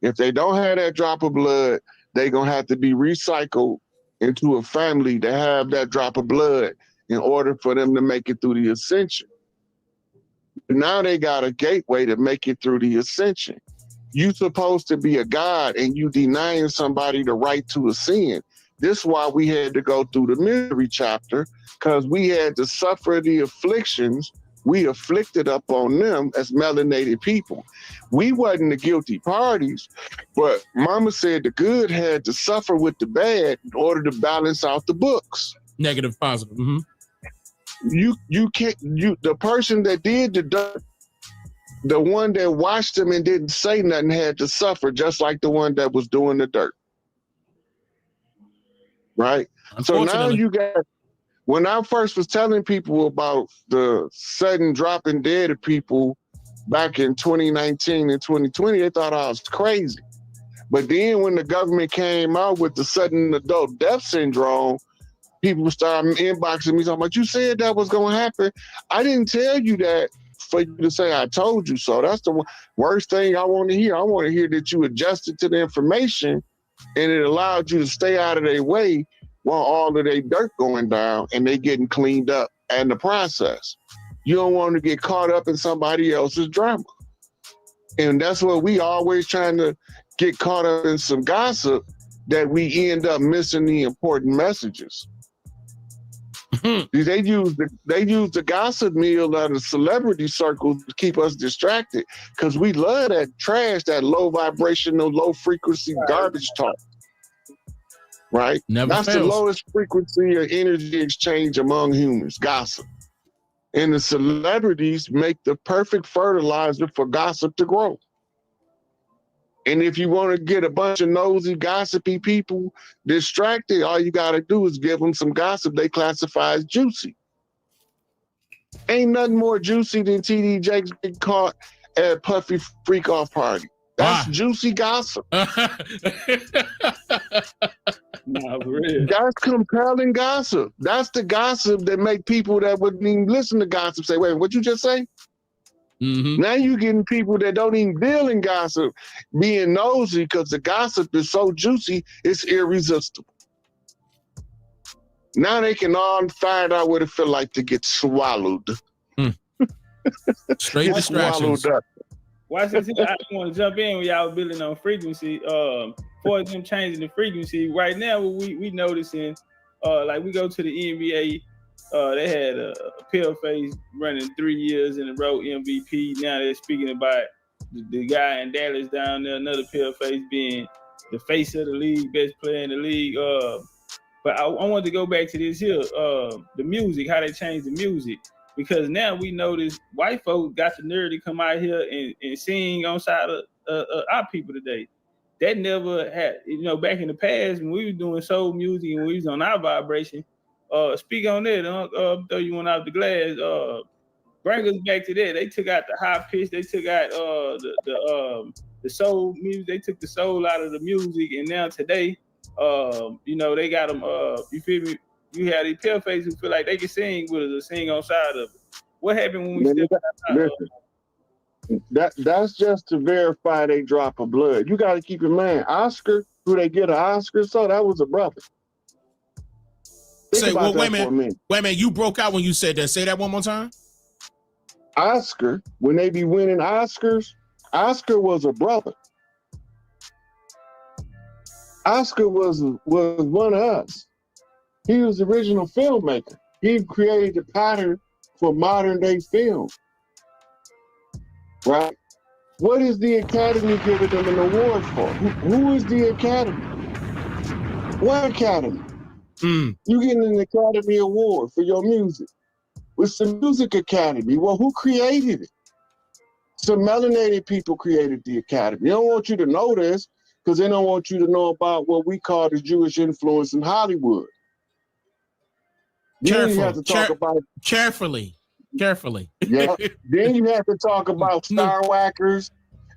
If they don't have that drop of blood, they're gonna have to be recycled into a family to have that drop of blood in order for them to make it through the ascension. Now they got a gateway to make it through the ascension. You supposed to be a god and you denying somebody the right to ascend. This is why we had to go through the misery chapter, because we had to suffer the afflictions we afflicted up on them as melanated people. We wasn't the guilty parties, but Mama said the good had to suffer with the bad in order to balance out the books. Negative, positive. Mm-hmm. You can't, the person that did the dirt, the one that watched them and didn't say nothing had to suffer just like the one that was doing the dirt. Right? So now you got, when I first was telling people about the sudden dropping dead of people back in 2019 and 2020, they thought I was crazy. But then when the government came out with the sudden adult death syndrome, people started inboxing me talking about, you said that was going to happen. I didn't tell you that for you to say I told you so. That's the worst thing I want to hear. I want to hear that you adjusted to the information and it allowed you to stay out of their way while all of their dirt going down and they getting cleaned up in the process. You don't want to get caught up in somebody else's drama. And that's what we always trying to get caught up in some gossip that we end up missing the important messages. They use the gossip meal out of celebrity circles to keep us distracted because we love that trash, that low vibrational, low frequency garbage talk. Right? That's the lowest frequency of energy exchange among humans, gossip. And the celebrities make the perfect fertilizer for gossip to grow. And if you want to get a bunch of nosy, gossipy people distracted, all you got to do is give them some gossip they classify as juicy. Ain't nothing more juicy than TD Jakes getting caught at a Puffy freak off party. That's juicy gossip. Nah, for real. That's compelling gossip. That's the gossip that make people that wouldn't even listen to gossip say, wait, what you just say? Mm-hmm. Now you getting people that don't even deal in gossip being nosy because the gossip is so juicy, it's irresistible. Now they can all find out what it feel like to get swallowed. Straight distractions. Watch this. I want to jump in when y'all building on frequency. For them changing the frequency. Right now, what we noticing, like we go to the NBA, they had a Paleface running 3 years in a row MVP. Now they're speaking about the guy in Dallas down there, another Paleface being the face of the league, best player in the league. But I wanted to go back to this here, the music, how they changed the music. Because now we notice white folks got the nerve to come out here and sing on side of our people today. That never had, back in the past when we were doing soul music and we was on our vibration. Speak on that. Throw you one out the glass. Bring us back to that. They took out the high pitch. They took out the soul music. They took the soul out of the music. And now today, they got them. You feel me? You have these Palefaces who feel like they can sing with us or sing on side of it. What happened when we stepped outside? That's just to verify they drop of blood. You got to keep in mind, Oscar, who they get an Oscar, so that was a brother. Say, well, wait a minute. You broke out when you said that. Say that one more time. Oscar, when they be winning Oscars, Oscar was a brother. Oscar was one of us. He was the original filmmaker. He created the pattern for modern day film. Right? What is the Academy giving them an award for? Who is the Academy? What Academy? You getting an Academy Award for your music. It's the Music Academy. Well, who created it? Some melanated people created the Academy. They don't want you to know this because they don't want you to know about what we call the Jewish influence in Hollywood. Then you have to talk about carefully. Yeah. Then you have to talk about star whackers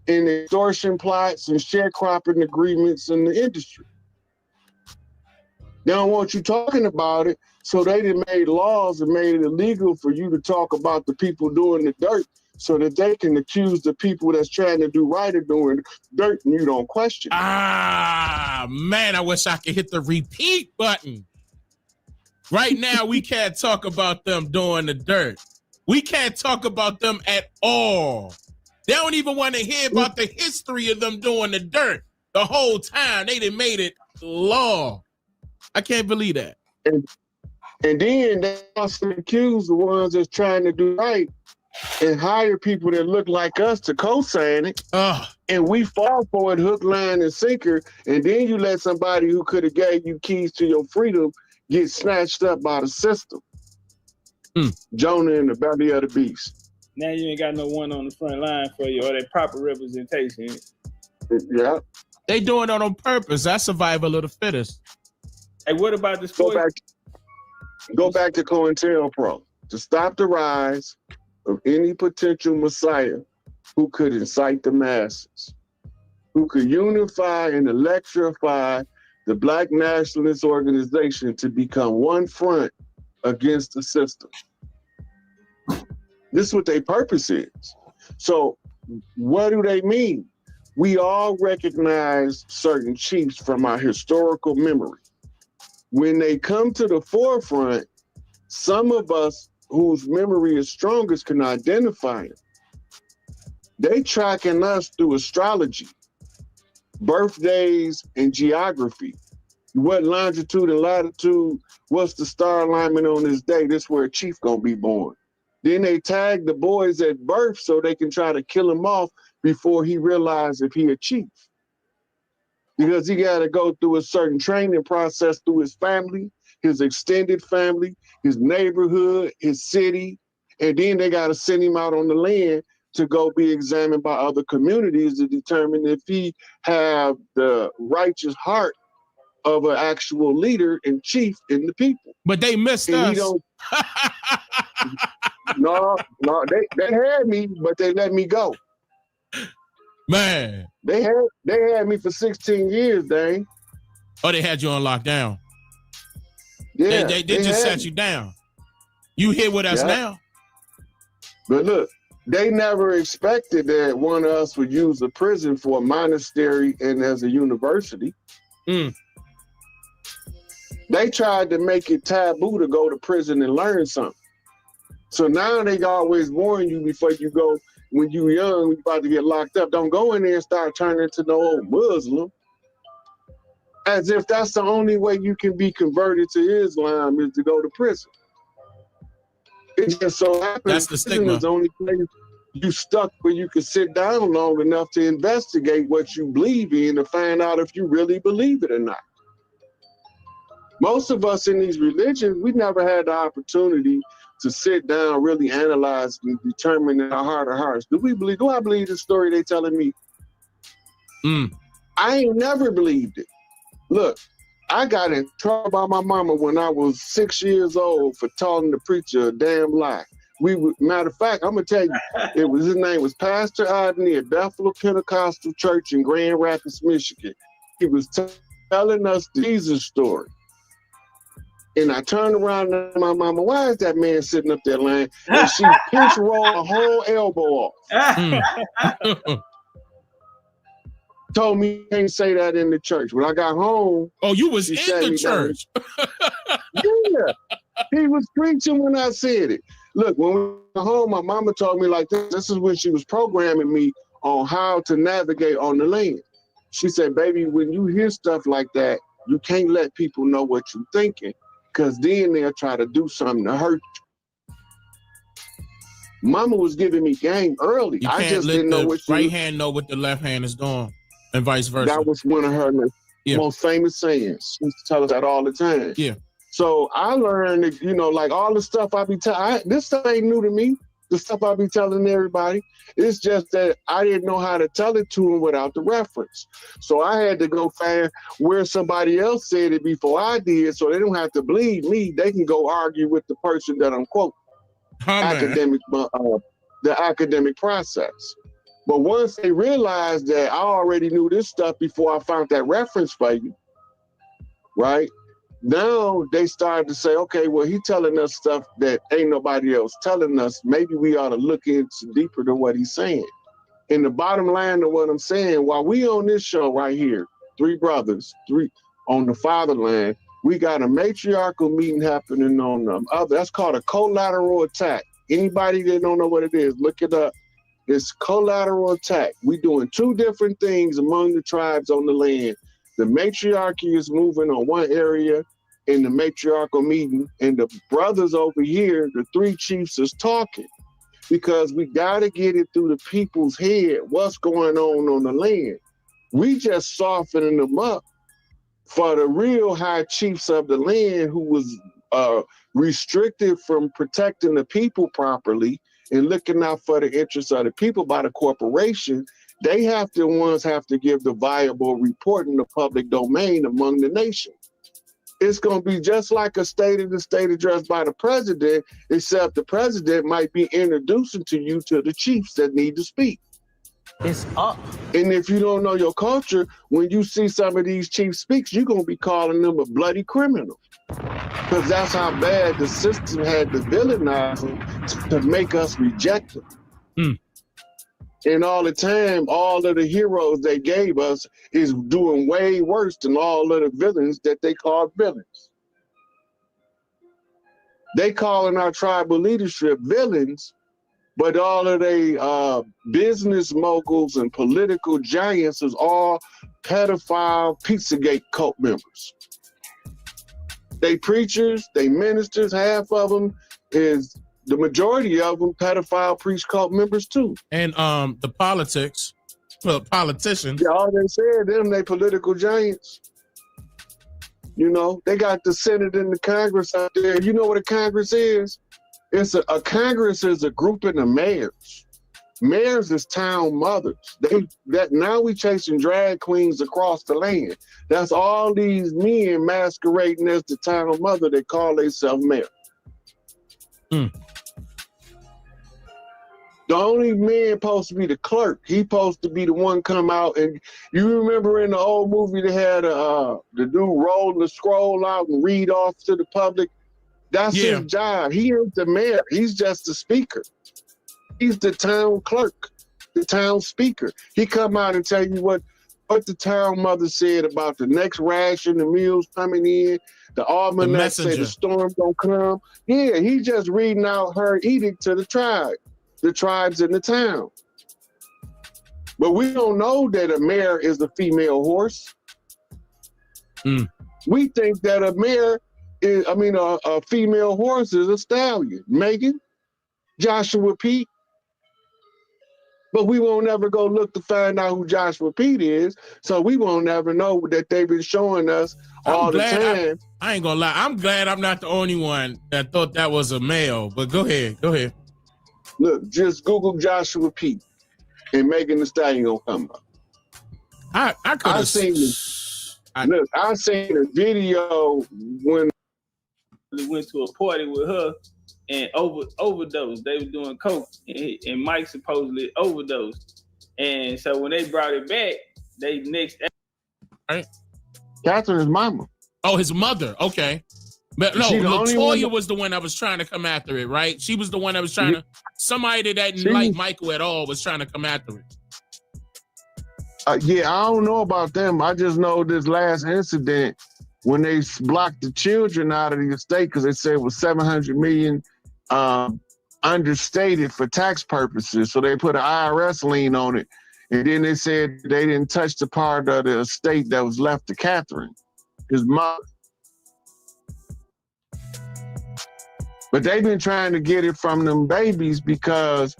and extortion plots and sharecropping agreements in the industry. They don't want you talking about it, so they done made laws and made it illegal for you to talk about the people doing the dirt so that they can accuse the people that's trying to do right of doing dirt and you don't question. Man, I wish I could hit the repeat button. Right now, we can't talk about them doing the dirt. We can't talk about them at all. They don't even want to hear about the history of them doing the dirt. The whole time, they done made it law. I can't believe that. And then they also accuse the ones that's trying to do right and hire people that look like us to co-sign it. And we fall for it hook, line, and sinker. And then you let somebody who could have gave you keys to your freedom get snatched up by the system. Jonah in the belly of the beast. Now you ain't got no one on the front line for you or that proper representation. Yeah. They doing it on purpose. That's survival of the fittest. Hey, what about the sport? Go back to COINTELPRO. To stop the rise of any potential messiah who could incite the masses, who could unify and electrify the Black nationalist organization to become one front against the system. This is what their purpose is. So what do they mean? We all recognize certain chiefs from our historical memory. When they come to the forefront, some of us whose memory is strongest can identify them. They tracking us through astrology, birthdays, and geography. What longitude and latitude, what's the star alignment on this day? This is where a chief gonna be born. Then they tag the boys at birth so they can try to kill him off before he realizes if he a chief. Because he gotta go through a certain training process through his family, his extended family, his neighborhood, his city, and then they gotta send him out on the land to go be examined by other communities to determine if he have the righteous heart of an actual leader and chief in the people. But they missed And us. he don't. No, they had me, but they let me go. Man. They had me for 16 years, Dane. Oh, they had you on lockdown. Yeah, they just sat you down. You here with us now. But look, they never expected that one of us would use the prison for a monastery and as a university. Mm. They tried to make it taboo to go to prison and learn something. So now they always warn you before you go, when you're young, when you're about to get locked up, don't go in there and start turning into no old Muslim. As if that's the only way you can be converted to Islam is to go to prison. It just so happens that's the stigma. Is the only place you stuck where you can sit down long enough to investigate what you believe in to find out if you really believe it or not. Most of us in these religions, we never had the opportunity to sit down, really analyze and determine in our heart of hearts. Do I believe the story they telling me? I ain't never believed it. Look, I got in trouble by my mama when I was 6 years old for telling the preacher a damn lie. Matter of fact, I'm gonna tell you, his name was Pastor Odney at Bethel Pentecostal Church in Grand Rapids, Michigan. He was telling us the Jesus story. And I turned around to my mama, why is that man sitting up there lying? And she pinch rolled a whole elbow off. Told me you can't say that in the church. When I got home. Oh, you was in the church. Yeah. He was preaching when I said it. Look, when we got home, my mama told me like this. This is when she was programming me on how to navigate on the land. She said, baby, when you hear stuff like that, you can't let people know what you're thinking, because then they'll try to do something to hurt you. Mama was giving me game early. I just didn't know what right hand know what the left hand is doing. And vice versa. That was one of her most famous sayings. She used to tell us that all the time. Yeah. So I learned that, like all the stuff I be telling, this stuff ain't new to me. The stuff I be telling everybody. It's just that I didn't know how to tell it to them without the reference. So I had to go find where somebody else said it before I did, so they don't have to believe me. They can go argue with the person that I'm quoting. The academic process. But once they realized that I already knew this stuff before I found that reference for you, right? Now they started to say, okay, well, he's telling us stuff that ain't nobody else telling us. Maybe we ought to look into deeper to what he's saying. And the bottom line of what I'm saying, while we on this show right here, three brothers, on the fatherland, we got a matriarchal meeting happening on the other. That's called a collateral attack. Anybody that don't know what it is, look it up. It's collateral attack. We doing two different things among the tribes on the land. The matriarchy is moving on one area in the matriarchal meeting, and the brothers over here, the three chiefs, is talking, because we got to get it through the people's head what's going on the land. We just softening them up for the real high chiefs of the land who was restricted from protecting the people properly and looking out for the interests of the people by the corporation. They have to give the viable report in the public domain among the nation. It's going to be just like a state of the state address by the president, except the president might be introducing to you to the chiefs that need to speak. It's up. And if you don't know your culture, when you see some of these chiefs speak, you're going to be calling them a bloody criminal. Because that's how bad the system had to villainize them to make us reject them. Mm. And all the time, all of the heroes they gave us is doing way worse than all of the villains that they called villains. They calling our tribal leadership villains, but all of they business moguls and political giants is all pedophile Pizzagate cult members. They preachers, they ministers, half of them is, the majority of them pedophile priest cult members too. And the politicians. Yeah, all they said, they political giants. They got the Senate and the Congress out there. You know what a Congress is? It's a Congress is a grouping of mayors. Mayors is town mothers. Now we chasing drag queens across the land. That's all these men masquerading as the town mother. They call themselves mayor. Mm. The only man supposed to be the clerk. He supposed to be the one come out. And you remember in the old movie they had the dude roll the scroll out and read off to the public. That's his job. He ain't the mayor. He's just the speaker. He's the town clerk, the town speaker. He come out and tell you what the town mother said about the next ration, the meals coming in, the almanac said the storm gonna come. Yeah, he just reading out her edict to the tribes in the town. But we don't know that a mare is a female horse. Mm. We think that a mare is, a female horse is a stallion. Megan, Joshua Pete. But we won't ever go look to find out who Joshua Pete is, so we won't ever know that they've been showing us all the time. I ain't gonna lie. I'm glad I'm not the only one that thought that was a male, but go ahead. Look, just Google Joshua Pete and Megan Thee Stallion gonna come up. I could have seen this. Look, I seen a video when they went to a party with her and overdosed. They were doing coke, and Mike supposedly overdosed. And so when they brought it back, they next. Right. Catherine's mama. Oh, his mother. Okay. But no, LaToya was the one that was trying to come after it, right? She was the one that was trying to. Somebody that didn't like Michael at all was trying to come after it. Yeah, I don't know about them. I just know this last incident when they blocked the children out of the estate because they said it was $700 million understated for tax purposes. So they put an IRS lien on it. And then they said they didn't touch the part of the estate that was left to Catherine, his mother. But they've been trying to get it from them babies because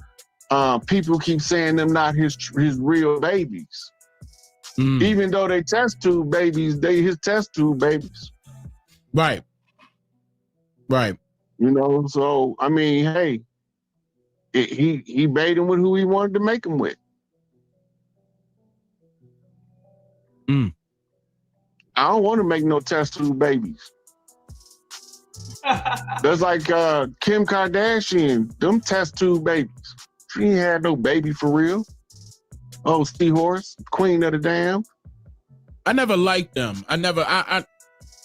people keep saying them not his real babies. Mm. Even though they test tube babies, they his test tube babies. Right. You know, so I mean, hey, he made him with who he wanted to make him with. Mm. I don't want to make no test tube babies. That's like Kim Kardashian, them test tube babies. She ain't had no baby for real. Oh, Seahorse, queen of the dam. I never liked them. I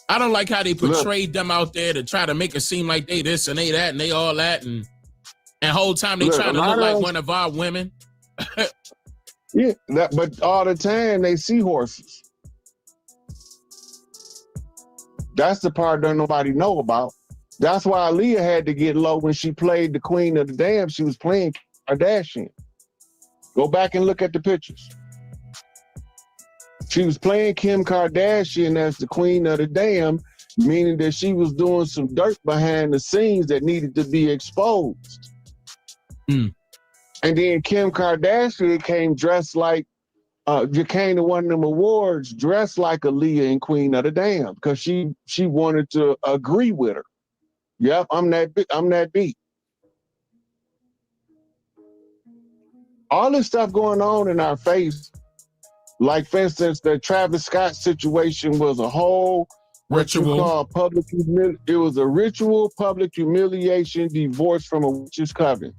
don't like how they portrayed them out there to try to make it seem like they this and they that and they all that and whole time they trying to look like one of our women. Yeah, but all the time they seahorses. That's the part that nobody know about. That's why Aaliyah had to get low when she played the queen of the dam. She was playing Kardashian. Go back and look at the pictures. She was playing Kim Kardashian as the queen of the dam, meaning that she was doing some dirt behind the scenes that needed to be exposed. Mm. And then Kim Kardashian came dressed like, came to one of them awards dressed like Aaliyah in Queen of the Dam because she wanted to agree with her. Yep, I'm that beat. All this stuff going on in our face, like for instance, the Travis Scott situation was a whole ritual. It was a ritual public humiliation divorce from a witch's coven.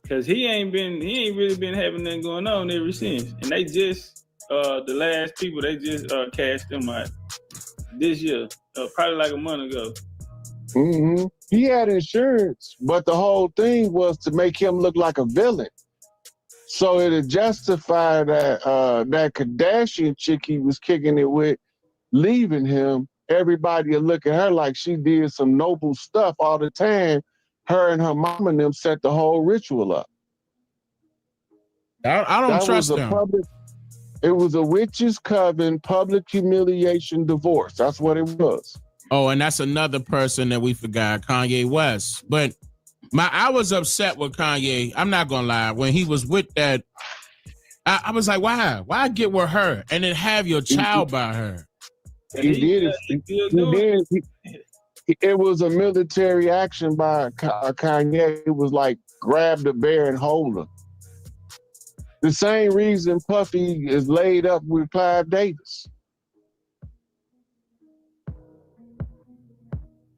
Cause he ain't really been having nothing going on ever since. And they just the last people they just cashed him out this year, probably like a month ago. Mm-hmm. He had insurance, but the whole thing was to make him look like a villain. So it'll justify that that Kardashian chick he was kicking it with, leaving him. Everybody will look at her like she did some noble stuff all the time. Her and her mom and them set the whole ritual up. I don't trust them. It was a witch's coven, public humiliation divorce. That's what it was. Oh, and that's another person that we forgot, Kanye West. But I was upset with Kanye. I'm not gonna lie. When he was with that, I was like, why get with her and then have your child by her? He did it. It was a military action by Kanye. It was like grab the bear and hold her. The same reason Puffy is laid up with Clive Davis.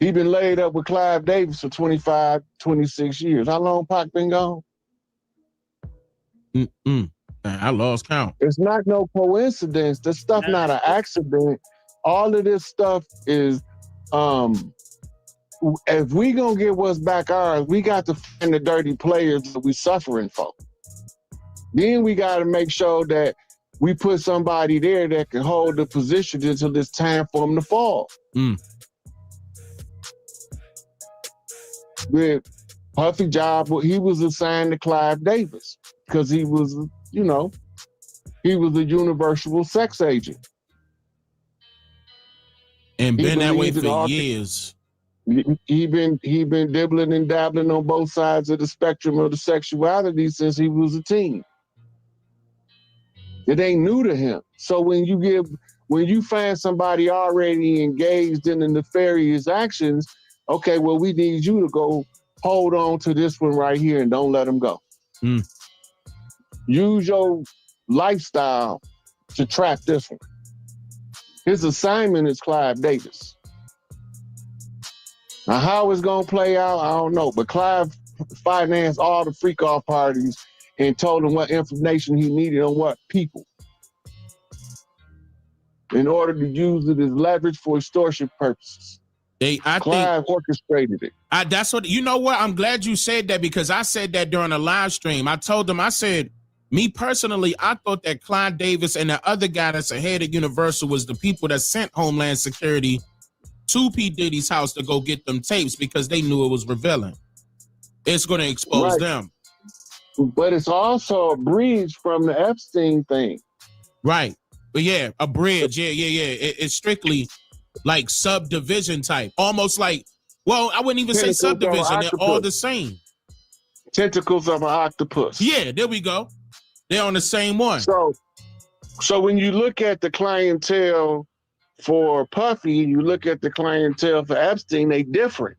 He been laid up with Clive Davis for 25, 26 years. How long Pac been gone? Man, I lost count. It's not no coincidence. This stuff not an accident. All of this stuff is, if we gonna get what's back ours, we got to find the dirty players that we suffering for. Then we got to make sure that we put somebody there that can hold the position until it's time for them to fall. With Puffy job, he was assigned to Clive Davis because he was, you know, he was a universal sex agent. And been that way for years. He been dibbling and dabbling on both sides of the spectrum of the sexuality since he was a teen. It ain't new to him. So when you find somebody already engaged in the nefarious actions, okay, well, we need you to go hold on to this one right here and don't let him go. Use your lifestyle to trap this one. His assignment is Clive Davis. Now, how it's going to play out, I don't know. But Clive financed all the freak-off parties and told him what information he needed on what people in order to use it as leverage for extortion purposes. Clive orchestrated it. That's what, you know what? I'm glad you said that because I said that during a live stream. I told them, I said, me personally, I thought that Clive Davis and the other guy that's ahead of Universal was the people that sent Homeland Security to P. Diddy's house to go get them tapes because they knew it was revealing. It's going to expose them. But it's also a bridge from the Epstein thing. Right. But yeah, a bridge. Yeah. It's strictly like subdivision type. Almost like, well, I wouldn't even say subdivision. They're all the same. Tentacles of an octopus. Yeah, there we go. They're on the same one. So when you look at the clientele for Puffy, you look at the clientele for Epstein, they different.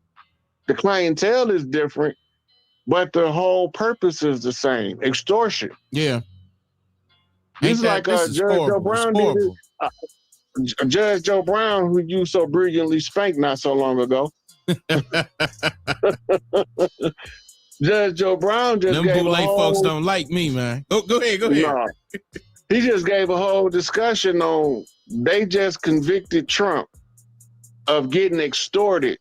The clientele is different, but the whole purpose is the same. Extortion. Yeah. He's like Judge Joe Brown did it. Judge Joe Brown, who you so brilliantly spanked not so long ago. Judge Joe Brown just gave bootleg folks don't like me, man. Go ahead. Nah, he just gave a whole discussion on they just convicted Trump of getting extorted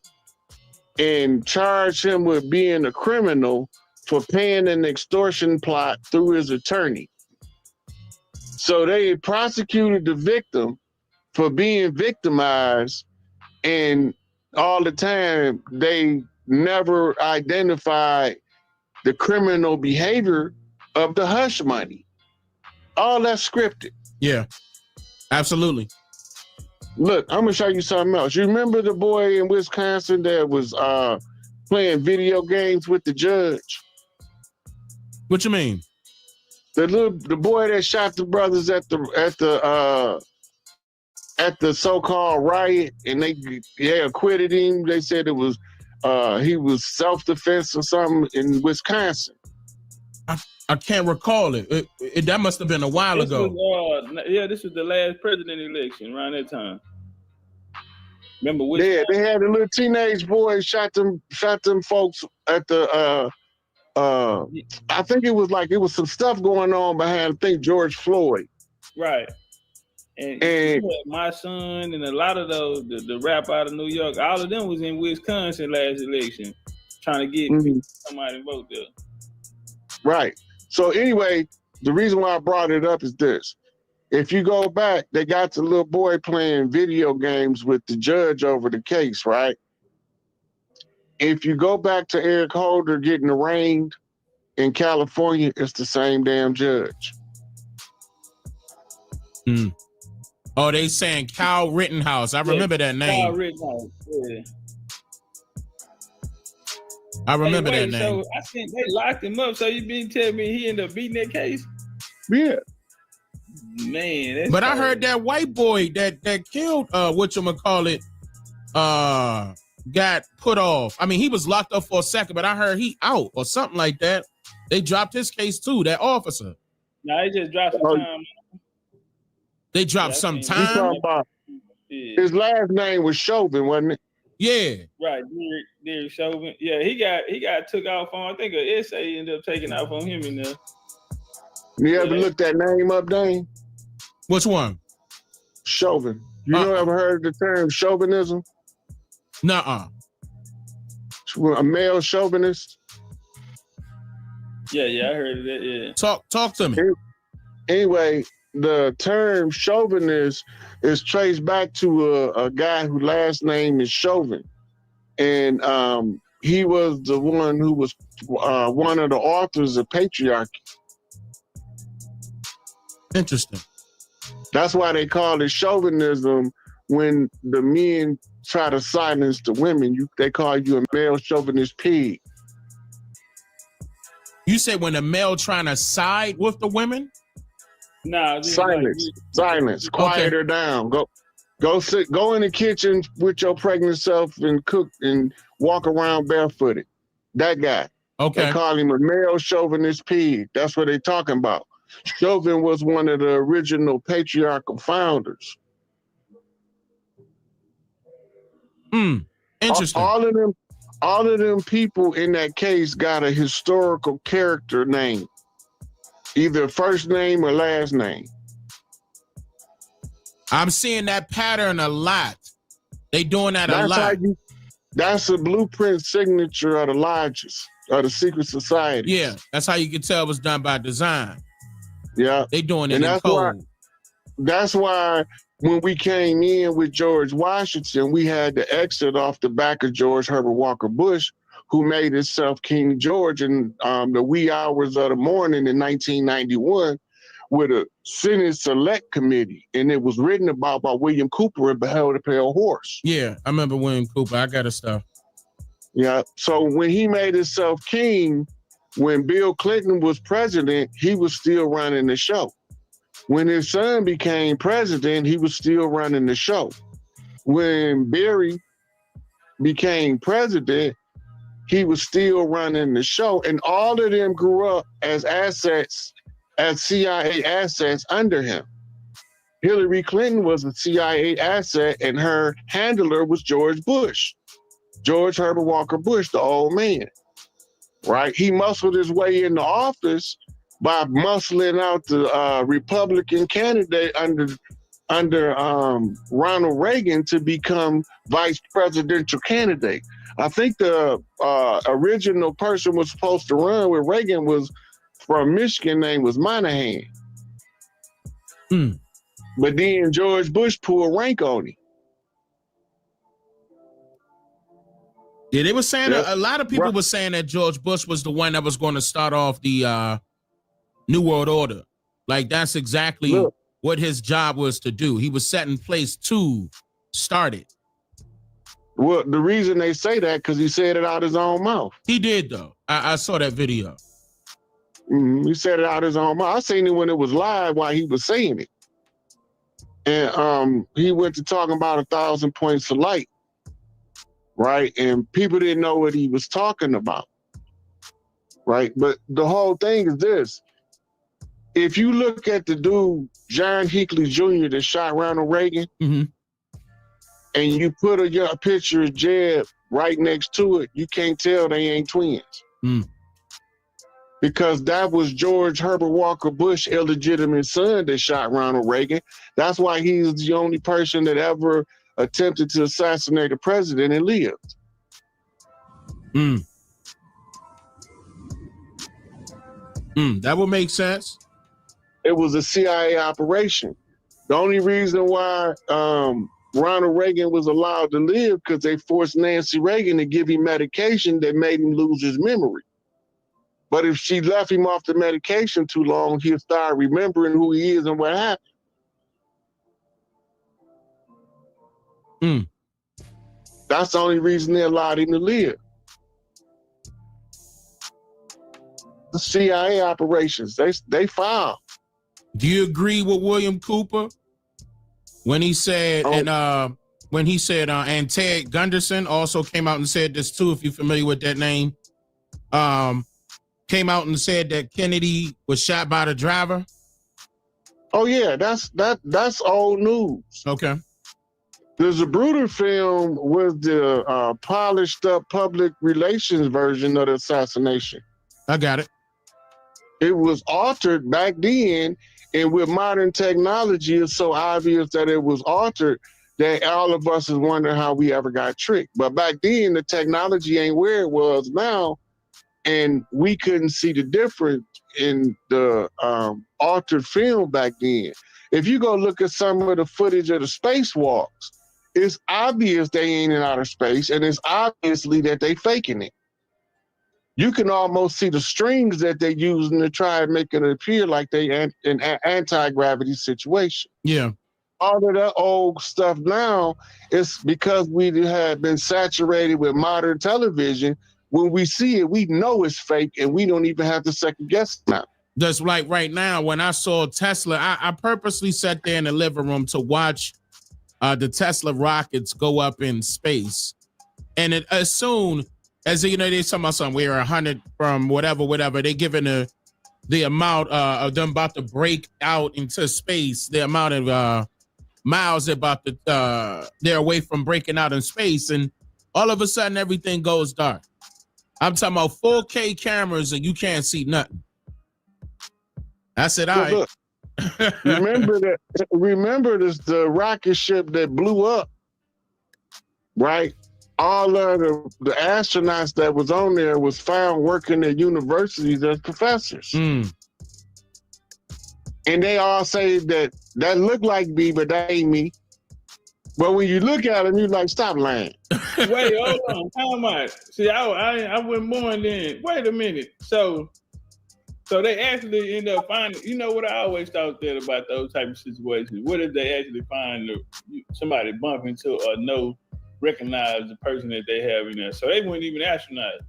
and charged him with being a criminal for paying an extortion plot through his attorney. So they prosecuted the victim for being victimized, and all the time they never identified the criminal behavior of the hush money. All that's scripted. Yeah, absolutely. Look, I'm gonna show you something else. You remember the boy in Wisconsin that was playing video games with the judge? What you mean? The boy that shot the brothers at the so-called riot, and they acquitted him. They said it was he was self-defense or something in Wisconsin. I can't recall it. That must have been a while ago. This was the last president election around that time. Remember? Yeah, they had a little teenage boy shot them folks at the. I think it was some stuff going on behind, I think, George Floyd. Right. And my son and a lot of those, the rap out of New York, all of them was in Wisconsin last election, trying to get somebody to vote there. Right. So anyway, the reason why I brought it up is this. If you go back, they got the little boy playing video games with the judge over the case, right? If you go back to Eric Holder getting arraigned in California, it's the same damn judge. Oh, they saying Kyle Rittenhouse. I remember that name. Kyle Rittenhouse, yeah. I remember that name. So I think they locked him up. So you been telling me he ended up beating that case? Yeah. Man, but I heard that white boy that killed whatchamacallit got put off. I mean, he was locked up for a second, but I heard he out or something like that. They dropped his case too, that officer. No, they just dropped some Oh, time. They dropped Yeah, I some seen you that. time. talking about Yeah. his last name was Chauvin, wasn't it? Yeah. Right, Derek Chauvin. Yeah, he got took off on. I think an essay ended up taking off on him in there. You ever Yeah. looked that name up, Dane? Which one? Chauvin. You ever heard the term chauvinism? Nuh-uh. A male chauvinist? Yeah, I heard of that. Yeah. Talk to me. Anyway, the term chauvinist is traced back to a guy whose last name is Chauvin. And he was the one who was one of the authors of patriarchy. Interesting. That's why they call it chauvinism when the men try to silence the women. They call you a male chauvinist pig. You said when a male trying to side with the women? No, Silence. Quiet her down. Go in the kitchen with your pregnant self and cook and walk around barefooted. That guy. Okay. They call him a male chauvinist pig. That's what they're talking about. Chauvin was one of the original patriarchal founders. Interesting. All of them people in that case got a historical character name, either first name or last name. I'm seeing that pattern a lot. They doing that a lot. That's a blueprint signature of the lodges, of the secret society. Yeah, that's how you can tell it was done by design. Yeah. They doing it in code. That's why when we came in with George Washington, we had to exit off the back of George Herbert Walker Bush, who made himself King George in the wee hours of the morning in 1991 with a Senate Select Committee. And it was written about by William Cooper and Beheld a Pale Horse. Yeah, I remember William Cooper. I got his stuff. Yeah. So when he made himself king, when Bill Clinton was president, he was still running the show. When his son became president, he was still running the show. When Barry became president, he was still running the show. And all of them grew up as assets, as CIA assets under him. Hillary Clinton was a CIA asset and her handler was George Bush. George Herbert Walker Bush, the old man, right? He muscled his way into office by muscling out the Republican candidate under Ronald Reagan to become vice presidential candidate. I think the original person was supposed to run with Reagan was from Michigan, name was Moynihan. But then George Bush pulled rank on him. Yeah, they were saying a lot of people were saying that George Bush was the one that was going to start off the New World Order. Like that's exactly what his job was to do. He was set in place to start it. Well, the reason they say that because he said it out his own mouth. He did though. I saw that video. He said it out his own mouth. I seen it when it was live while he was saying it. And he went to talking about 1,000 points of light. Right? And people didn't know what he was talking about. Right? But the whole thing is this. If you look at the dude, John Hinckley Jr. that shot Ronald Reagan, and you put a picture of Jeb right next to it, you can't tell they ain't twins. Because that was George Herbert Walker Bush, illegitimate son that shot Ronald Reagan. That's why he's the only person that ever attempted to assassinate a president and lived. That would make sense. It was a CIA operation. The only reason why Ronald Reagan was allowed to live because they forced Nancy Reagan to give him medication that made him lose his memory. But if she left him off the medication too long, he'll start remembering who he is and what happened. That's the only reason they allowed him to live. The CIA operations, they filed. Do you agree with William Cooper when he said, and Ted Gunderson also came out and said this too, if you're familiar with that name, came out and said that Kennedy was shot by the driver? Oh yeah, that's old news. Okay. The Zapruder film was the polished up public relations version of the assassination. I got it. It was altered back then, and with modern technology, it's so obvious that it was altered that all of us is wondering how we ever got tricked. But back then, the technology ain't where it was now, and we couldn't see the difference in the altered film back then. If you go look at some of the footage of the spacewalks, it's obvious they ain't in outer space, and it's obviously that they faking it. You can almost see the strings that they're using to try and make it appear like they in an anti-gravity situation. Yeah. All of that old stuff now is because we have been saturated with modern television. When we see it, we know it's fake, and we don't even have to second guess it now. Just like right now, when I saw Tesla, I purposely sat there in the living room to watch the Tesla rockets go up in space. And as soon as, you know, they're talking about something, we're 100 from whatever, they giving the amount of them about to break out into space, the amount of miles they're away from breaking out in space. And all of a sudden, everything goes dark. I'm talking about 4K cameras and you can't see nothing. I said, all right. Remember the rocket ship that blew up, right? All of the astronauts that was on there was found working at universities as professors. And they all say that looked like me, but that ain't me. But when you look at them, you're like, stop lying. Wait, hold on. How much? See, I went more then. Wait a minute. So they actually end up finding, you know what I always thought that about those type of situations. What if they actually find somebody bump into or recognize the person that they have in there? So they weren't even astronauts.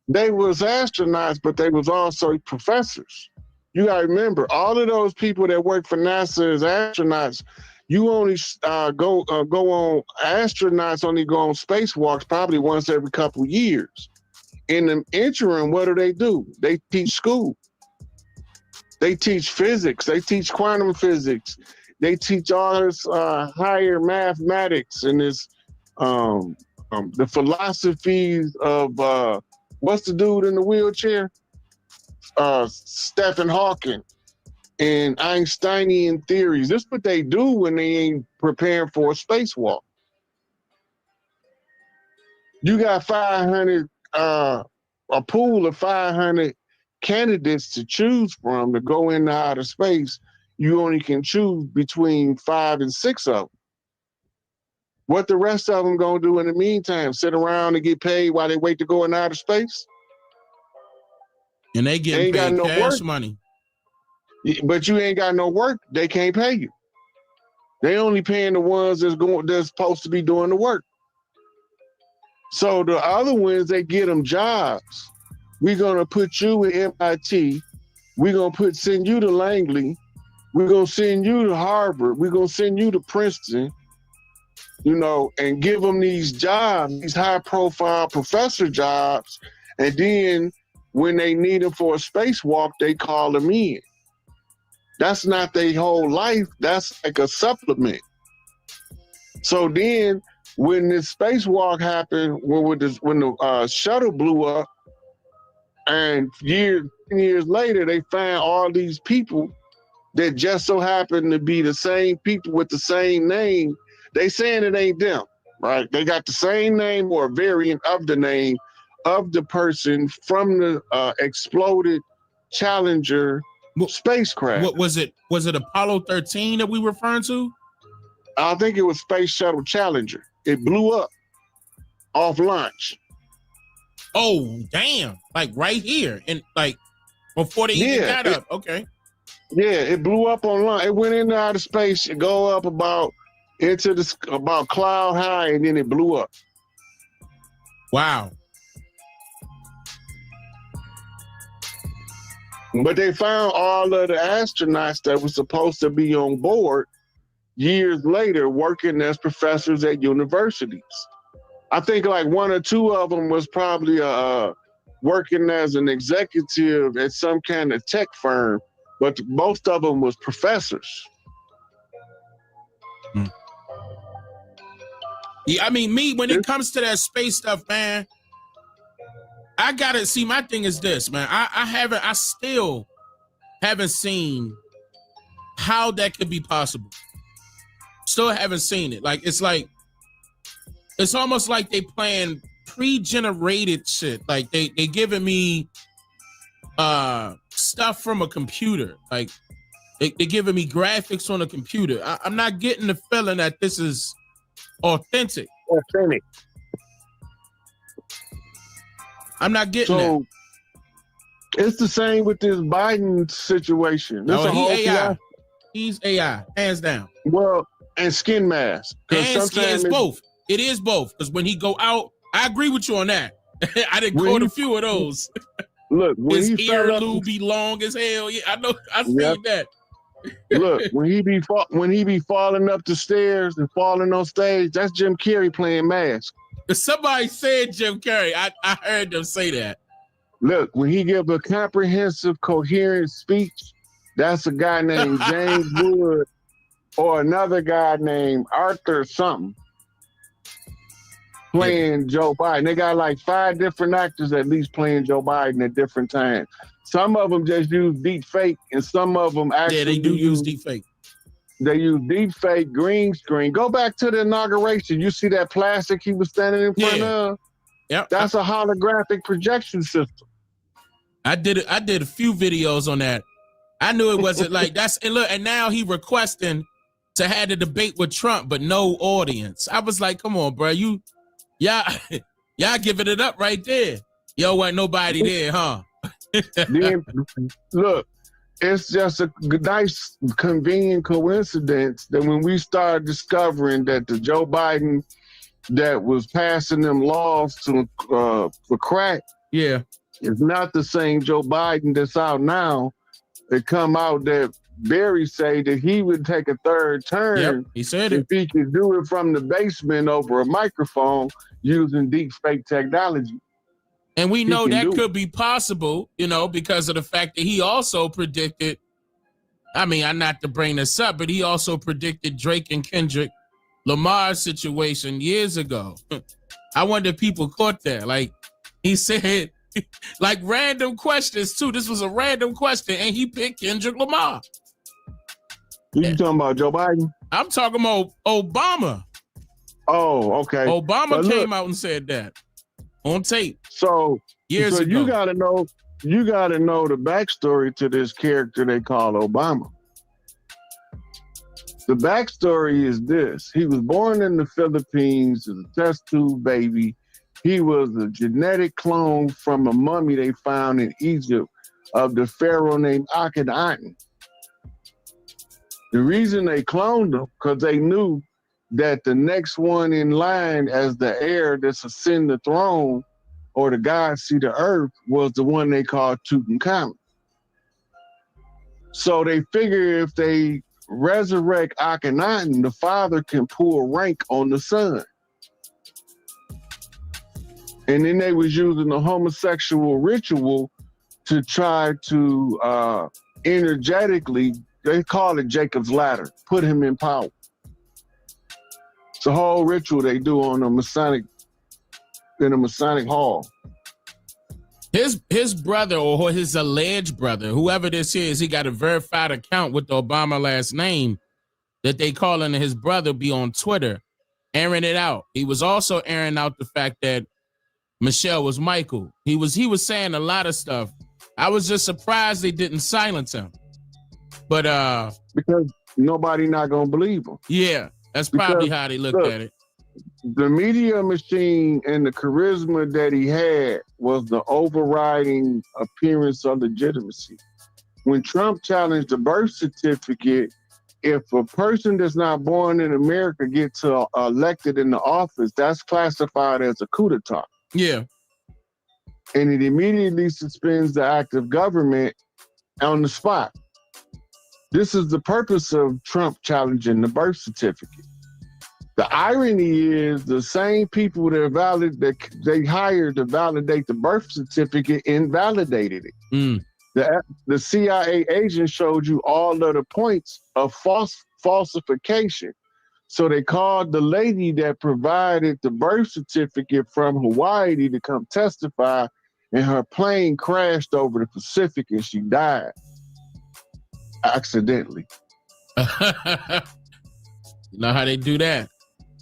They was astronauts, but they was also professors. You gotta remember, all of those people that work for NASA as astronauts, you only go on, astronauts only go on spacewalks probably once every couple of years. In the interim, what do? They teach school. They teach physics. They teach quantum physics. They teach all this higher mathematics and this the philosophies of what's the dude in the wheelchair? Stephen Hawking and Einsteinian theories. This is what they do when they ain't preparing for a spacewalk. You got 500. A pool of 500 candidates to choose from to go into outer space. You only can choose between 5 and 6 of them. What the rest of them gonna do in the meantime? Sit around and get paid while they wait to go in outer space? And they get paid no cash work. Money. But you ain't got no work. They can't pay you. They only paying the ones that's supposed to be doing the work. So the other ones, they get them jobs. We're gonna put you at MIT. We're gonna send you to Langley. We're gonna send you to Harvard. We're gonna send you to Princeton. You know, and give them these jobs, these high-profile professor jobs, and then when they need them for a spacewalk, they call them in. That's not their whole life. That's like a supplement. So then, when this spacewalk happened, when the shuttle blew up, and 10 years later, they found all these people that just so happen to be the same people with the same name. They saying it ain't them, right? They got the same name or a variant of the name of the person from the exploded Challenger spacecraft. What was it? Was it Apollo 13 that we referring to? I think it was Space Shuttle Challenger. It blew up off launch. Oh, damn. Like right here. And like before they even got up. Okay. Yeah, it blew up on launch. It went into outer space. It go up about cloud high, and then it blew up. Wow. But they found all of the astronauts that were supposed to be on board years later working as professors at universities. I think like one or two of them was probably working as an executive at some kind of tech firm, but most of them was professors. Yeah, I mean, when it comes to that space stuff, man, I gotta see. My thing is this, man. I still haven't seen how that could be possible. Still haven't seen it. It's almost like they playing pre-generated shit. Like they giving me stuff from a computer. Like they giving me graphics on a computer. I'm not getting the feeling that this is authentic. I'm not getting that. It's the same with this Biden situation. No, he's AI. He's AI, hands down. Well, and skin mask. It's both. It is both. Because when he go out, I agree with you on that. I didn't quote a few of those. Look, when his he earlobe be long as hell. Yeah, I know. I seen that. Look, when he be falling up the stairs and falling on stage, that's Jim Carrey playing Mask. If somebody said Jim Carrey, I heard them say that. Look, when he give a comprehensive, coherent speech, that's a guy named James Wood or another guy named Arthur something playing Joe Biden. They got like 5 different actors at least playing Joe Biden at different times. Some of them just use deep fake, and some of them actually they do use deep fake. They use deep fake, green screen. Go back to the inauguration. You see that plastic he was standing in front of? Yep. That's a holographic projection system. I did a few videos on that. I knew it wasn't like that's and look, and now he requesting to have the debate with Trump, but no audience. I was like, come on, bro. Y'all giving it up right there. Yo, wasn't nobody there, huh? Then, look, it's just a nice, convenient coincidence that when we started discovering that the Joe Biden that was passing them laws for crack, is not the same Joe Biden that's out now. It come out that Barry say that he would take a third term. Yep, he said it. If he could do it from the basement over a microphone using deep fake technology. And we know that could be possible, because of the fact that he also predicted, not to bring this up, but he also predicted Drake and Kendrick Lamar's situation years ago. I wonder if people caught that. Like he said, like random questions too. This was a random question and he picked Kendrick Lamar. You talking about Joe Biden? I'm talking about Obama. Oh, okay. Obama came out and said that on tape. So years ago. you gotta know the backstory to this character they call Obama. The backstory is this: he was born in the Philippines as a test tube baby. He was a genetic clone from a mummy they found in Egypt of the pharaoh named Akhenaten. The reason they cloned him because they knew that the next one in line as the heir that's ascend the throne or the God see the earth was the one they called Tutankhamun. So they figure if they resurrect Akhenaten, the father can pull rank on the son. And then they was using the homosexual ritual to try to energetically, they call it Jacob's ladder, put him in power. It's a whole ritual they do on in a Masonic hall. His brother or his alleged brother, whoever this is, he got a verified account with the Obama last name that they calling his brother be on Twitter, airing it out. He was also airing out the fact that Michelle was Michael. He was saying a lot of stuff. I was just surprised they didn't silence him. But because nobody not gonna believe him. Yeah, that's probably how they looked at it. The media machine and the charisma that he had was the overriding appearance of legitimacy. When Trump challenged the birth certificate, if a person that's not born in America gets elected in the office, that's classified as a coup d'etat. Yeah. And it immediately suspends the act of government on the spot. This is the purpose of Trump challenging the birth certificate. The irony is the same people that they hired to validate the birth certificate invalidated it. Mm. The CIA agent showed you all of the points of falsification. So they called the lady that provided the birth certificate from Hawaii to come testify, and her plane crashed over the Pacific and she died accidentally. You know how they do that?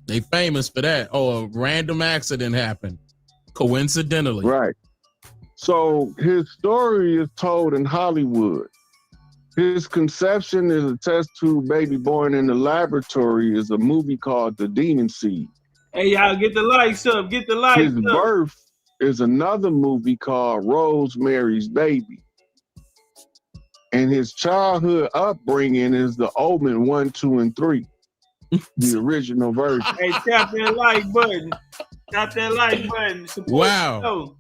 They famous for that. Oh, a random accident happened. Coincidentally. Right. So his story is told in Hollywood. His conception is a test tube baby born in the laboratory is a movie called The Demon Seed. Hey, y'all, get the likes up. Get the likes His up. birth is another movie called Rosemary's Baby. And his childhood upbringing is The Omen 1, 2, and 3. The original version. Hey, tap that like button. Tap that like button. Support wow.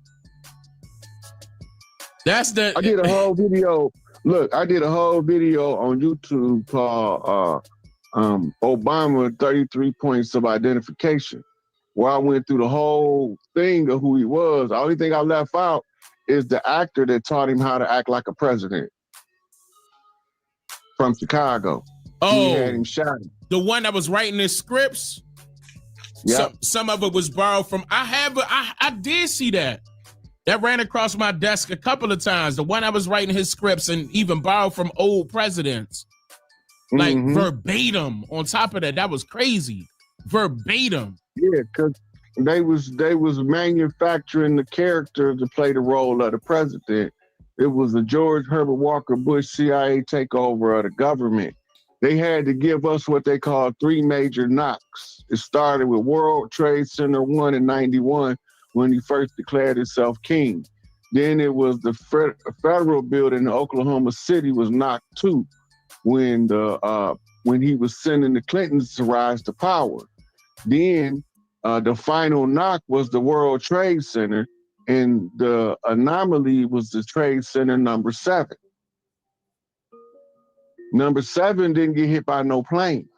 That's the. I did a whole video. Look, I did a whole video on YouTube called Obama 33 Points of Identification, where I went through the whole thing of who he was. The only thing I left out is the actor that taught him how to act like a president from Chicago. Oh, he had him shot. The one that was writing his scripts. Yeah. Some of it was borrowed from. I did see that. That ran across my desk a couple of times. The one I was writing his scripts and even borrowed from old presidents. Like verbatim on top of that. That was crazy. Verbatim. Yeah, because they was manufacturing the character to play the role of the president. It was a George Herbert Walker Bush CIA takeover of the government. They had to give us what they call 3 major knocks. It started with World Trade Center 1 in 91 when he first declared himself king. Then it was the federal building in Oklahoma City was knocked 2 when he was sending the Clintons to rise to power. Then the final knock was the World Trade Center, and the anomaly was the Trade Center number 7. Number 7 didn't get hit by no plane,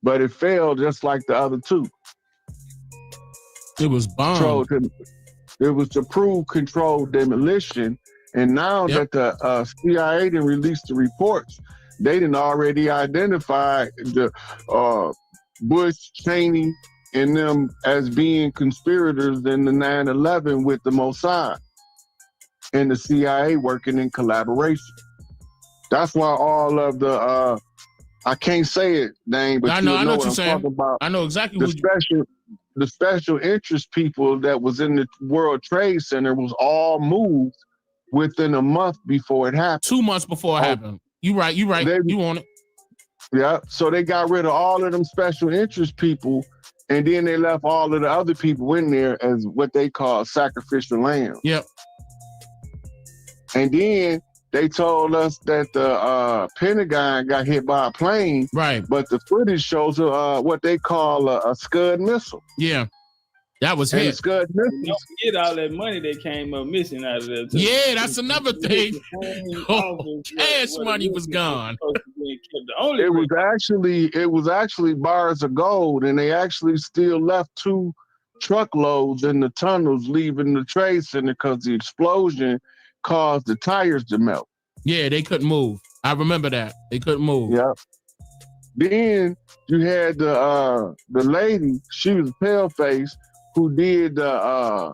but it fell just like the other 2. It was bombed. It was to prove controlled demolition, and now that the CIA didn't release the reports, they didn't already identify the Bush, Cheney, and them as being conspirators in the 9/11 with the Mossad and the CIA working in collaboration. That's why all of the I can't say it, Dane, but I know what you're saying. About I know exactly the special interest people that was in the World Trade Center was all moved within a month before it happened. 2 months before it happened. You right. You on it. Yeah. So they got rid of all of them special interest people, and then they left all of the other people in there as what they call sacrificial lambs. Yep. And then they told us that the Pentagon got hit by a plane, right? But the footage shows what they call a Scud missile. Yeah, that was hit. Scud missile. Don't forget all that money that came up missing out of there. Too. Yeah, that's another thing. Cash money was gone. It was actually bars of gold, and they actually still left 2 truckloads in the tunnels leaving the Trade Center because the explosion caused the tires to melt. Yeah, they couldn't move. I remember that. They couldn't move. Yeah. Then you had the lady, she was pale face, who did the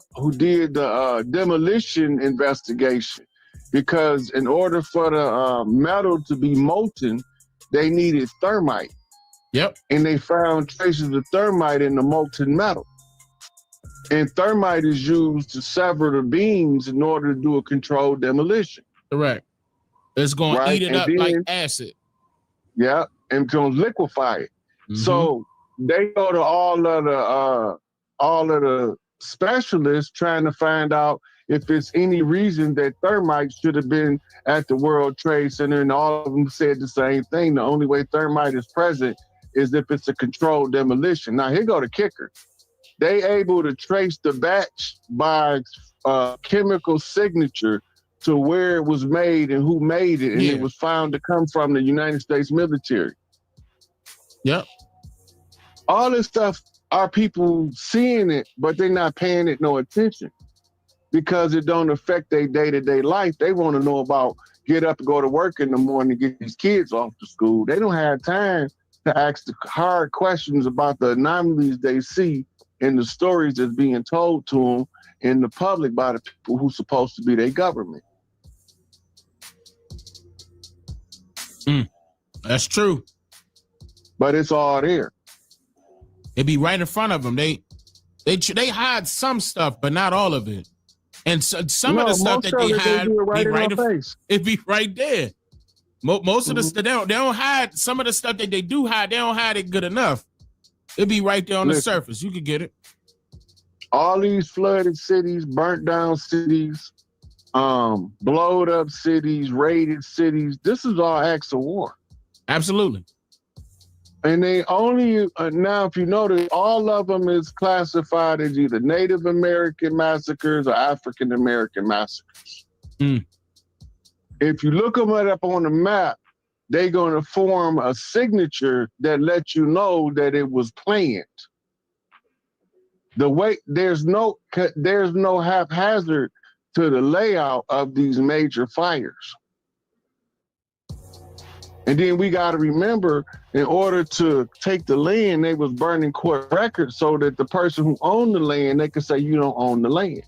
demolition investigation, because in order for the metal to be molten, they needed thermite. Yep. And they found traces of thermite in the molten metal. And thermite is used to sever the beams in order to do a controlled demolition. Correct. It's going to eat it up like acid. Yeah, and it's going to liquefy it. Mm-hmm. So they go to all of the specialists trying to find out if there's any reason that thermite should have been at the World Trade Center, and all of them said the same thing. The only way thermite is present is if it's a controlled demolition. Now, here go the kicker. They able to trace the batch by chemical signature to where it was made and who made it, and it was found to come from the United States military. Yep. All this stuff, our people seeing it, but they're not paying it no attention because it don't affect their day-to-day life. They want to know about get up and go to work in the morning, get these kids off to school. They don't have time to ask the hard questions about the anomalies they see in the stories that's being told to them in the public by the people who's supposed to be their government. That's true. But it's all there. It be right in front of them. They hide some stuff, but not all of it. And some of the stuff that they hide, it be right there. Most of the stuff they don't hide. Some of the stuff that they do hide, they don't hide it good enough. It be right there on the surface. You could get it. All these flooded cities, burnt down cities, blowed up cities, raided cities. This is all acts of war. Absolutely. And they only, now if you notice, all of them is classified as either Native American massacres or African American massacres. If you look them up on the map, they're going to form a signature that lets you know that it was planned. The way there's no haphazard to the layout of these major fires. And then we got to remember, in order to take the land, they was burning court records so that the person who owned the land, they could say, you don't own the land.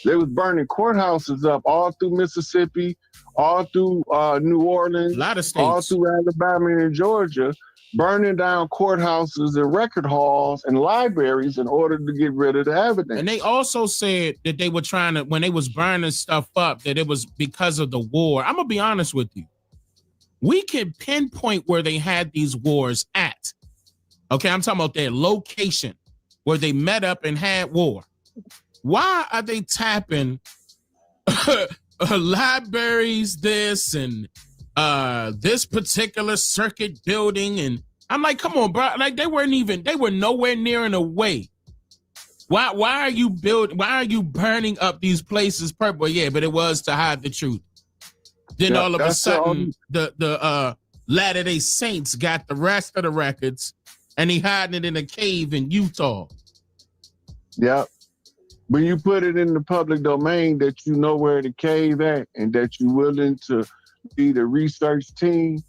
They was burning courthouses up all through Mississippi, all through New Orleans, a lot of states, all through Alabama and Georgia, burning down courthouses and record halls and libraries in order to get rid of the evidence. And they also said that they were trying to, when they was burning stuff up, that it was because of the war. I'm going to be honest with you. We can pinpoint where they had these wars at. Okay, I'm talking about their location where they met up and had war. Why are they tapping libraries, this and this particular circuit building? And I'm like, come on, bro. Like they were nowhere near in a way. Why are you burning up these places purple? Yeah, but it was to hide the truth. Then all of a sudden the Latter-day Saints got the rest of the records and he hiding it in a cave in Utah. Yep. When you put it in the public domain that you know where the cave at and that you're willing to be the research team,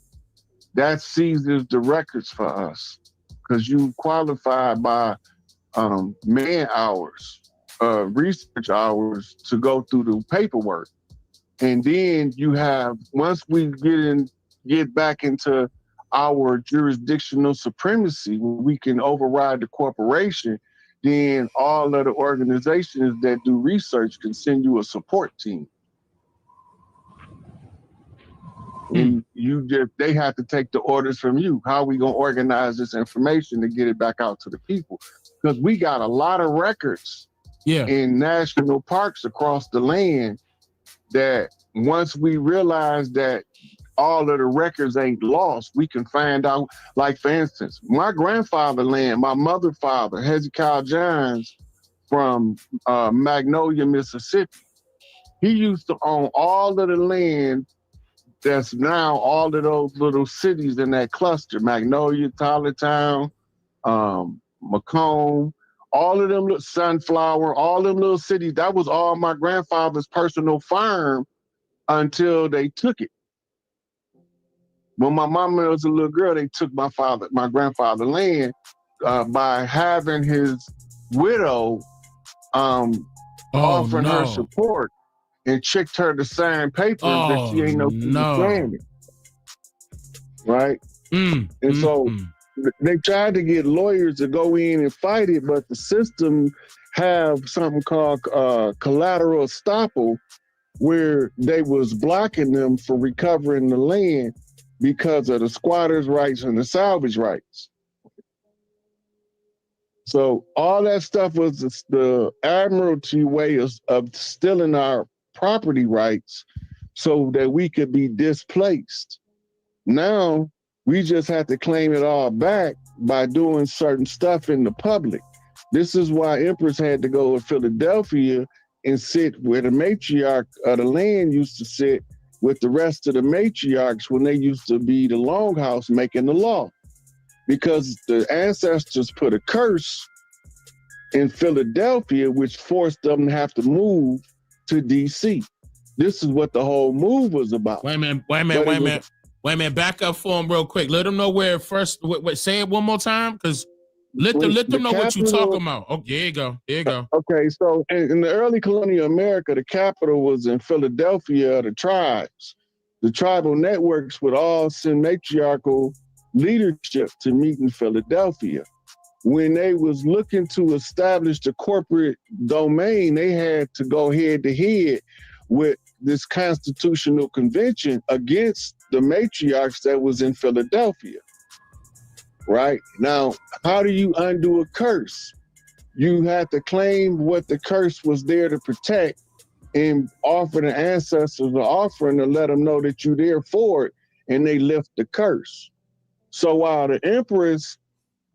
that seizes the records for us because you qualify by man hours, research hours to go through the paperwork. And then you have, once we get back into our jurisdictional supremacy, we can override the corporation, then all of the organizations that do research can send you a support team. And they have to take the orders from you. How are we gonna organize this information to get it back out to the people? Because we got a lot of records in national parks across the land that once we realize that all of the records ain't lost, we can find out, like for instance, my grandfather land, my mother father, Hezekiah Johns from Magnolia, Mississippi. He used to own all of the land that's now all of those little cities in that cluster, Magnolia, Tylertown, Macomb, all of them, Sunflower, all them little cities. That was all my grandfather's personal farm until they took it. When my mama was a little girl, they took my grandfather's land by having his widow offering her support and tricked her to sign papers that she ain't no right? And so they tried to get lawyers to go in and fight it, but the system have something called collateral estoppel, where they was blocking them for recovering the land because of the squatters' rights and the salvage rights. So all that stuff was the admiralty way of stealing our property rights so that we could be displaced. Now, we just have to claim it all back by doing certain stuff in the public. This is why Empress had to go to Philadelphia and sit where the matriarch of the land used to sit with the rest of the matriarchs when they used to be the longhouse making the law. because the ancestors put a curse in Philadelphia, which forced them to have to move to DC. This is what the whole move was about. Wait a minute. Back up for him real quick. Let them know where first. Say it one more time, because let them know what you're talking about. Oh, there you go. Okay, so in the early colonial America, the capital was in Philadelphia. The tribes, the tribal networks would all send matriarchal leadership to meet in Philadelphia. When they was looking to establish the corporate domain, they had to go head to head with this constitutional convention against the matriarchs that was in Philadelphia. Right? Now, how do you undo a curse? You have to claim what the curse was there to protect and offer the ancestors an offering to let them know that you're there for it, and they lift the curse. So while the empress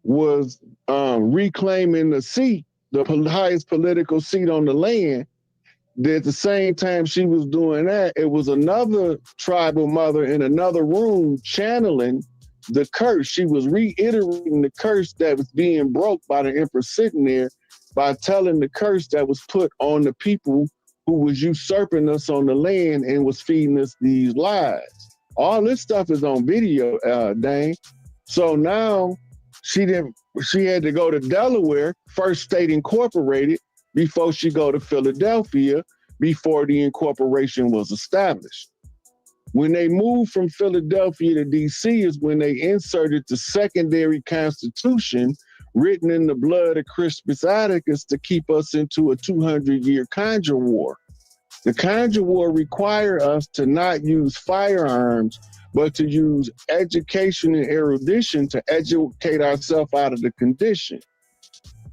was reclaiming the seat, the highest political seat on the land, at the same time she was doing that, it was another tribal mother in another room channeling the curse. She was reiterating the curse that was being broke by the empress sitting there by telling the curse that was put on the people who was usurping us on the land and was feeding us these lies. All this stuff is on video, Dane. So now she had to go to Delaware, first state incorporated, before she go to Philadelphia, before the incorporation was established. When they moved from Philadelphia to DC is when they inserted the secondary constitution written in the blood of Crispus Attucks to keep us into a 200-year conjure war. The conjure war required us to not use firearms, but to use education and erudition to educate ourselves out of the condition.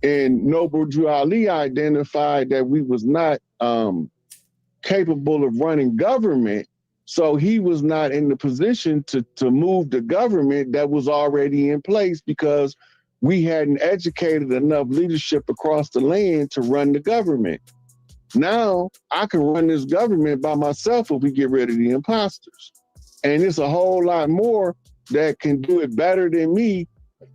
And Noble Drew Ali identified that we was not capable of running government, so he was not in the position to move the government that was already in place because we hadn't educated enough leadership across the land to run the government. Now I can run this government by myself if we get rid of the imposters. And it's a whole lot more that can do it better than me,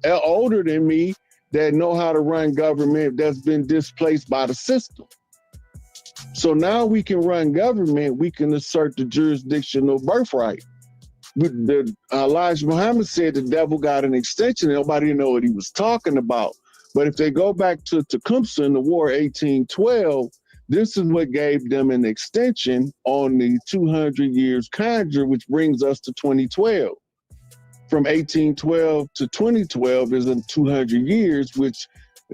older than me, that know how to run government that's been displaced by the system. So now we can run government, we can assert the jurisdictional birthright. Elijah Muhammad said the devil got an extension, nobody knew what he was talking about. But if they go back to Tecumseh in the War 1812, this is what gave them an extension on the 200 years conjure, which brings us to 2012. From 1812 to 2012 is in 200 years, which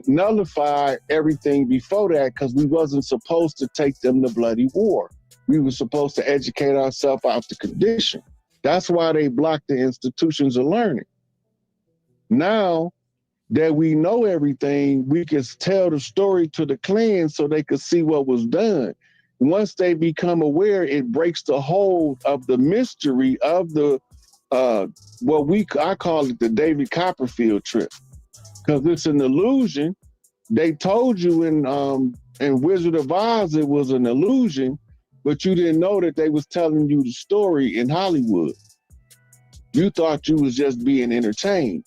nullified everything before that because we wasn't supposed to take them to bloody war. We were supposed to educate ourselves out the condition. That's why they blocked the institutions of learning. Now that we know everything, we can tell the story to the clan so they could see what was done. Once they become aware, it breaks the hold of the mystery of the I call it the David Copperfield trip, because it's an illusion. They told you in Wizard of Oz it was an illusion, but you didn't know that they was telling you the story in Hollywood. You thought you was just being entertained.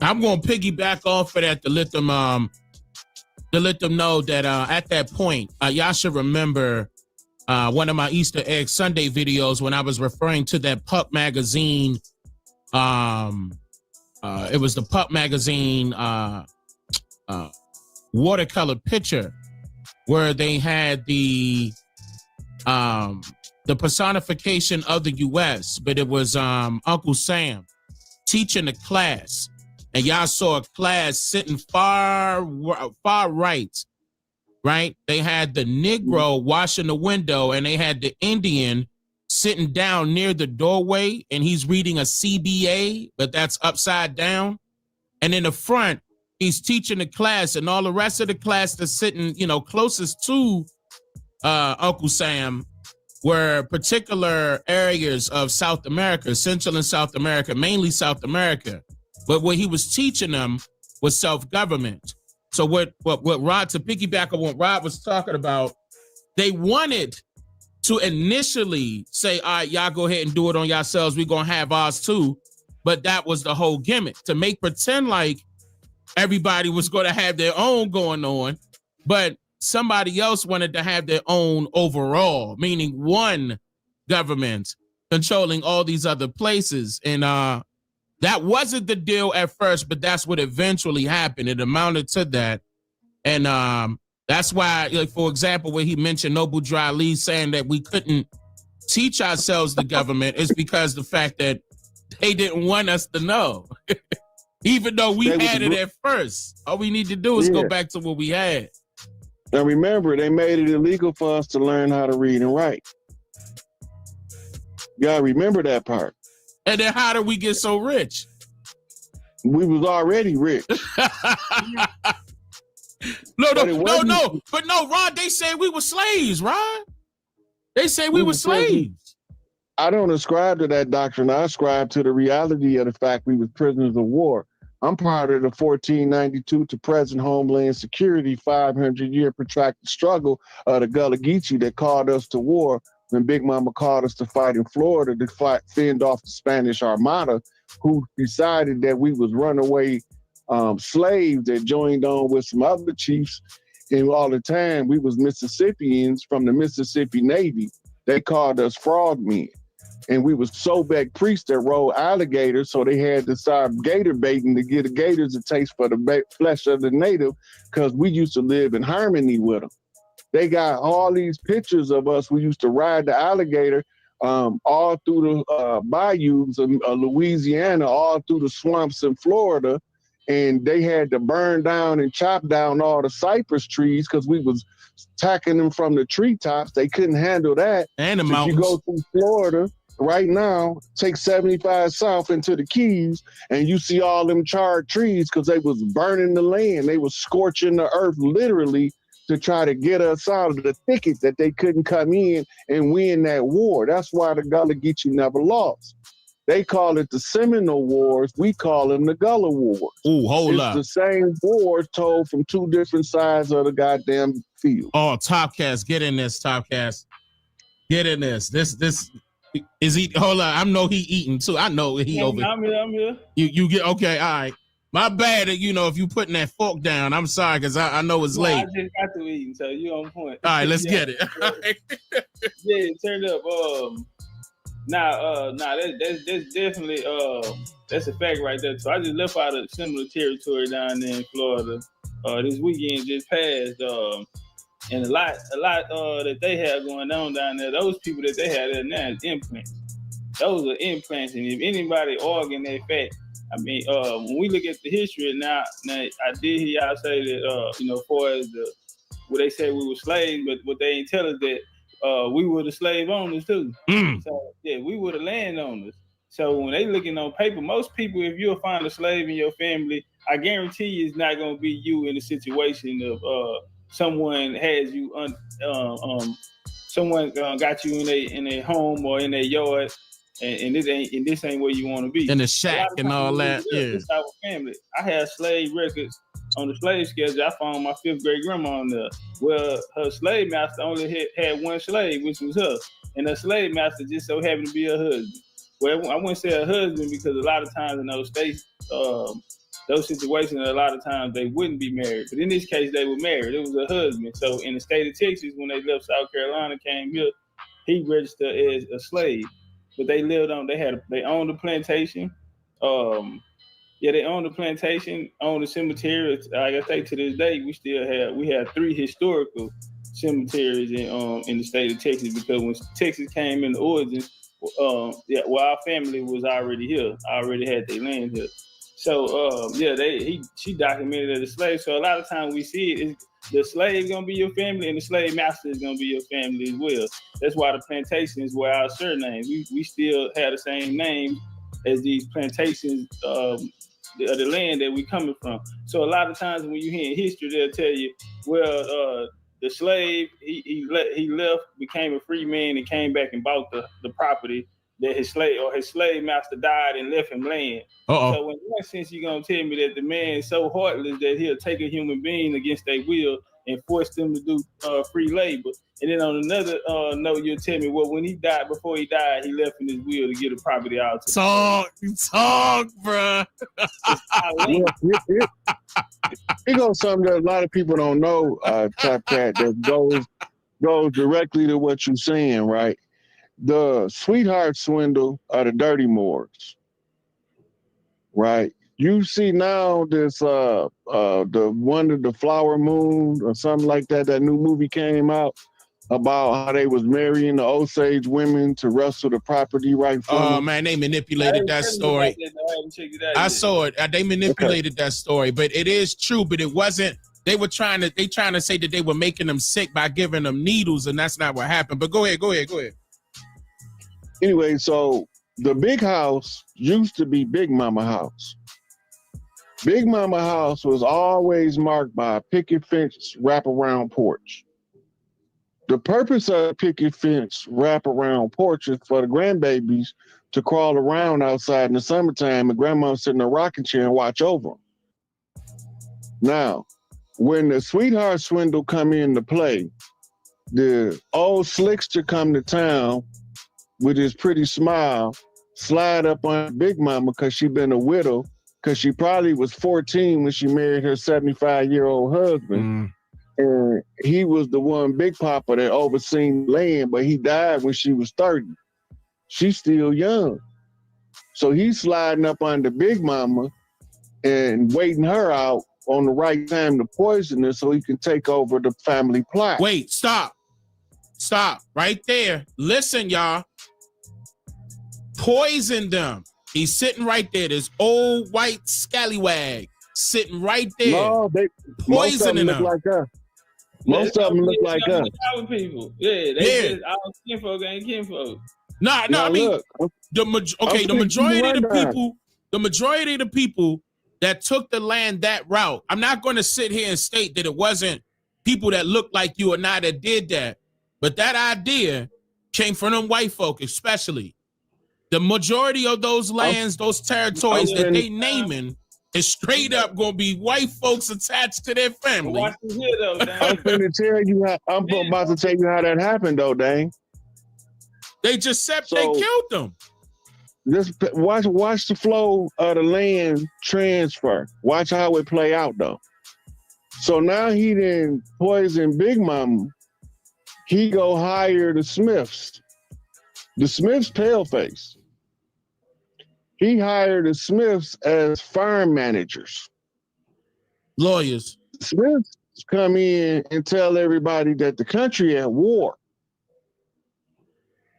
I'm going to piggyback off of that to let them know that at that point, y'all should remember one of my Easter Egg Sunday videos when I was referring to that Pup magazine. It was the Pup magazine watercolor picture where they had the personification of the U.S., but it was Uncle Sam teaching a class. And y'all saw a class sitting far right? They had the Negro washing the window, and they had the Indian sitting down near the doorway, and he's reading a CBA, but that's upside down. And in the front, he's teaching the class, and all the rest of the class that's sitting, closest to Uncle Sam were particular areas of South America, Central and South America, mainly South America. But what he was teaching them was self-government. So what Rod, to piggyback on what Rod was talking about, they wanted to initially say, all right, y'all go ahead and do it on yourselves. We're going to have ours too. but that was the whole gimmick, to make pretend like everybody was going to have their own going on, but somebody else wanted to have their own overall, meaning one government controlling all these other places. And that wasn't the deal at first, but that's what eventually happened. It amounted to that. And that's why, like, for example, when he mentioned Noble Dry Lee saying that we couldn't teach ourselves the government, is because the fact that they didn't want us to know. Even though we had it at first. All we need to do is go back to what we had. Now remember, they made it illegal for us to learn how to read and write. You gotta remember that part. And then how did we get so rich? We was already rich. No, Ron, they said we were slaves, Ron. They say we were slaves. I don't ascribe to that doctrine. I ascribe to the reality of the fact we were prisoners of war. I'm part of the 1492 to present Homeland Security 500-year protracted struggle of the Gullah Geechee that called us to war when Big Mama called us to fight in Florida to fend off the Spanish Armada, who decided that we was runaway slaves that joined on with some other chiefs. And all the time, we was Mississippians from the Mississippi Navy. They called us frogmen. And we was Sobek priests that rode alligators, so they had to start gator baiting to get the gators a taste for the flesh of the native, because we used to live in harmony with them. They got all these pictures of us. We used to ride the alligator all through the bayous of Louisiana, all through the swamps in Florida, and they had to burn down and chop down all the cypress trees because we was attacking them from the treetops. They couldn't handle that. And the so mountains. You go through Florida right now, take 75 south into the Keys, and you see all them charred trees because they was burning the land. They was scorching the earth literally to try to get us out of the thicket that they couldn't come in and win that war. That's why the Gullah Geechee never lost. They call it the Seminole Wars. We call them the Gullah Wars. Ooh, hold up. It's the same wars told from two different sides of the goddamn field. Oh, Topcatz, get in this, Topcatz. Get in this. This is he. Hold on, I know he eating too. I know he over. I'm here. You get okay. All right. My bad. If you putting that fork down. I'm sorry because I know it's late. I just got to eating, so you on point. All right, let's get it. Yeah, turn up. That's definitely that's a fact right there. So I just left out of similar territory down there in Florida. This weekend just passed. And a lot that they have going on down there, those people that they have there now is implants. Those are implants, and if anybody arguing that fact, I mean, when we look at the history now I did hear y'all say that, as far as what they say we were slaves, but what they ain't tell us that we were the slave owners too. So yeah, we were the landowners. So when they looking on paper, most people, if you'll find a slave in your family, I guarantee you it's not gonna be you in a situation of someone has you someone got you in a home or in a yard, and this ain't where you want to be. In the shack and all that. Yeah. It's our family. I have slave records on the slave schedule. I found my 5th grade grandma on there. Well, her slave master only had one slave, which was her, and her slave master just so happened to be her husband. Well, I wouldn't say her husband because a lot of times in those states, those situations, a lot of times they wouldn't be married. But in this case, they were married. It was her husband. So in the state of Texas, when they left South Carolina, came here, he registered as a slave. But they lived on, they owned the plantation. They owned the plantation, owned the cemetery. Like I say, to this day, we have 3 historical cemeteries in the state of Texas, because when Texas came into origin, our family was already here, already had their land here. So she documented it as a slave. So a lot of times we see it, the slave gonna be your family, and the slave master is gonna be your family as well. That's why the plantations were our surnames. We still have the same name as these plantations of the land that we coming from. So a lot of times when you hear in history, they'll tell you, well, the slave he left, became a free man, and came back and bought the property that his slave master died and left him land. Uh-oh. So in one sense, you're gonna tell me that the man is so heartless that he'll take a human being against their will and forced them to do free labor. And then on another note, you'll tell me, well, when he died, before he died, he left in his will to get a property out to talk, bruh. Here goes something that a lot of people don't know, Topcatz, that goes directly to what you're saying, right? The sweetheart swindle are the dirty morgues, right? You see now this the one of the Flower Moon or something like that. That new movie came out about how they was marrying the Osage women to wrestle the property right from them. Man, they manipulated that story. I saw it. They manipulated that story, but it is true. But it wasn't. They trying to say that they were making them sick by giving them needles, and that's not what happened. But go ahead. Anyway, so the big house used to be Big Mama house. Big Mama house was always marked by a picket fence wraparound porch. The purpose of a picket fence wraparound porch is for the grandbabies to crawl around outside in the summertime and grandma sit in a rocking chair and watch over them. Now, when the sweetheart swindle come into play, the old slickster come to town with his pretty smile, slide up on Big Mama because she been a widow, because she probably was 14 when she married her 75-year-old husband. And he was the one Big Papa that overseen land, but he died when she was 30. She's still young. So he's sliding up on the Big Mama and waiting her out on the right time to poison her so he can take over the family plot. Wait, stop right there. Listen, y'all. Poison them. He's sitting right there. This old white scallywag sitting right there. No, poisoning them. Look like us. Most of them look like us. People. Yeah, they just our kinfolk ain't kinfolk. No, I mean, look, the majority of the people that took the land that route. I'm not going to sit here and state that it wasn't people that looked like you or not that did that, but that idea came from them white folk, especially. The majority of those lands, those territories that they naming is straight up going to be white folks attached to their family. I'm about to tell you how that happened, though, Dane. They just said they killed them. Just watch the flow of the land transfer. Watch how it play out, though. So now he didn't poison Big Mama. He go hire the Smiths. The Smiths paleface. He hired the Smiths as farm managers. Lawyers. The Smiths come in and tell everybody that the country at war.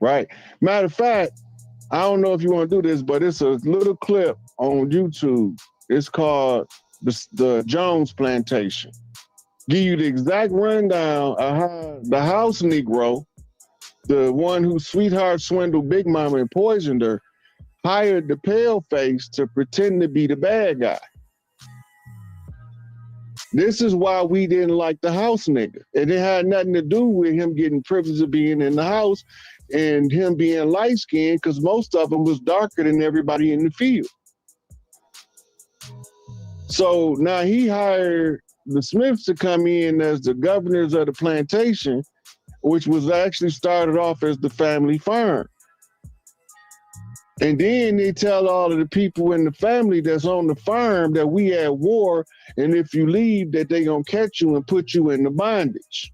Right? Matter of fact, I don't know if you want to do this, but it's a little clip on YouTube. It's called the Jones Plantation. Give you the exact rundown of how the house Negro, the one who sweetheart swindled Big Mama and poisoned her, hired the paleface to pretend to be the bad guy. This is why we didn't like the house nigga. It had nothing to do with him getting privilege of being in the house and him being light-skinned, because most of them was darker than everybody in the field. So now he hired the Smiths to come in as the governors of the plantation, which was actually started off as the family farm. And then they tell all of the people in the family that's on the farm that we at war, and if you leave, that they gonna catch you and put you in the bondage.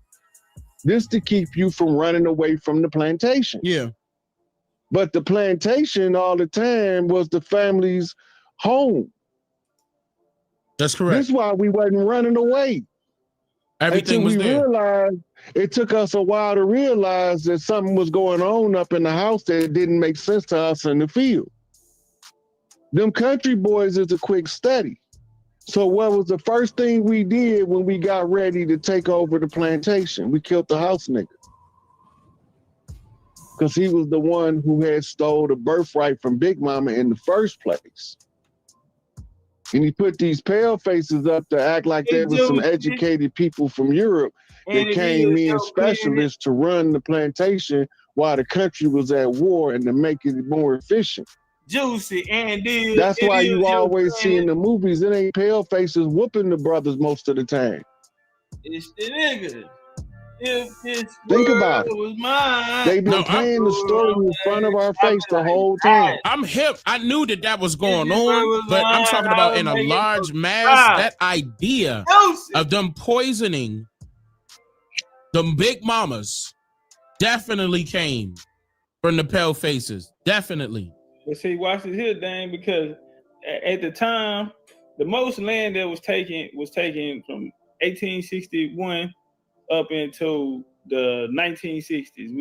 This to keep you from running away from the plantation. Yeah. But the plantation all the time was the family's home. That's correct. That's why we wasn't running away. Everything was there. Realized, it took us a while to realize that something was going on up in the house that didn't make sense to us in the field. Them country boys is a quick study. So what was the first thing we did when we got ready to take over the plantation? We killed the house nigga. Because he was the one who had stole the birthright from Big Mama in the first place. And he put these pale faces up to act like there was some educated people from Europe that came in specialists to run the plantation while the country was at war and to make it more efficient. Juicy and that's why you always see in the movies, it ain't pale faces whooping the brothers most of the time. It's the nigga. If this Think about it. was mine, They've been playing the story in front of our face the whole time. I'm hip. I knew that was going If it was on, but I'm mine, talking I about would in a make it large for mass. God. That idea of them poisoning the big mamas definitely came from the pale faces. Definitely. But see, watch this here, Dane, because at the time, the most land that was taken from 1861 up into the 1960s.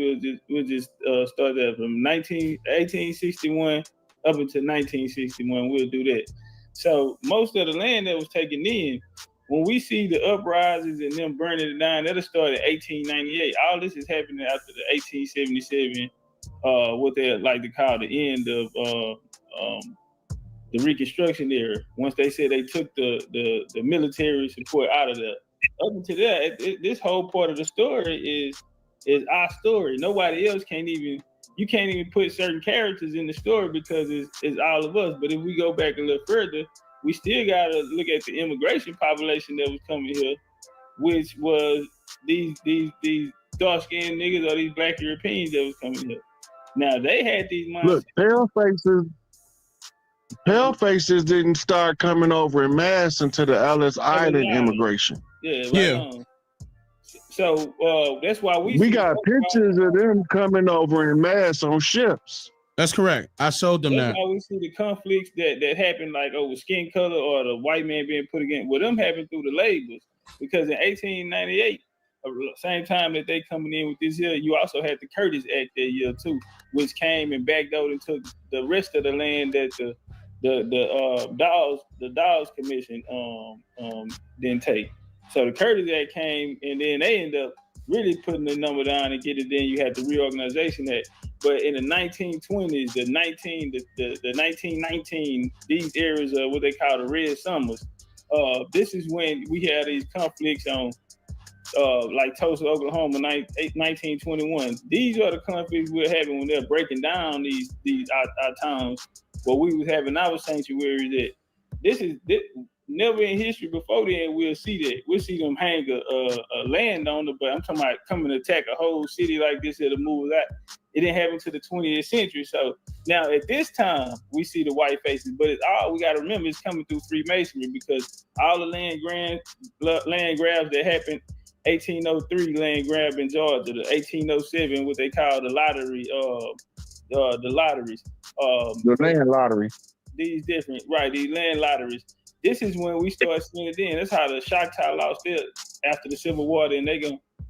We'll just start that from 1861 up until 1961. We'll do that. So most of the land that was taken in, when we see the uprisings and them burning it down, that'll start in 1898. All this is happening after the 1877, what they like to call the end of the Reconstruction era. Once they said they took the military support out of there. Up until that, this whole part of the story is our story. Nobody else you can't even put certain characters in the story because it's all of us. But if we go back a little further, we still gotta look at the immigration population that was coming here, which was these dark-skinned niggas or these black Europeans that was coming here. Now they had these mindsets. Look, pale faces didn't start coming over in mass until the Ellis Island immigration. Yeah. So that's why we got pictures of them coming over in mass on ships. That's correct. I showed them that. That's why we see the conflicts that happen, like over skin color or the white man being put against. Well, them happened through the labels, because in 1898, same time that they coming in with this here, you also had the Curtis Act that year too, which came and backdoored and took the rest of the land that the Dawes Commission didn't take. So the Curtis Act came, and then they end up really putting the number down and get it. Then you had the Reorganization Act. But in the 1920s, the 1919, these eras of what they call the Red Summers, this is when we had these conflicts on, like Tulsa, Oklahoma, 1921. These are the conflicts we're having when they're breaking down these our towns. What we was having our sanctuaries at. This never in history before then we'll see that. We'll see them hang a landowner, but I'm talking about coming to attack a whole city like this at a move that it didn't happen to the 20th century. So now at this time we see the white faces, but it's all we got to remember is coming through Freemasonry, because all the land grabs that happened, 1803 land grab in Georgia, the 1807 what they call the lottery, the lotteries, the land lottery. These land lotteries. This is when we start seeing it then. That's how the Choctaw lost after the Civil War. Then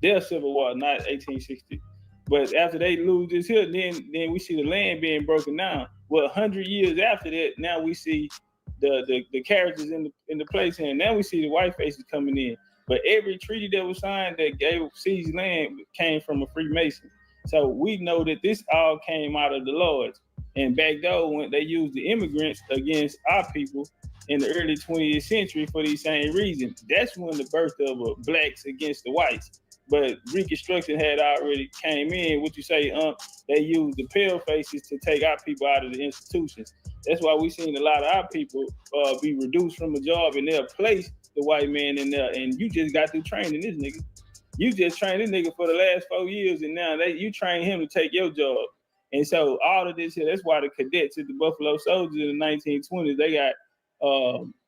their Civil War, not 1860. But after they lose this here, then we see the land being broken down. Well, 100 years after that, now we see the characters in the place, and now we see the white faces coming in. But every treaty that was signed that gave seized land came from a Freemason. So we know that this all came out of the Lords. And back though, when they used the immigrants against our people in the early 20th century for these same reasons, that's when the birth of blacks against the whites. But Reconstruction had already came in. What you say, they used the pale faces to take our people out of the institutions. That's why we seen a lot of our people be reduced from a job, and they'll place the white man in there. And you just got through training this nigga. You just trained this nigga for the last 4 years, and now you train him to take your job. And so all of this here, that's why the cadets at the Buffalo Soldiers in the 1920s, they got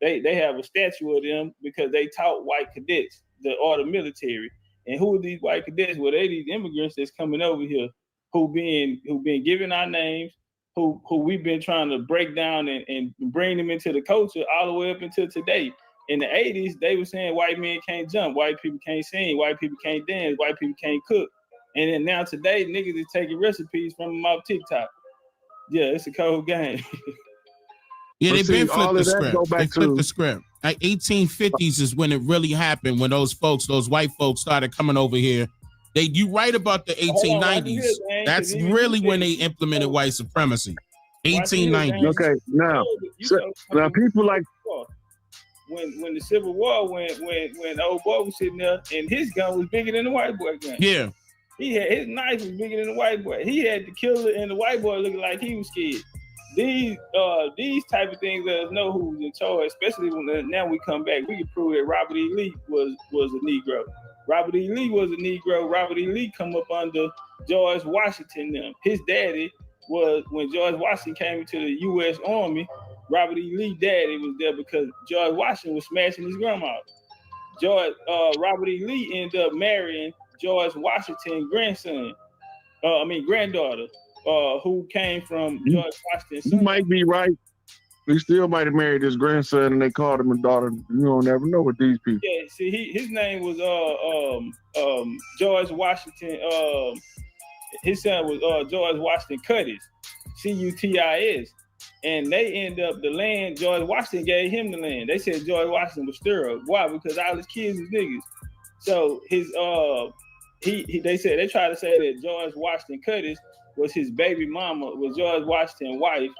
they have a statue of them because they taught white cadets the art of military. And who are these white cadets? Well, they these immigrants that's coming over here who been given our names, who we've been trying to break down and bring them into the culture all the way up until today. In the 80s, they were saying white men can't jump, white people can't sing, white people can't dance, white people can't cook. And then now today, niggas is taking recipes from them off TikTok. Yeah, it's a cold game. Yeah, they've been flipped the script. They flipped the script. Like 1850s is when it really happened, when those white folks started coming over here. You right about the 1890s. That's really when they implemented white supremacy. 1890s. Okay, now people like when the Civil War, when the old boy was sitting there and his gun was bigger than the white boy gun. Yeah. His knife was bigger than the white boy. He had the killer and the white boy looking like he was scared. these type of things let us know who's in charge, especially when now we come back. We can prove that Robert E. Lee was a Negro. Robert E. Lee was a Negro. Robert E. Lee come up under George Washington now. His daddy was, when George Washington came into the U.S. Army, Robert E. Lee daddy was there because George Washington was smashing his grandma. Robert E. Lee ended up marrying George Washington's granddaughter, who came from George Washington's son. You might be right. He still might have married his grandson and they called him a daughter. You don't never know with these people. Yeah, see, his name was George Washington. His son was George Washington Cuttis, Cutis. And they end up the land, George Washington gave him the land. They said George Washington was stirred. Why? Because all his kids was niggas. So his they tried to say that George Washington Cuttis was his baby mama, was George Washington's wife,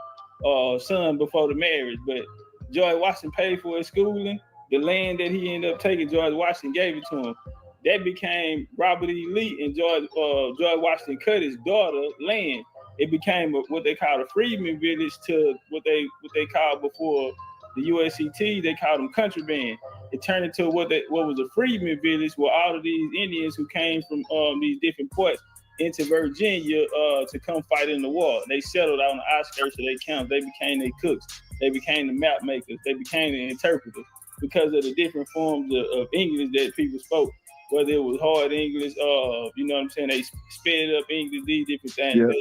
son before the marriage. But George Washington paid for his schooling. The land that he ended up taking, George Washington gave it to him. That became Robert E. Lee and George Washington Cuttis' daughter land. It became what they called a freedman village to what they called before the USCT, they called them country band. It turned into what was a freedman village where all of these Indians who came from these different ports into Virginia to come fight in the war. They settled on the outskirts of their camps. They became their cooks. They became the map makers. They became the interpreters because of the different forms of English that people spoke. Whether it was hard English, you know what I'm saying, they sped up English, these different things. Yeah.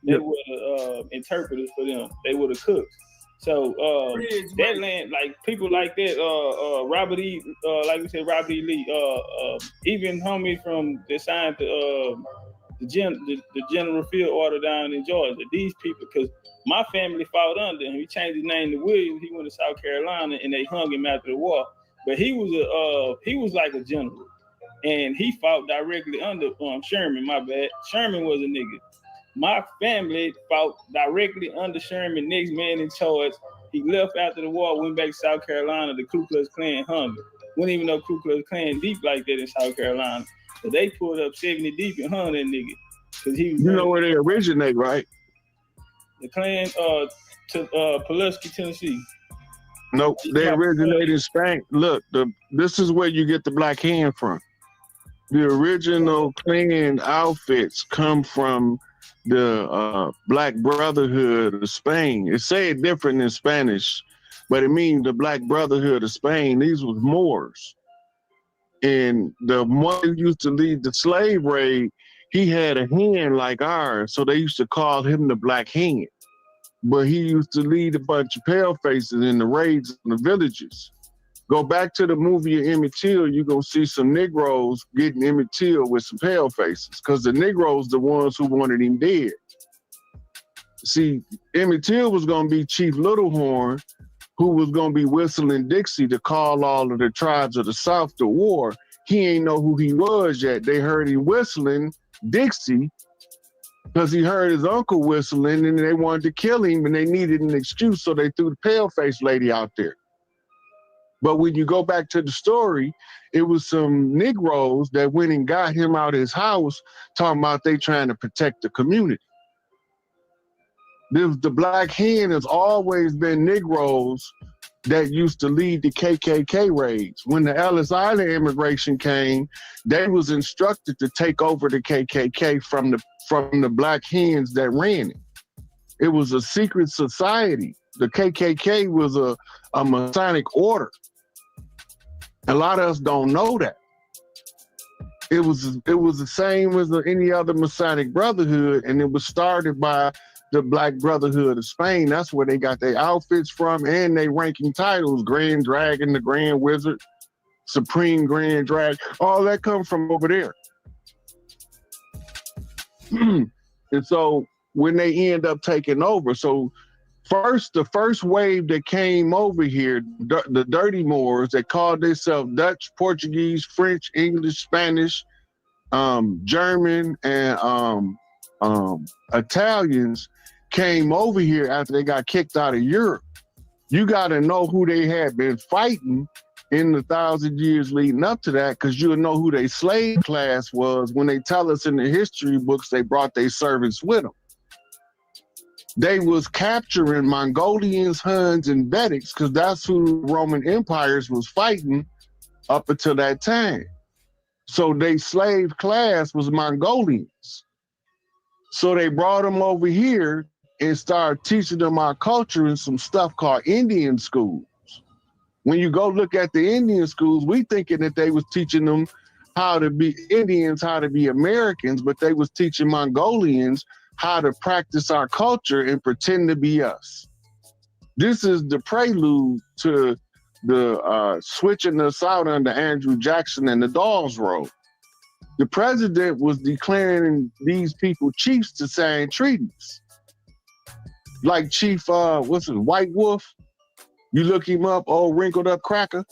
They were the interpreters for them. They were the cooks. So that land, like people like that, Robert E. Like we said, Robert E. Lee, even homie from the signed the General Field Order down in Georgia. These people, because my family fought under him. He changed his name to Williams. He went to South Carolina, and they hung him after the war. But he was like a general, and he fought directly under Sherman. My bad, Sherman was a nigga. My family fought directly under Sherman, next man in charge. He left after the war, went back to South Carolina. The Ku Klux Klan hung him. Wouldn't even know Ku Klux Klan deep like that in South Carolina. So they pulled up 70 deep and hung that nigga. Cause he was, you know where they originate, right? The Klan to Pulaski, Tennessee. Nope, they originated in Spain. Look, this is where you get the black hand from. The original Klan outfits come from the Black Brotherhood of Spain. It said different in Spanish, but it means the Black Brotherhood of Spain. These was Moors. And the one who used to lead the slave raid, he had a hand like ours, so they used to call him the Black Hand. But he used to lead a bunch of pale faces in the raids in the villages. Go back to the movie of Emmett Till, you're going to see some Negroes getting Emmett Till with some pale faces, because the Negroes the ones who wanted him dead. See, Emmett Till was going to be Chief Littlehorn, who was going to be whistling Dixie to call all of the tribes of the South to war. He ain't know who he was yet. They heard him whistling Dixie because he heard his uncle whistling, and they wanted to kill him, and they needed an excuse, so they threw the pale-faced lady out there. But when you go back to the story, it was some Negroes that went and got him out of his house, talking about they trying to protect the community. The Black Hand has always been Negroes that used to lead the KKK raids. When the Ellis Island immigration came, they was instructed to take over the KKK from the Black Hands that ran it. It was a secret society. The KKK was a Masonic order. A lot of us don't know that. It was the same as any other Masonic brotherhood, and it was started by the Black Brotherhood of Spain. That's where they got their outfits from and their ranking titles: Grand Dragon, the Grand Wizard, Supreme Grand Dragon. All that comes from over there. And so when they end up taking over, so the first wave that came over here, the Dirty Moors, they called themselves Dutch, Portuguese, French, English, Spanish, German, and Italians, came over here after they got kicked out of Europe. You got to know who they had been fighting in the 1,000 years leading up to that, because you'll know who their slave class was when they tell us in the history books they brought their servants with them. they was capturing Mongolians, Huns, and Vedics because that's who Roman empires was fighting up until that time. So they slave class was Mongolians. So they brought them over here and started teaching them our culture in some stuff called Indian schools. When you go look at the Indian schools, we thinking that they was teaching them how to be Indians, how to be Americans, but they was teaching Mongolians how to practice our culture and pretend to be us. This is the prelude to the switching us out under Andrew Jackson and the Dawes Road. The president was declaring these people chiefs to sign treaties. Like Chief, what's it, White Wolf? You look him up, old wrinkled up cracker,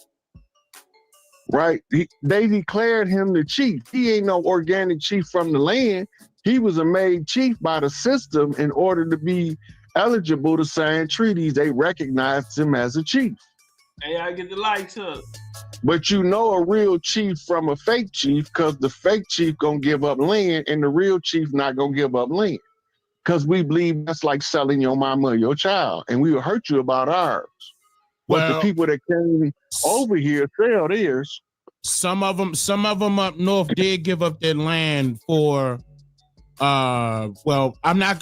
right? They declared him the chief. He ain't no organic chief from the land. He was a made chief by the system in order to be eligible to sign treaties. They recognized him as a chief. Hey, I get the lights up. But you know a real chief from a fake chief because the fake chief gonna give up land and the real chief not gonna give up land. Because we believe that's like selling your mama or your child, and we will hurt you about ours. But the people that came over here sell theirs. Some of them up north did give up their land for well, I'm not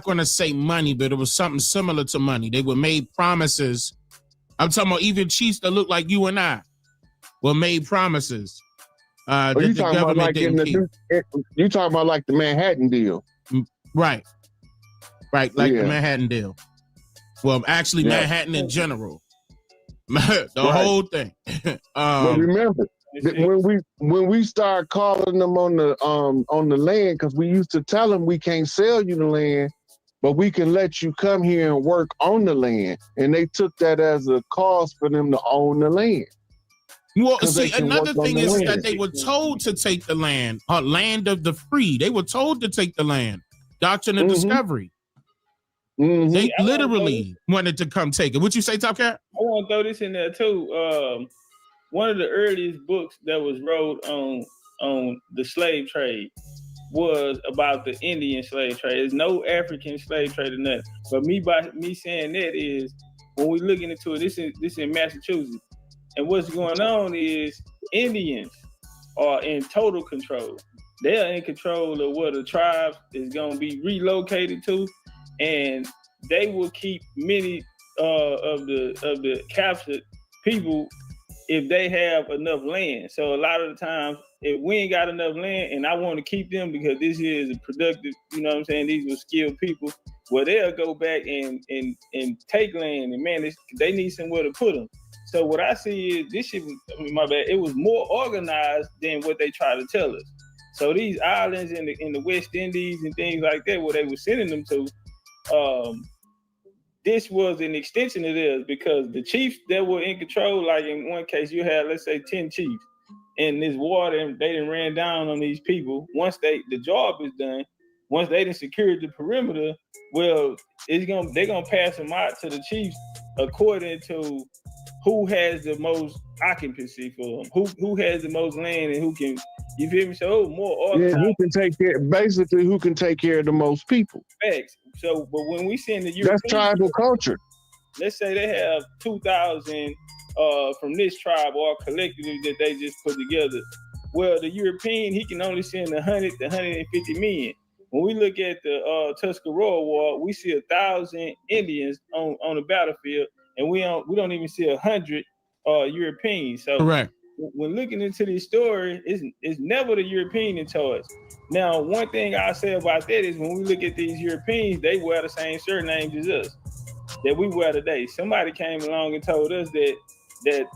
going to say money, but it was something similar to money. They were made promises. I'm talking about even chiefs that look like you and I were made promises. That the government didn't keep. You talking about like the Manhattan deal, right? Like the Manhattan deal. Well, actually, Manhattan in general. The whole thing. But remember, when we start calling them on the land, because we used to tell them we can't sell you the land, but we can let you come here and work on the land, and they took that as a cause for them to own the land. Well, see, another thing is that they were told to take the land, land of the free. They were told to take the land. Doctrine of Discovery. Mm-hmm. They literally wanted to come take it. Would you say, Topcatz? I want to throw this in there too. One of the earliest books that was wrote on the slave trade was about the Indian slave trade. There's no African slave trade or nothing. But by me saying that is when we looking into it, this in Massachusetts, and what's going on is Indians are in total control. They are in control of where the tribe is going to be relocated to. And they will keep many of the captured people if they have enough land. So a lot of the times, if we ain't got enough land, and I want to keep them because this here is a productive, you know what I'm saying? These were skilled people. Well, they'll go back and take land, and man, they need somewhere to put them. So what I see is this shit was, my bad, it was more organized than what they try to tell us. So these islands in the West Indies and things like that, where they were sending them to, this was an extension of theirs because the chiefs that were in control, like in one case, you had, let's say, 10 chiefs in this water, and they done ran down on these people. Once the job is done, once they done secured the perimeter, well, they're gonna pass them out to the chiefs according to who has the most occupancy for them, who has the most land, and who can, you feel me? So more organized. Yeah, who can take care of the most people. Facts. So, but when we send the Europeans, that's tribal culture. Let's say they have 2,000 from this tribe or collectively that they just put together. Well, the European, he can only send 100 to 150 men. When we look at the Tuscarora War, we see 1,000 Indians on the battlefield, and we don't even see 100 Europeans. So correct. When looking into this story, it's never the European in charge. Now, one thing I'll say about that is when we look at these Europeans, they wear the same surnames as us that we wear today. Somebody came along and told us that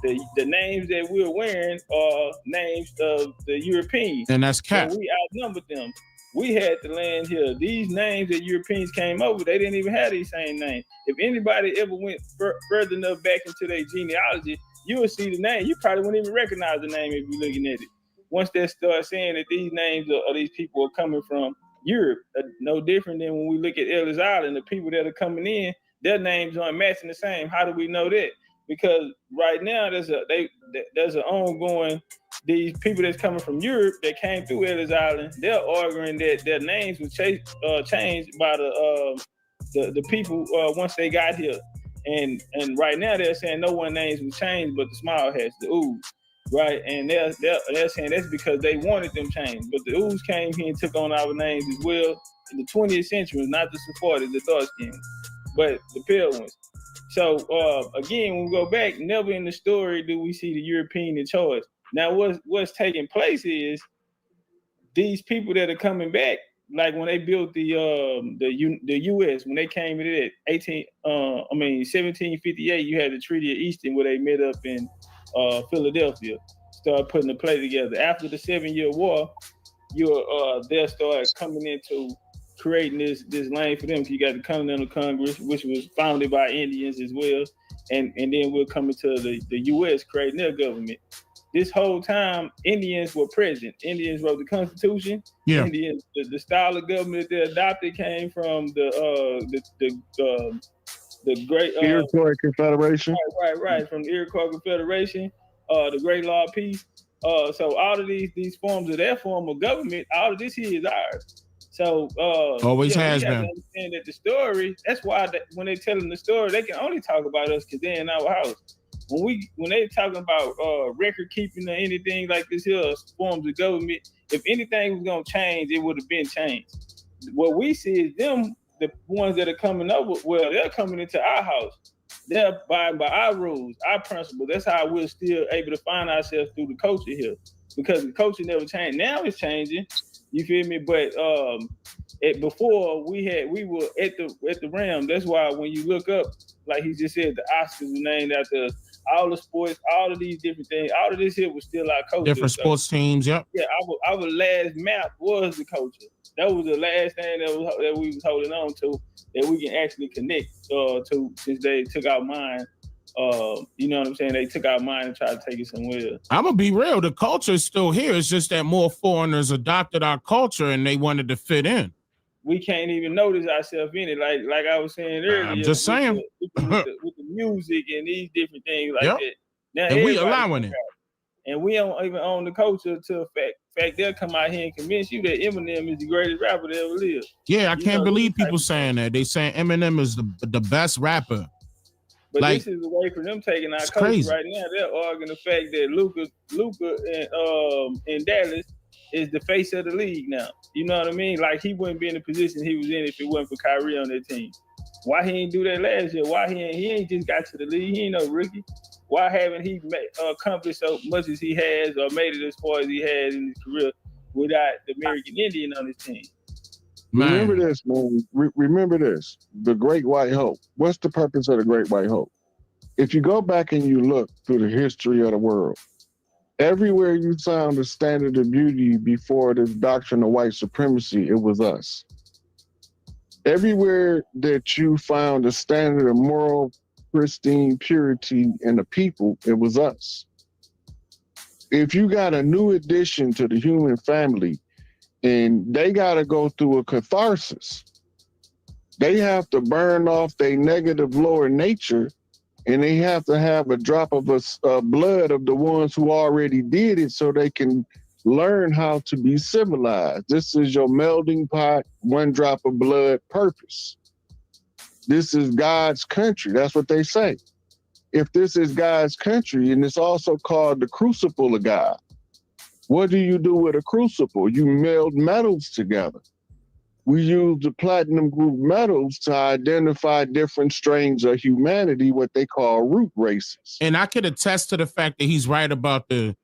the names that we're wearing are names of the Europeans. And that's cap. We outnumbered them. We had the land here. These names that Europeans came over, they didn't even have these same names. If anybody ever went further enough back into their genealogy, you would see the name. You probably wouldn't even recognize the name if you're looking at it. Once they start saying that these names of these people are coming from Europe, no different than when we look at Ellis Island, the people that are coming in, their names aren't matching the same. How do we know that? Because right now there's an ongoing, these people that's coming from Europe that came through Ellis Island, they're arguing that their names were changed by the people once they got here. And right now they're saying no one names will change but the small hats, the ooze, right? And they're saying that's because they wanted them changed. But the ooze came here and took on our names as well. In the 20th century, not the Sephardics, the dark skins, but the pale ones. So again, when we go back, never in the story do we see the European in charge. Now what's taking place is these people that are coming back, like when they built the U.S., when they came into that 1758, you had the Treaty of Easton where they met up in Philadelphia, started putting the play together. After the 7-year war, they'll start coming into creating this lane for them. You got the Continental Congress, which was founded by Indians as well, and then we're coming to the U.S. creating their government. This whole time, Indians were present. Indians wrote the Constitution. Yeah. Indians, the style of government they adopted came from the great Iroquois Confederation. Right, from the Iroquois Confederation, the Great Law of Peace. So all of these forms of their form of government, all of this here is ours. So always has been. Understand that the story. That's why when they telling the story, they can only talk about us because they're in our house. When they talking about record keeping or anything like this here forms of government, if anything was gonna change, it would have been changed. What we see is them, the ones that are coming over. Well, they're coming into our house. They're abiding by our rules, our principles. That's how we're still able to find ourselves through the culture here, because the culture never changed. Now it's changing. You feel me? But before we were at the Ram. That's why when you look up, like he just said, the Oscars were named after all the sports, all of these different things. All of this here was still our culture. Different sports teams, yep. Yeah, our last map was the culture. That was the last thing that we was holding on to, that we can actually connect to, since they took our mind. You know what I'm saying? They took our mind and tried to take it somewhere. I'm gonna be real. The culture is still here. It's just that more foreigners adopted our culture and they wanted to fit in. We can't even notice ourselves in it. Like I was saying earlier. I'm just saying. With the music and these different things like that. Now, and we allowing it. And we don't even own the culture to a fact they'll come out here and convince you that Eminem is the greatest rapper that ever lived. Yeah, I can't believe people saying that. They saying Eminem is the best rapper. But this is a way for them taking our culture crazy. Right now. They're arguing the fact that Luka in Dallas is the face of the league now. You know what I mean? Like, he wouldn't be in the position he was in if it wasn't for Kyrie on that team. Why he ain't do that last year? Why he ain't just got to the league? He ain't no rookie. Why haven't he accomplished so much as he has, or made it as far as he has in his career without the American Indian on his team? Man. Remember this, man. Remember this. The Great White Hope. What's the purpose of the Great White Hope? If you go back and you look through the history of the world, everywhere you found the standard of beauty before the doctrine of white supremacy, it was us. Everywhere that you found the standard of moral, pristine purity in the people, it was us. If you got a new addition to the human family, and they got to go through a catharsis, they have to burn off their negative lower nature, and they have to have a drop of blood of the ones who already did it, so they can learn how to be civilized. This is your melding pot, one drop of blood purpose. This is God's country. That's what they say. If this is God's country, and it's also called the crucible of God, what do you do with a crucible? You meld metals together. We use the platinum group metals to identify different strains of humanity, what they call root races. And I could attest to the fact that he's right about the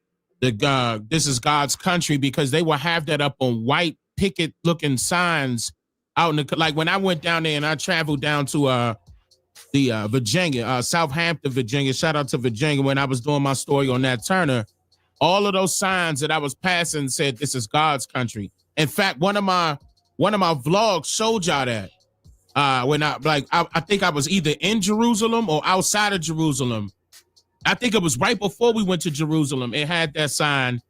this is God's country, because they will have that up on white picket looking signs out in the, like when I went down there and I traveled down to the Virginia, Southampton, Virginia. Shout out to Virginia. When I was doing my story on Nat Turner, all of those signs that I was passing said, "This is God's country." In fact, one of my vlogs showed y'all that when I think I was either in Jerusalem or outside of Jerusalem. I think it was right before we went to Jerusalem. It had that sign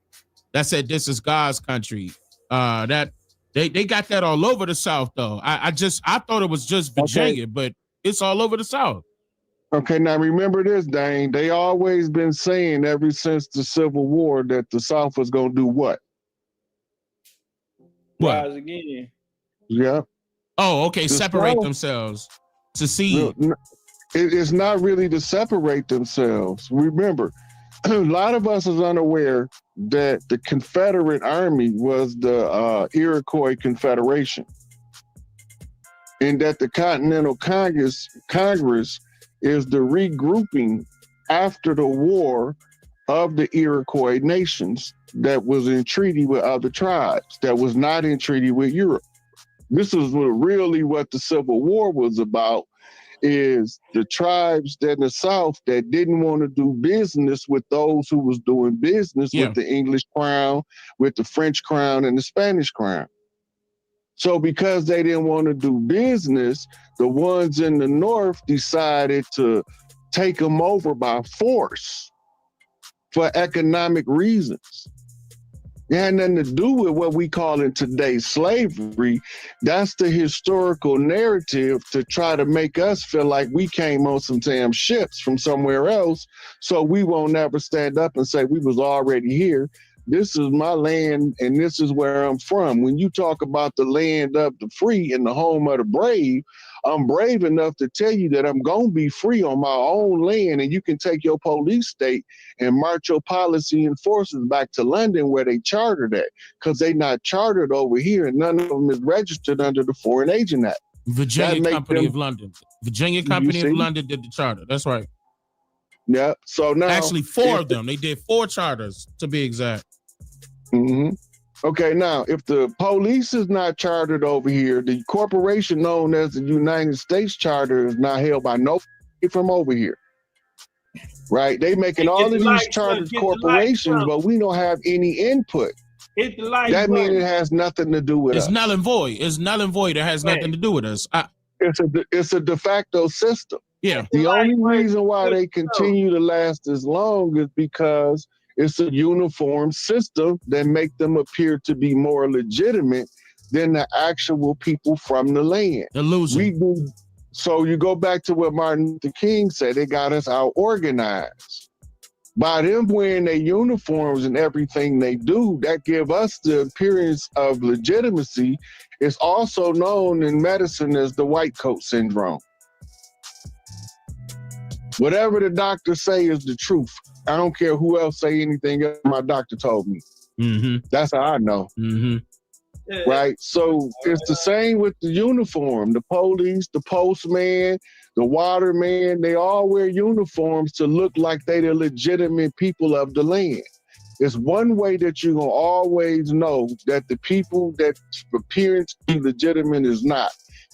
that said, "This is God's country." That they got that all over the South, though. I thought it was just Virginia, but it's all over the South. Okay, now remember this, Dane. They always been saying ever since the Civil War that the South was gonna do what? Rise again. Yeah. Oh, okay. The Separate South, themselves. Secede. it's not really to separate themselves. Remember, a lot of us is unaware that the Confederate Army was the Iroquois Confederation, and that the Continental Congress is the regrouping after the war of the Iroquois nations that was in treaty with other tribes, that was not in treaty with Europe. This is really what the Civil War was about, is the tribes that in the South that didn't want to do business with those who was doing business with the English crown, with the French crown, and the Spanish crown. So because they didn't want to do business, the ones in the North decided to take them over by force for economic reasons. It had nothing to do with what we call in today's slavery. That's the historical narrative to try to make us feel like we came on some damn ships from somewhere else, so we won't never stand up and say we was already here. This is my land and this is where I'm from. When you talk about the land of the free and the home of the brave, I'm brave enough to tell you that I'm going to be free on my own land, and you can take your police state and march your policy and forces back to London where they chartered at, because they not chartered over here and none of them is registered under the Foreign Agent Act. Virginia Company of London. Virginia Company of London did the charter. That's right. Yeah. So now, actually, 4 of them. They did 4 charters to be exact. Mm-hmm. Okay, now if the police is not chartered over here, the corporation known as the United States Charter is not held by nobody from over here. Right? They making all of these chartered corporations, but we don't have any input. That means it has nothing to do with us. It's null and void. It's null and void. It has nothing to do with us. It's a de facto system. Yeah. The only reason why they continue to last as long is because it's a uniform system that make them appear to be more legitimate than the actual people from the land. Illusion. So you go back to what Martin Luther King said, they got us out organized. By them wearing their uniforms and everything they do, that give us the appearance of legitimacy. It's also known in medicine as the white coat syndrome. Whatever the doctors say is the truth. I don't care who else say anything else. My doctor told me. Mm-hmm. That's how I know. Mm-hmm. Right? So it's the same with the uniform. The police, the postman, the waterman, they all wear uniforms to look like they the legitimate people of the land. It's one way that you're going to always know that the people that appear to be legitimate is not.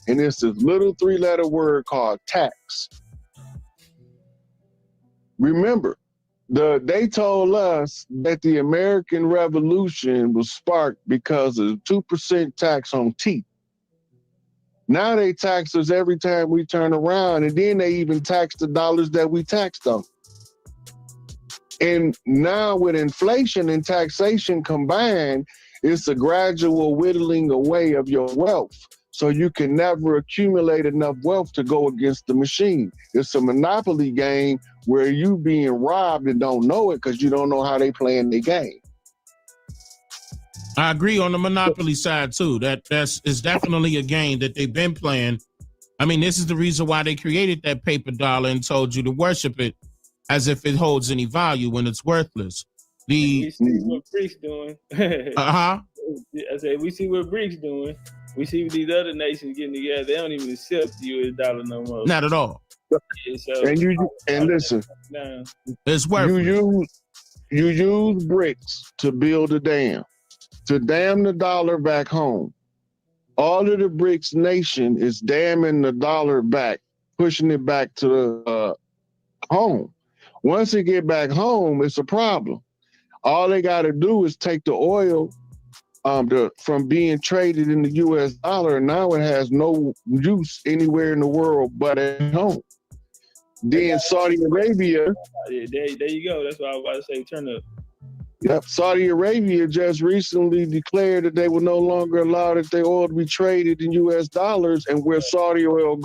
And it's this little 3-letter word called tax. Remember, they told us that the American Revolution was sparked because of 2% tax on teeth. Now they tax us every time we turn around, and then they even tax the dollars that we taxed them. And now with inflation and taxation combined, it's a gradual whittling away of your wealth. So you can never accumulate enough wealth to go against the machine. It's a monopoly game where you being robbed and don't know it because you don't know how they playing the game. I agree on the monopoly side too. That's definitely a game that they've been playing. I mean, this is the reason why they created that paper dollar and told you to worship it as if it holds any value when it's worthless. We see what BRICS doing. I said, we see what BRICS doing. We see these other nations getting together. They don't even accept the US dollar no more. Not at all. And listen, it's worthless. You use bricks to build a dam, to dam the dollar back home. All of the BRICS nation is damming the dollar back, pushing it back to home. Once it get back home, it's a problem. All they got to do is take the oil from being traded in the US dollar, and now it has no use anywhere in the world but at home. Then Saudi Arabia. There you go. That's what I was about to say. Turn up. Yep. Saudi Arabia just recently declared that they will no longer allow that their oil to be traded in US dollars, and where Saudi oil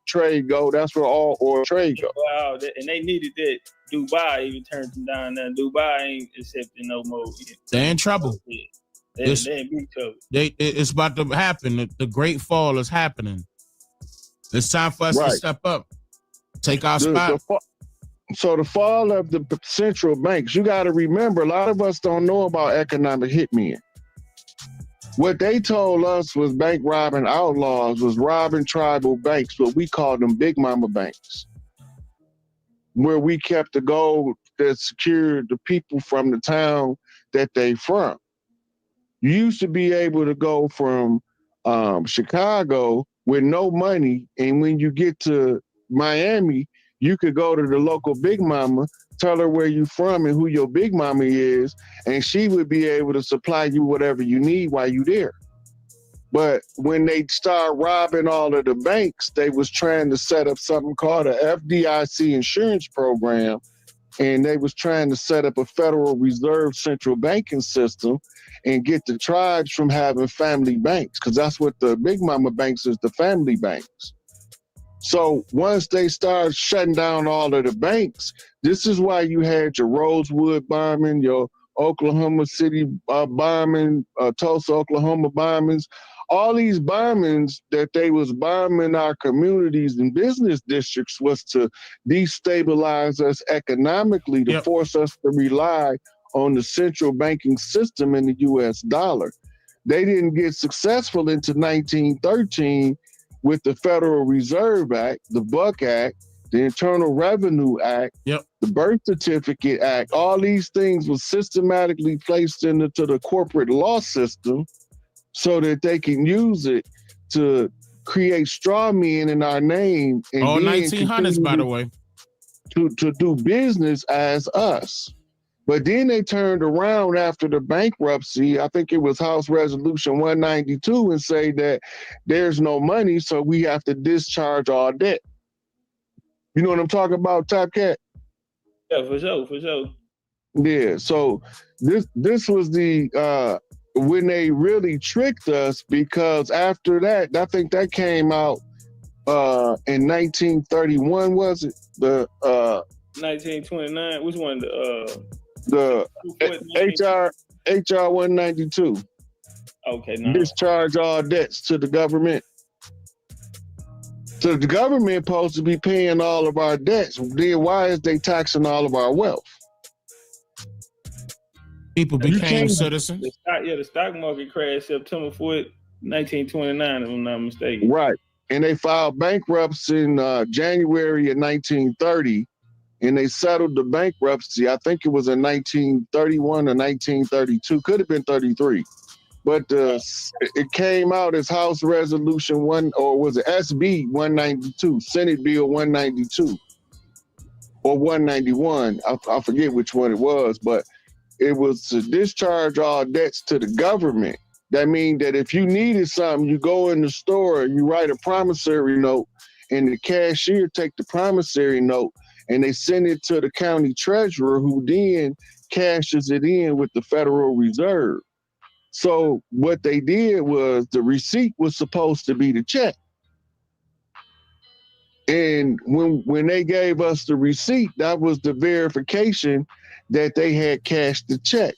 trade go, that's where all oil trade go. Wow. And they needed that. Dubai even turned them down now. Dubai ain't accepting no more. They're in trouble. It's, They in big trouble. it's about to happen. The great fall is happening. It's time for us to step up, take our spot. So the fall of the central banks, you got to remember, a lot of us don't know about economic hitmen. What they told us was bank robbing outlaws was robbing tribal banks, but we called them big mama banks, where we kept the gold that secured the people from the town that they from. You used to be able to go from Chicago with no money, and when you get to Miami, you could go to the local big mama, tell her where you from and who your big mama is, and she would be able to supply you whatever you need while you there. But when they start robbing all of the banks, they was trying to set up something called a FDIC insurance program, and they was trying to set up a Federal Reserve central banking system and get the tribes from having family banks, because that's what the big mama banks is, the family banks. So once they start shutting down all of the banks, this is why you had your Rosewood bombing, your Oklahoma City bombing, Tulsa, Oklahoma bombings, all these bombings that they was bombing our communities and business districts was to destabilize us economically, to force us to rely on the central banking system in the U.S. dollar. They didn't get successful until 1913 with the Federal Reserve Act, the Buck Act, the Internal Revenue Act, the Birth Certificate Act. All these things were systematically placed into the corporate law system so that they can use it to create straw men in our name. And all 1900s, by the way. To do business as us. But then they turned around after the bankruptcy, I think it was House Resolution 192, and say that there's no money, so we have to discharge all debt. You know what I'm talking about, Topcatz? Yeah, for sure. Yeah, so this was the when they really tricked us, because after that, I think that came out in 1931, was it? The 1929, which one? The HR 192. Okay, no. Discharge all debts to the government. So the government supposed to be paying all of our debts. Then why is they taxing all of our wealth? People became citizens. The stock market crashed September 4th, 1929, if I'm not mistaken. Right. And they filed bankruptcy in January of 1930. And they settled the bankruptcy. I think it was in 1931 or 1932. Could have been 33. But it came out as House Resolution 1, or was it SB 192, Senate Bill 192, or 191. I forget which one it was, but it was to discharge all debts to the government. That means that if you needed something, you go in the store, you write a promissory note, and the cashier take the promissory note, and they send it to the county treasurer, who then cashes it in with the Federal Reserve. So what they did was the receipt was supposed to be the check. And when they gave us the receipt, that was the verification that they had cashed the check.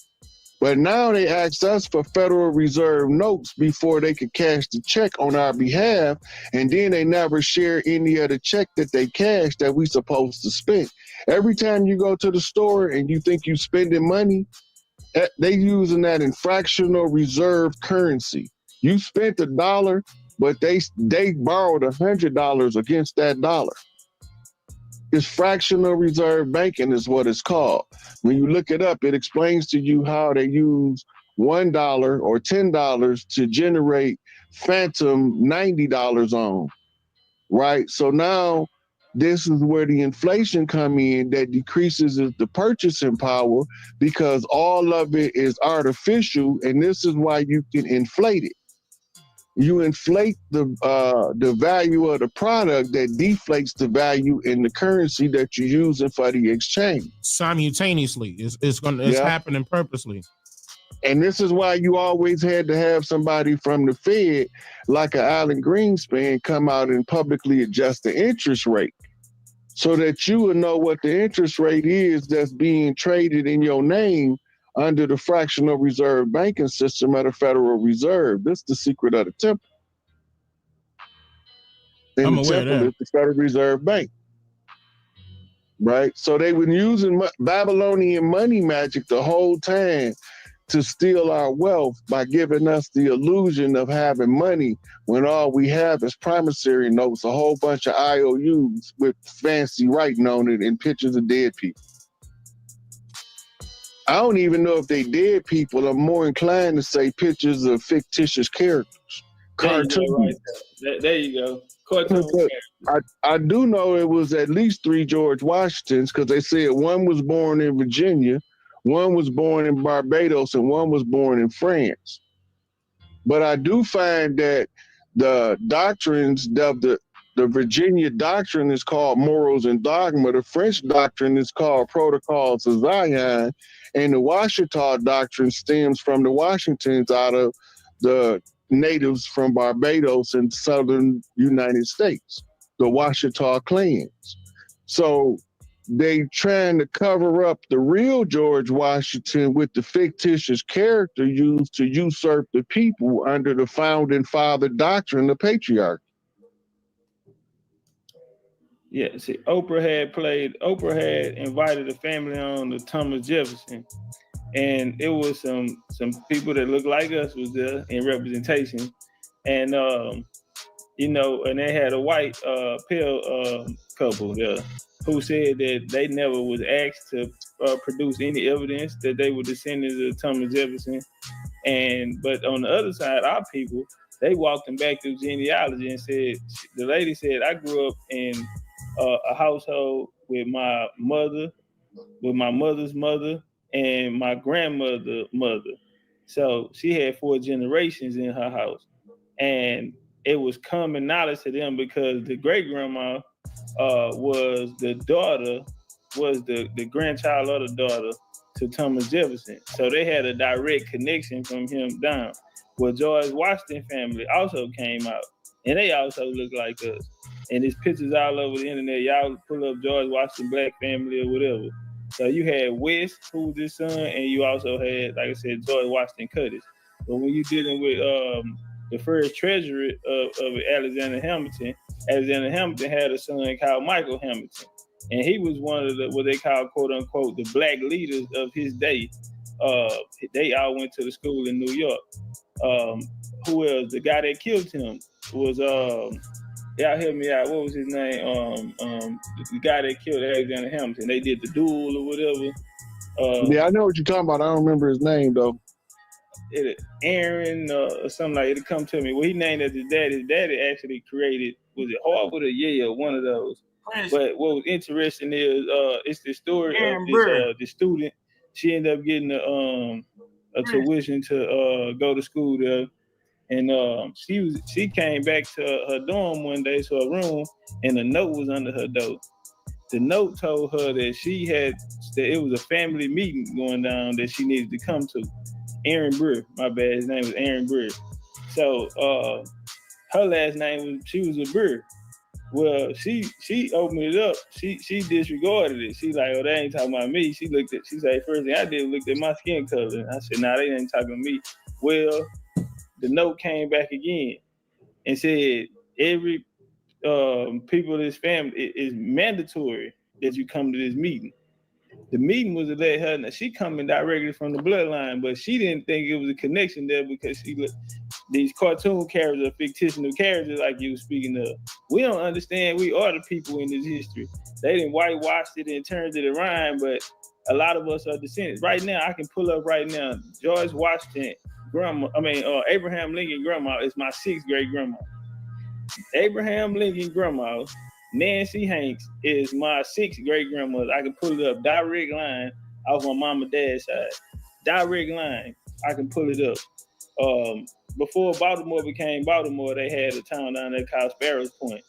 But now they asked us for Federal Reserve notes before they could cash the check on our behalf, and then they never share any of the check that they cashed that we supposed to spend. Every time you go to the store and you think you're spending money, they using that in fractional reserve currency. You spent $1, but they borrowed $100 against that dollar. It's fractional reserve banking is what it's called. When you look it up, it explains to you how they use $1 or $10 to generate phantom $90 on, right? So now this is where the inflation come in that decreases the purchasing power, because all of it is artificial, and this is why you can inflate it. You inflate the value of the product that deflates the value in the currency that you're using for the exchange. Simultaneously, it's happening purposely. And this is why you always had to have somebody from the Fed, like an Alan Greenspan, come out and publicly adjust the interest rate, so that you will know what the interest rate is that's being traded in your name under the fractional reserve banking system of the Federal Reserve. This is the secret of the temple. And I'm the aware of temple that. is the Federal Reserve Bank. Right? So they were using Babylonian money magic the whole time to steal our wealth by giving us the illusion of having money when all we have is promissory notes, a whole bunch of IOUs with fancy writing on it and pictures of dead people. I don't even know if they dead people. I'm more inclined to say pictures of fictitious characters, cartoons. There you go. Cartoon I do know it was at least 3 George Washingtons, because they said one was born in Virginia, one was born in Barbados, and one was born in France. But I do find that the doctrines of the Virginia doctrine is called Morals and Dogma. The French doctrine is called Protocols of Zion. And the Washita doctrine stems from the Washingtons out of the natives from Barbados and southern United States, the Washita clans. So they trying to cover up the real George Washington with the fictitious character used to usurp the people under the founding father doctrine of patriarchy. Yeah, see, Oprah had invited a family on to Thomas Jefferson, and it was some people that looked like us was there in representation, and and they had a white pale couple there who said that they never was asked to produce any evidence that they were descendants of Thomas Jefferson, but on the other side, our people, they walked them back through genealogy and said, the lady said, I grew up in a household with my mother's mother, and my grandmother's mother. So she had 4 generations in her house. And it was common knowledge to them because the great grandma was the grandchild of the daughter to Thomas Jefferson. So they had a direct connection from him down. Well, George Washington family also came out, and they also look like us. And there's pictures all over the internet. Y'all pull up George Washington Black family or whatever. So you had West, who was his son, and you also had, like I said, George Washington Curtis. But when you're dealing with the first treasurer of Alexander Hamilton had a son called Michael Hamilton. And he was one of what they call, quote unquote, the black leaders of his day. They all went to the school in New York. Who else? The guy that killed him was, y'all help me out. What was his name? The guy that killed Alexander Hamilton. They did the duel or whatever. Yeah, I know what you're talking about. I don't remember his name though. Aaron or something like it. It'll come to me. Well, he named it his dad. His daddy actually created, was it Harvard or Yale? One of those. But what was interesting is it's the story of the student. She ended up getting a tuition to go to school there. And she came back to her dorm one day, to her room, and a note was under her door. The note told her that it was a family meeting going down that she needed to come to. Aaron Burr, my bad, his name was Aaron Burr. So her last name she was a Burr. Well, she opened it up. She disregarded it. She like, oh, they ain't talking about me. She said, first thing I did was looked at my skin color. And I said, nah, they ain't talking about me. Well, the note came back again and said, every people of this family, it is mandatory that you come to this meeting. The meeting was to let her know. She coming directly from the bloodline, but she didn't think it was a connection there because these cartoon characters are fictional characters like you were speaking of. We don't understand. We are the people in this history. They didn't whitewash it and turned it around, but a lot of us are descendants. Right now, I can pull up right now, George Washington Abraham Lincoln grandma is my 6th great grandma. Abraham Lincoln grandma, Nancy Hanks, is my 6th great grandmother. I can pull it up, direct line off my mom and dad's side. Direct line, I can pull it up. Before Baltimore became Baltimore, they had a town down there called Sparrows Point,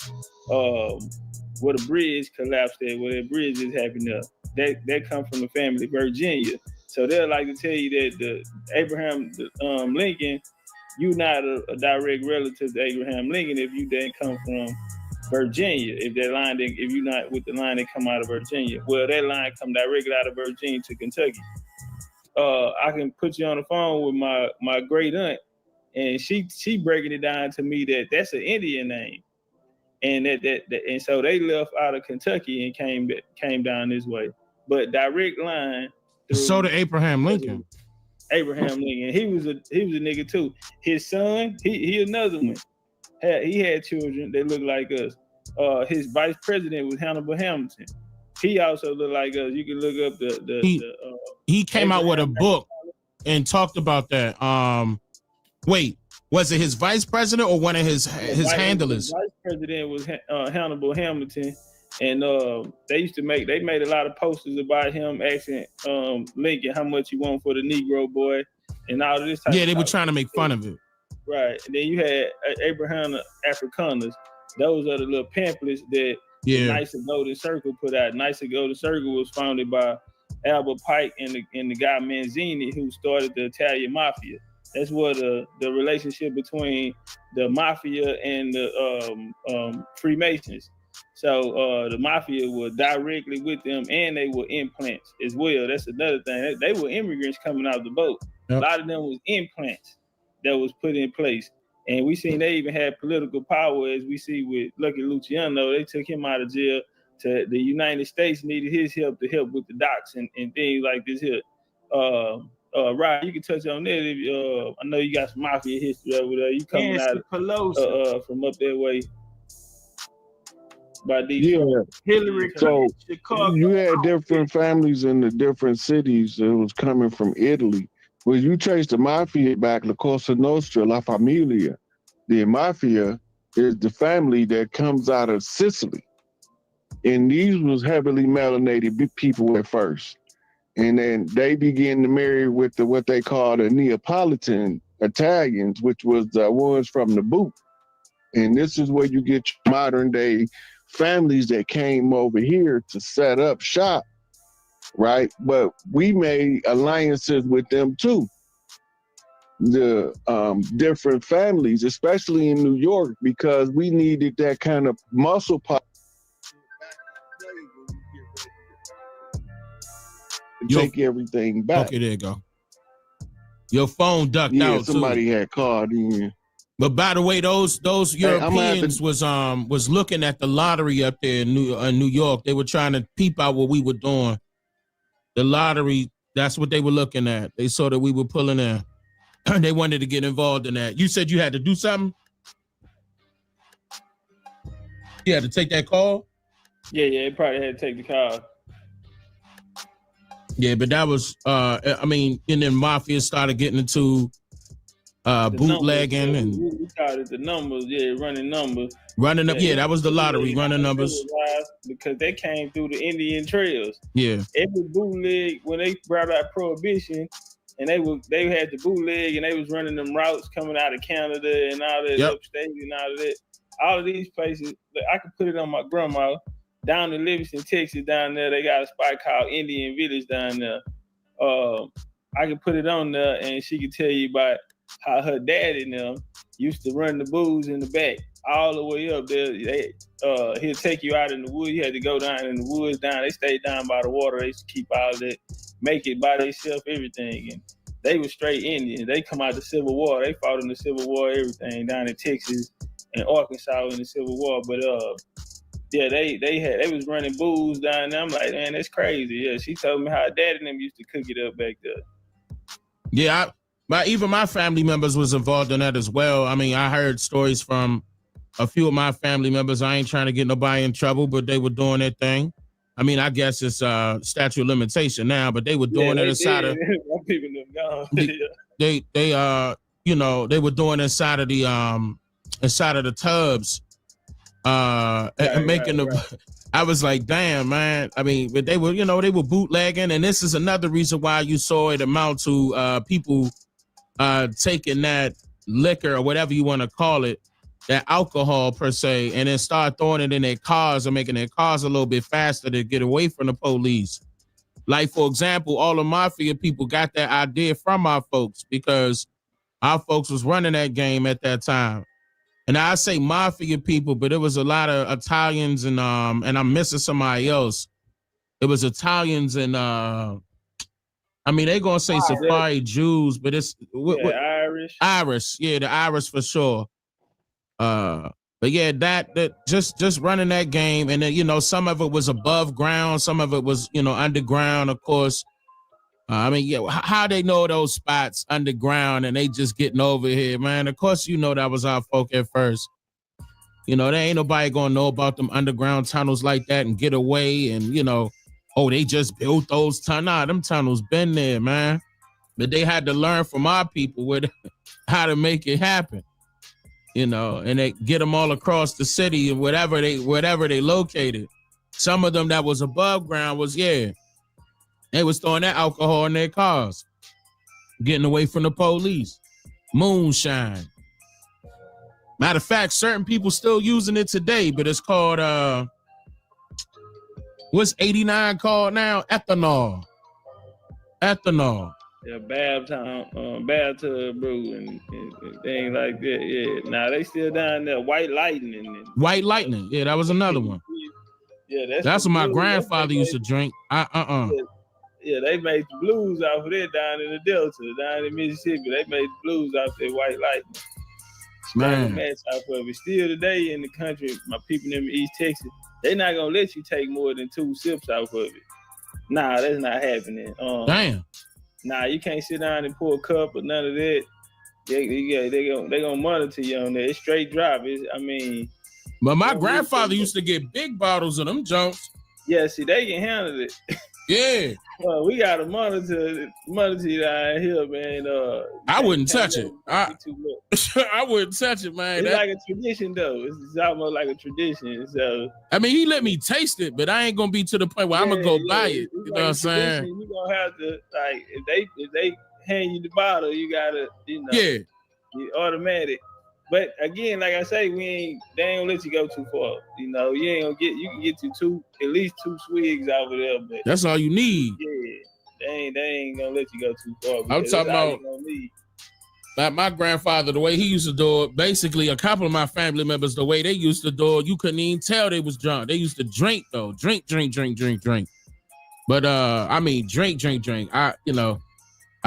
where the bridge collapsed there, where the bridge is happening up. That come from the family Virginia. So they'll like to tell you that the Abraham Lincoln, you're not a direct relative to Abraham Lincoln if you didn't come from Virginia. If you're not with the line that come out of Virginia. Well, that line come directly out of Virginia to Kentucky. I can put you on the phone with my great aunt, and she breaking it down to me that that's an Indian name, and and so they left out of Kentucky and came down this way, but direct line. So did Abraham Lincoln. Abraham Lincoln, he was a nigga too. His son, he another one. He had children that looked like us. His vice president was Hannibal Hamilton. He also looked like us. You can look up he came out with a book and talked about that. Wait, was it his vice president or one of his handlers? His vice president was Hannibal Hamilton, and they made a lot of posters about him asking Lincoln how much he want for the Negro boy and all of this type. Yeah, they were trying to make fun of it. Right, and then you had Abraham Africanus. Those are the little pamphlets that the Nicer Golden Circle put out. Nicer Golden Circle was founded by Albert Pike and the guy Manzini, who started the Italian Mafia. That's what the relationship between the Mafia and the Freemasons. So the Mafia was directly with them, and they were implants as well. That's another thing. They were immigrants coming out the boat. Yep. A lot of them was implants that was put in place. And we seen they even had political power, as we see with Lucky Luciano. They took him out of jail. To the United States needed his help to help with the docks and things like this here. Rod, you can touch on that. If, I know you got some mafia history over there. You coming out from up that way by Detroit. Yeah. Hillary so Chicago. You had different families in the different cities that was coming from Italy. When you trace the mafia back, La Cosa Nostra, La Familia, the mafia is the family that comes out of Sicily. And these was heavily melanated people at first. And then they began to marry with what they call the Neapolitan Italians, which was the ones from the boot. And this is where you get your modern day families that came over here to set up shop. Right, but we made alliances with them too. The different families, especially in New York, because we needed that kind of muscle power to take everything back. Okay, there you go. Your phone ducked out. Somebody had called in. But by the way, those Europeans was looking at the lottery up there in New York. They were trying to peep out what we were doing. The lottery, that's what they were looking at. They saw that we were pulling in. They wanted to get involved in that. You said you had to do something? You had to take that call? Yeah, they probably had to take the call. Yeah, but that was, and then Mafia started getting into bootlegging numbers, we called it the numbers, running numbers. Running up, that was the lottery, running numbers. Because they came through the Indian trails. Yeah. Every bootleg, when they brought out Prohibition, and they had the bootleg, and they was running them routes coming out of Canada and all that, upstate and all of that. All of these places, I could put it on my grandma. Down in Livingston, Texas, down there, they got a spot called Indian Village down there. I could put it on there, and she could tell you about how her dad and them used to run the booze in the back all the way up there. He'll take you out in the woods. You had to go down in the woods. They stayed down by the water. They used to keep all that, make it by themselves, everything. And they were straight Indians. They come out the Civil War. They fought in the Civil War, everything down in Texas and Arkansas in the Civil War. But they was running booze down there. I'm like, man, that's crazy. Yeah, she told me how dad and them used to cook it up back there. Yeah, even my family members was involved in that as well. I mean, I heard stories from a few of my family members. I ain't trying to get nobody in trouble, but they were doing their thing. I mean, I guess it's statute of limitation now, but they were doing it inside of. They were doing inside of the tubs, and making the. I was like, damn, man. I mean, but they were bootlegging, and this is another reason why you saw it amount to people taking that liquor or whatever you want to call it, that alcohol per se, and then start throwing it in their cars and making their cars a little bit faster to get away from the police. Like, for example, all the mafia people got that idea from our folks because our folks was running that game at that time. And I say mafia people, but it was a lot of Italians and I'm missing somebody else. It was Italians and I mean, they gonna say Safari Jews, but it's Irish. Irish, yeah, the Irish for sure. But yeah, that just running that game, and then some of it was above ground, some of it was underground, of course. I mean, yeah, how they know those spots underground and they just getting over here, man. Of course, that was our folk at first. There ain't nobody gonna know about them underground tunnels like that and get away and oh, they just built those tunnels. Nah, them tunnels been there, man. But they had to learn from our people how to make it happen. And they get them all across the city and wherever they located. Some of them that was above ground they was throwing that alcohol in their cars, getting away from the police. Moonshine. Matter of fact, certain people still using it today, but it's called what's 89 called now? Ethanol. Yeah, bathtub brew and things like that. Yeah, now they still down there. White lightning. White lightning. Yeah, that was another one. Yeah, that's what my grandfather used to drink. Yeah, they made the blues off of that down in the Delta, down in Mississippi. They made the blues off that white lightning. Man, match off of it. Still today in the country, my people in East Texas, they not gonna let you take more than 2 sips off of it. Nah, that's not happening. Damn. Nah, you can't sit down and pour a cup or none of that. They gonna monitor you on that. It's straight drop. But my grandfather used to get big bottles of them junks. Yeah, see, they can handle it. Yeah. Well, we got to monitor down here, man. I wouldn't touch it. I wouldn't touch it, man. It's like a tradition, though. It's almost like a tradition. So I mean, he let me taste it, but I ain't gonna be to the point where I'm gonna go buy it. You know what I'm saying? You gonna have to if they hand you the bottle, you gotta yeah, you automatic. But again, like I say, they ain't gonna let you go too far. You ain't gonna you can get to at least 2 swigs over there. But that's all you need. Yeah, they ain't gonna let you go too far. I'm talking about my grandfather, the way he used to do it. Basically, a couple of my family members, the way they used to do it, you couldn't even tell they was drunk. They used to drink though, drink. But I mean, drink.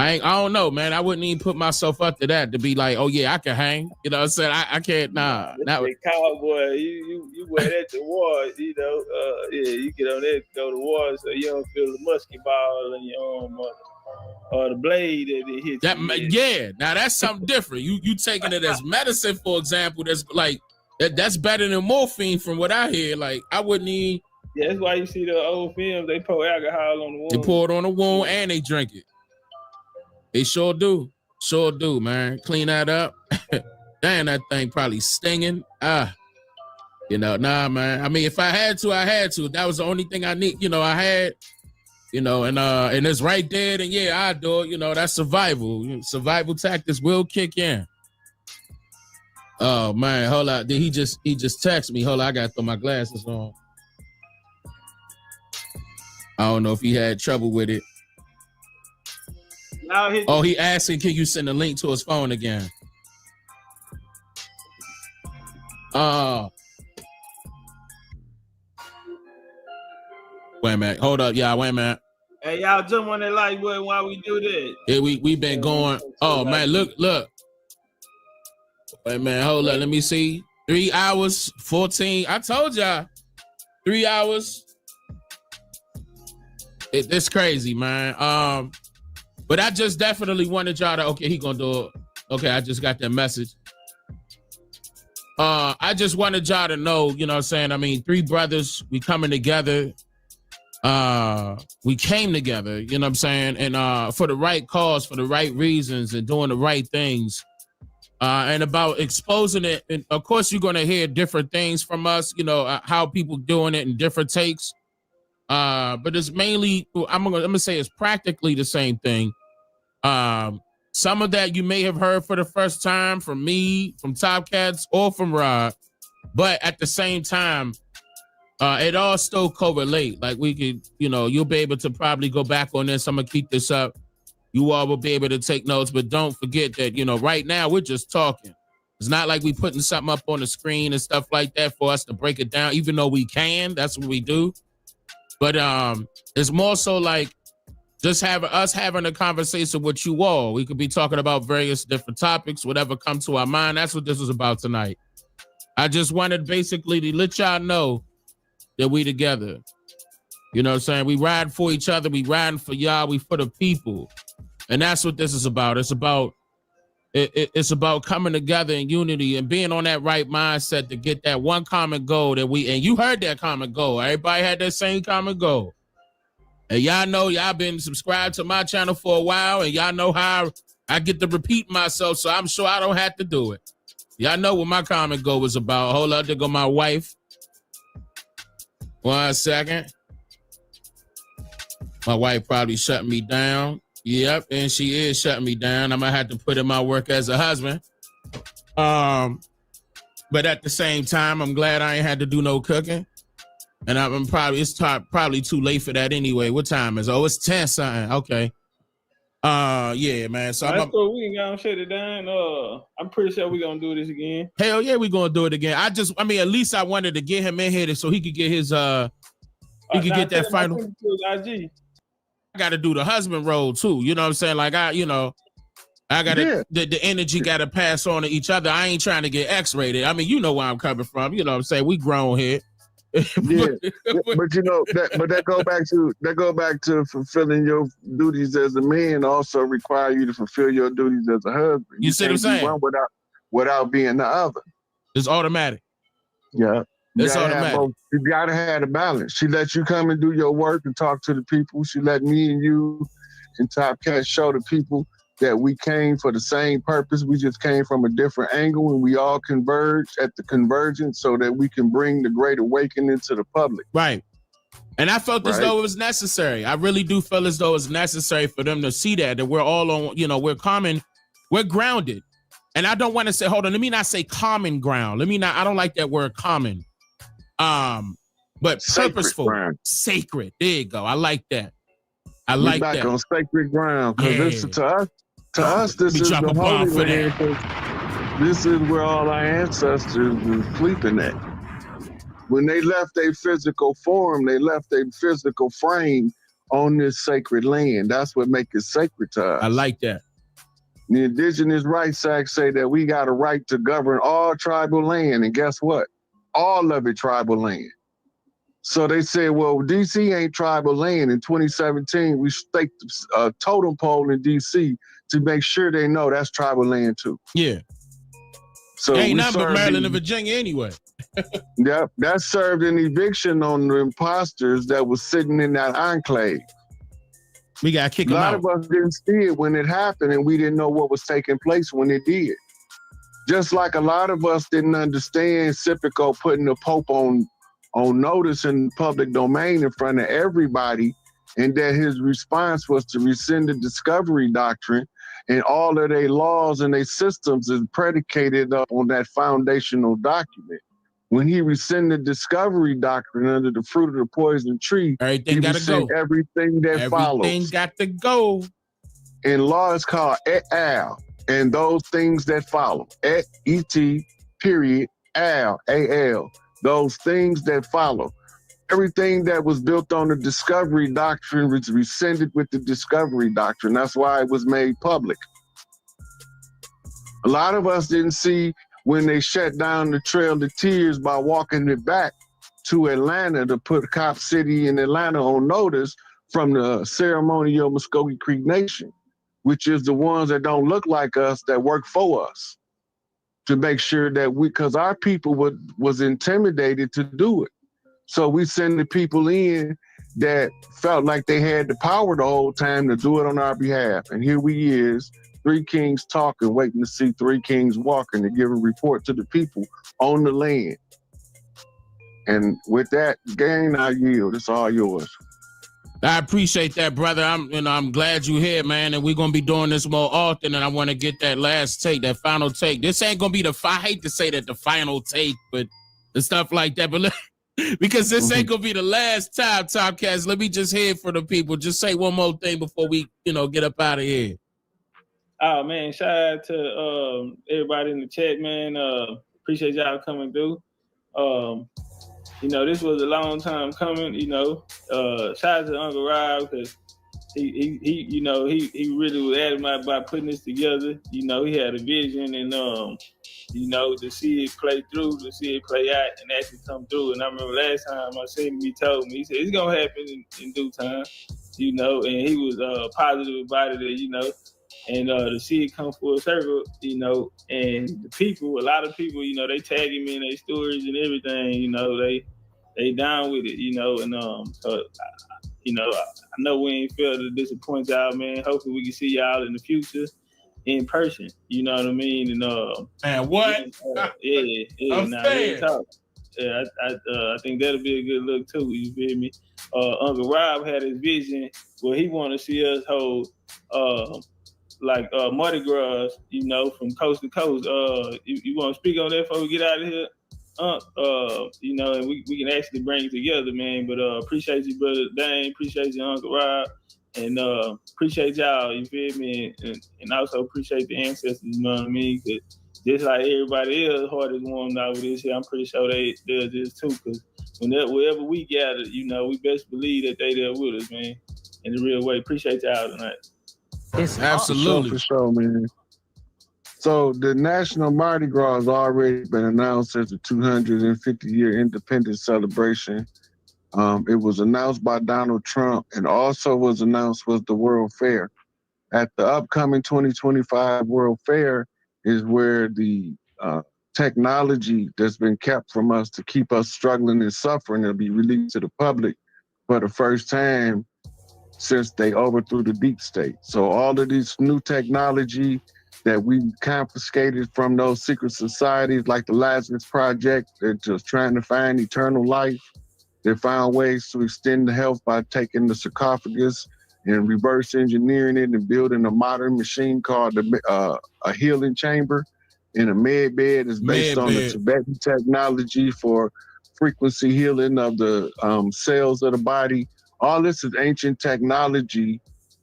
I don't know, man. I wouldn't even put myself up to that to be like, oh yeah, I can hang. You know what I'm saying? I can't. Nah. That cowboy, you wear that to war. You get on that, go to war, so you don't feel the musket ball in your arm or the blade that it hits. Yeah. Now that's something different. You taking it as medicine, for example. That's like that's better than morphine, from what I hear. Like I wouldn't even. Yeah, that's why you see the old films. They pour alcohol on the wound. They pour it on the wound and they drink it. They sure do, man. Clean that up. Damn, that thing probably stinging. Nah, man. I mean, if I had to, I had to. That was the only thing I need. I had, and it's right there. And yeah, I do it. That's survival. Survival tactics will kick in. Oh man, hold on. He just texted me. Hold on, I gotta throw my glasses on. I don't know if he had trouble with it. Oh, he asking, can you send a link to his phone again? Wait a minute. Hold up, y'all. Wait a minute. Hey, y'all jump on that light boy while we do that. Yeah, we been going. Oh man, look. Wait, man, hold up. Let me see. 3 hours, 14. I told y'all. 3 hours. It's crazy, man. But I just definitely wanted y'all to, okay, he gonna do it. Okay, I just got that message. I just wanted y'all to know, you know what I'm saying? I mean, 3 brothers, we coming together. We came together, you know what I'm saying? And for the right cause, for the right reasons, and doing the right things. And about exposing it. And of course, you're gonna hear different things from us, how people doing it in different takes. But it's mainly, I'm gonna say it's practically the same thing. Some of that you may have heard for the first time from me, from Topcatz, or from Rod, but at the same time, it all still correlate. Like we could, you'll be able to probably go back on this. I'm gonna keep this up. You all will be able to take notes, but don't forget that, right now we're just talking. It's not like we putting something up on the screen and stuff like that for us to break it down, even though we can. That's what we do. But it's more so like just having a conversation with you all. We could be talking about various different topics, whatever comes to our mind. That's what this is about tonight. I just wanted basically to let y'all know that we together. You know what I'm saying? We ride for each other. We riding for y'all. We for the people. And that's what this is about. It's about coming together in unity and being on that right mindset to get that one common goal and you heard that common goal. Everybody had that same common goal. And y'all know y'all been subscribed to my channel for a while, and y'all know how I get to repeat myself, so I'm sure I don't have to do it. Y'all know what my common goal was about. Hold up, there go my wife. 1 second. My wife probably shut me down. Yep, and she is shutting me down. I'm gonna have to put in my work as a husband. But at the same time, I'm glad I ain't had to do no cooking. And it's probably too late for that anyway. What time is it? Oh, it's 10 something. Okay. Yeah, man. So that's cool. We ain't gonna shut it down. I'm pretty sure we're gonna do this again. Hell yeah, we're gonna do it again. At least I wanted to get him in here so he could get his get that final. IG. I gotta do the husband role too. You know what I'm saying? Like I gotta the energy gotta pass on to each other. I ain't trying to get X-rated. I mean, you know where I'm coming from. You know what I'm saying? We grown here. Yeah, but you know that go back to fulfilling your duties as a man also require you to fulfill your duties as a husband. You see what I'm saying? One without being the other. It's automatic. Yeah, it's automatic. You gotta have a balance. She let you come and do your work and talk to the people. She let me and you and Topcatz show the people that we came for the same purpose. We just came from a different angle, and we all converge at the convergence so that we can bring the great awakening to the public. Right. And I felt as though it was necessary. I really do feel as though it's necessary for them to see that we're all on, we're common, we're grounded. And I don't want to say, hold on, let me not say common ground. I don't like that word common. But sacred purposeful, ground. Sacred. There you go. I like that. I like back that. On sacred ground. Because to us, this is the Holy Land. This is where all our ancestors were sleeping at. When they left their physical form, they left their physical frame on this sacred land. That's what makes it sacred to us. I like that. The Indigenous Rights Act say that we got a right to govern all tribal land. And guess what? All of it tribal land. So they said, well, DC ain't tribal land. In 2017, we staked a totem pole in DC to make sure they know that's tribal land too. Yeah. So ain't nothing but Maryland and Virginia anyway. Yep, that served an eviction on the imposters that was sitting in that enclave. We got to kick them out. A lot of us didn't see it when it happened, and we didn't know what was taking place when it did. Just like a lot of us didn't understand Sipico putting the Pope on notice in public domain in front of everybody, and that his response was to rescind the discovery doctrine, and all of their laws and their systems is predicated up on that foundational document. When he rescinded discovery doctrine under the fruit of the poison tree, everything got to go. Everything that follows. Everything got to go. In law, it's called et al, and those things that follow. Et, period, al, A-L. Those things that follow. Everything that was built on the discovery doctrine was rescinded with the discovery doctrine. That's why it was made public. A lot of us didn't see when they shut down the Trail of Tears by walking it back to Atlanta to put Cop City in Atlanta on notice from the ceremonial Muskogee Creek Nation, which is the ones that don't look like us that work for us. To make sure that because our people was intimidated to do it. So we send the people in that felt like they had the power the whole time to do it on our behalf. And here we is, three kings talking, waiting to see three kings walking to give a report to the people on the land. And with that, Gang, I yield. It's all yours. I appreciate that, brother. I'm glad you're here, man. And we're gonna be doing this more often. And I want to get that last take, that final take. This ain't gonna be I hate to say that the final take, but the stuff like that. But because this ain't gonna be the last time, Topcatz. Let me just hear from the people. Just say one more thing before we, get up out of here. Oh man, shout out to everybody in the chat, man. Appreciate y'all coming through. This was a long time coming, shout out to Uncle Rob because you know, he really was adamant about putting this together. You know, he had a vision, and you know, to see it play through, to see it play out, and actually come through. And I remember last time I seen him, he told me, he said it's gonna happen in due time. You know, and he was positive about it, you know, and to see it come full circle, you know, and the people, a lot of people, you know, they tagging me in their stories and everything, you know, they down with it, you know, and so, you know, I know we ain't failed to disappoint y'all, man. Hopefully we can see y'all in the future in person, you know what I mean, and man, what? Yeah, I'm nah, saying. Yeah, I think that'll be a good look too. You feel me? Uncle Rob had his vision where he want to see us hold like Mardi Gras, you know, from coast to coast. You want to speak on that before we get out of here? You know, and we can actually bring it together, man. But appreciate you, brother Dane. Appreciate you, Uncle Rob, and appreciate y'all. You feel me? And also appreciate the ancestors. You know what I mean? 'Cause just like everybody else, heart is warmed out with this here. I'm pretty sure they're just too. Because wherever we gather, you know, we best believe that they there with us, man. In the real way. Appreciate y'all tonight. It's absolutely For sure, man. So the National Mardi Gras has already been announced as the 250-year independence celebration. It was announced by Donald Trump, and also was announced was the World Fair. At the upcoming 2025 World Fair is where the technology that's been kept from us to keep us struggling and suffering will be released to the public for the first time since they overthrew the deep state. So all of this new technology that we confiscated from those secret societies like the Lazarus Project, they're just trying to find eternal life. They found ways to extend the health by taking the sarcophagus and reverse engineering it and building a modern machine called a healing chamber. And a med bed is based on the Tibetan technology for frequency healing of the cells of the body. All this is ancient technology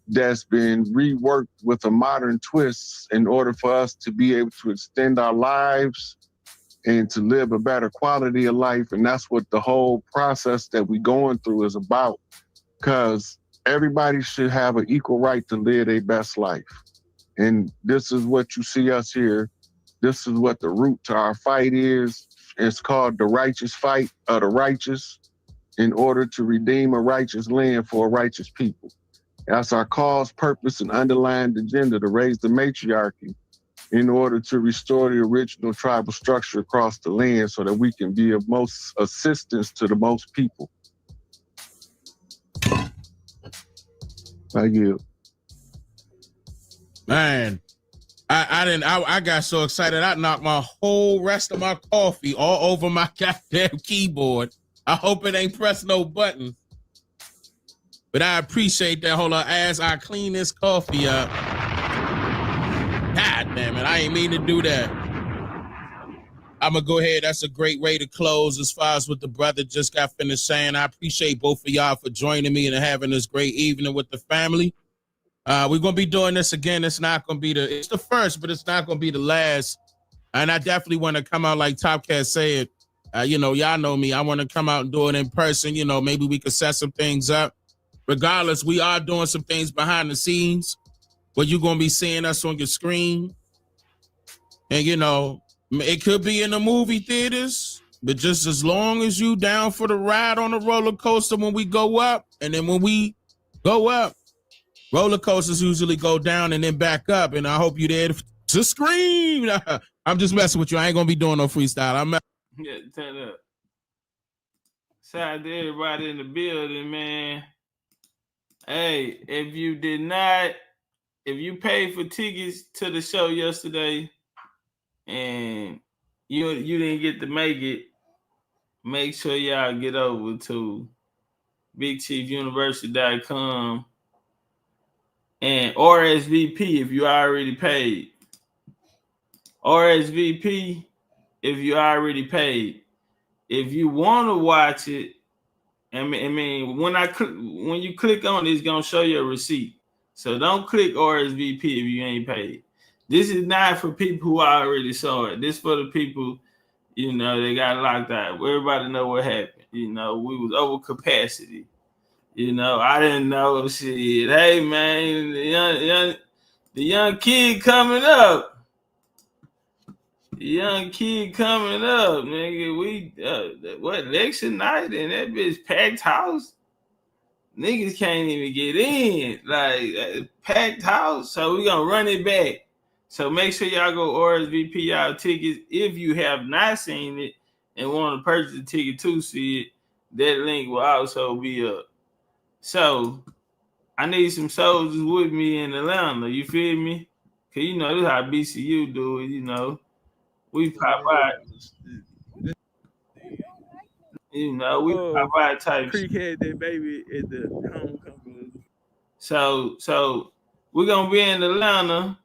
that's been reworked with a modern twist in order for us to be able to extend our lives and to live a better quality of life. And that's what the whole process that we're going through is about, because everybody should have an equal right to live their best life. And this is what you see us here. This is what the root to our fight is. It's called the righteous fight of the righteous in order to redeem a righteous land for a righteous people. That's our cause, purpose, and underlying agenda to raise the matriarchy in order to restore the original tribal structure across the land so that we can be of most assistance to the most people. Thank you. Man, I got so excited I knocked my whole rest of my coffee all over my goddamn keyboard. I hope it ain't pressed no buttons. But I appreciate that. Hold on, as I clean this coffee up. God damn it, I ain't mean to do that. I'm gonna go ahead. That's a great way to close as far as what the brother just got finished saying. I appreciate both of y'all for joining me and having this great evening with the family. We're gonna be doing this again. It's not gonna be it's the first, but it's not gonna be the last. And I definitely want to come out like Topcatz said. You know, y'all know me. I want to come out and do it in person. You know, maybe we could set some things up. Regardless, we are doing some things behind the scenes where you're going to be seeing us on your screen. And, you know, it could be in the movie theaters, but just as long as you down for the ride on the roller coaster when we go up, and then when we go up, roller coasters usually go down and then back up. And I hope you're there to scream. I'm just messing with you. I ain't going to be doing no freestyle. Yeah, turn up. Shout out to everybody in the building, man. Hey, if you paid for tickets to the show yesterday and you didn't get to make it, make sure y'all get over to BigChiefUniversity.com and RSVP if you already paid. RSVP if you already paid. If you want to watch it, I mean, when you click on it, it's gonna show you a receipt. So don't click RSVP if you ain't paid. This is not for people who already saw it. This for the people, you know, they got locked out. Everybody know what happened. You know, we was over capacity, You know, I didn't know shit. Hey man, the young kid coming up. The young kid coming up, nigga. We what election night and that bitch packed house. Niggas can't even get in. Like packed house. So we gonna run it back. So make sure y'all go RSVP y'all tickets if you have not seen it and want to purchase a ticket to see it. That link will also be up. So I need some soldiers with me in Atlanta. You feel me? Cause you know this is how BCU do it. You know, we pop out. You know, we pop out type. Creek had that baby at the homecoming. So we're gonna be in Atlanta.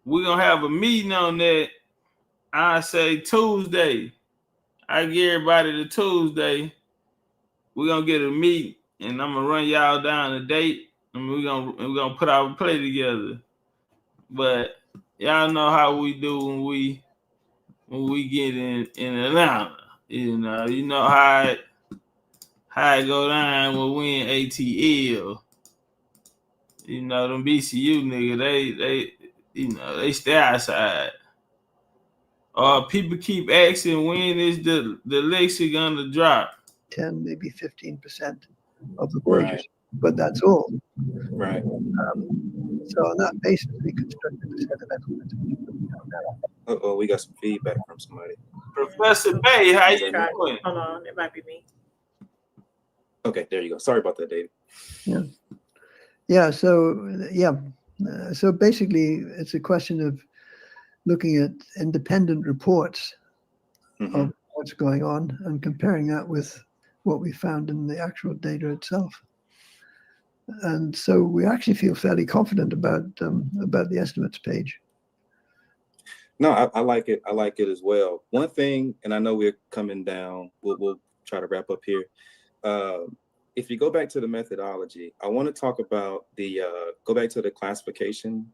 We're gonna have a meeting on that. I say Tuesday. I get everybody to Tuesday. We're gonna get a meet, and I'm gonna run y'all down a date, and we're gonna put our play together. But y'all know how we do when we get in Atlanta. You know how it go down when we in ATL. You know them BCU nigga, they stay outside. People keep asking when is the election gonna drop? 10, maybe 15% of the voters, right. But that's all. Right. So on that basis, we constructed a set of estimates. Oh, we got some feedback from somebody. Professor Bay, how you doing? Hold on, it might be me. Okay, there you go. Sorry about that, David. Yeah. So basically, it's a question of looking at independent reports of what's going on and comparing that with what we found in the actual data itself. And so we actually feel fairly confident about the estimates page. No, I like it. I like it as well. One thing, and I know we're coming down. We'll try to wrap up here. If you go back to the methodology, I want to talk about go back to the classification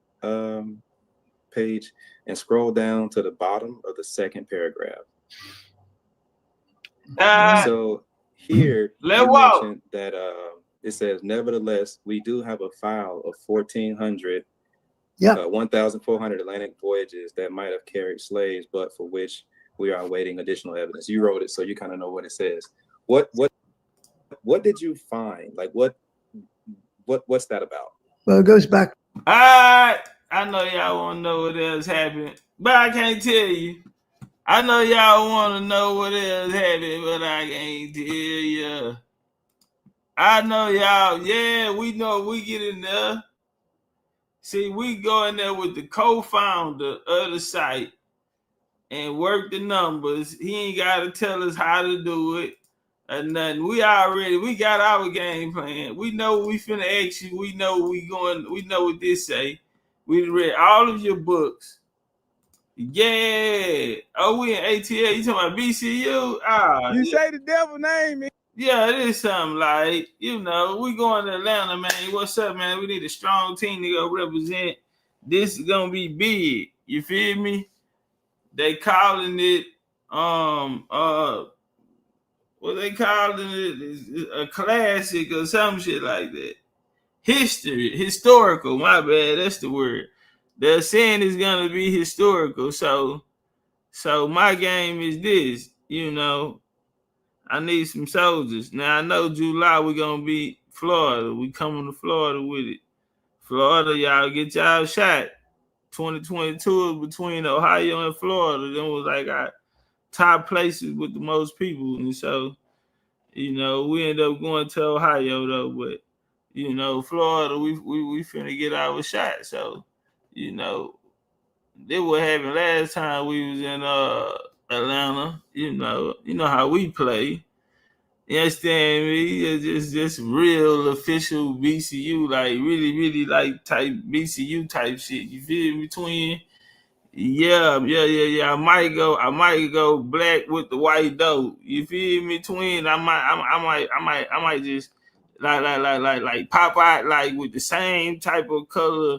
page and scroll down to the bottom of the second paragraph. So here you mentioned that it says, nevertheless, we do have a file of 1,400, 1,400 Atlantic voyages that might have carried slaves, but for which we are awaiting additional evidence. You wrote it, so you kind of know what it says. What did you find? Like what's that about? Well, it goes back. I know y'all want to know what else happened, but I can't tell you. I know y'all want to know what else happened, but I can't tell you. I know y'all. Yeah, we know we get in there. See, we go in there with the co-founder of the site and work the numbers. He ain't got to tell us how to do it or nothing. We got our game plan. We know what we finna ask you. We know we know what this say. We read all of your books. Yeah. Oh, we in ATL. You talking about BCU? You say the devil name, man. Yeah, it is something like, we going to Atlanta, man. What's up, man? We need a strong team to go represent. This is gonna be big. You feel me? They calling it what they calling it, a classic or some shit like that. Historical, my bad, that's the word. They're saying it's gonna be historical. So my game is this, I need some soldiers. Now I know July we're gonna be Florida. We coming to Florida with it. Florida, y'all get y'all shot. 2022 between Ohio and Florida. Them was like our top places with the most people. And so, we end up going to Ohio though, but Florida, we finna get our shot. So, this what happened last time we was in Atlanta. You know how we play. You understand me? It's just real official BCU, like really, really like type BCU type shit. You feel me, twin? Yeah. I might go black with the white dough. You feel me, twin? I might just like pop out like with the same type of color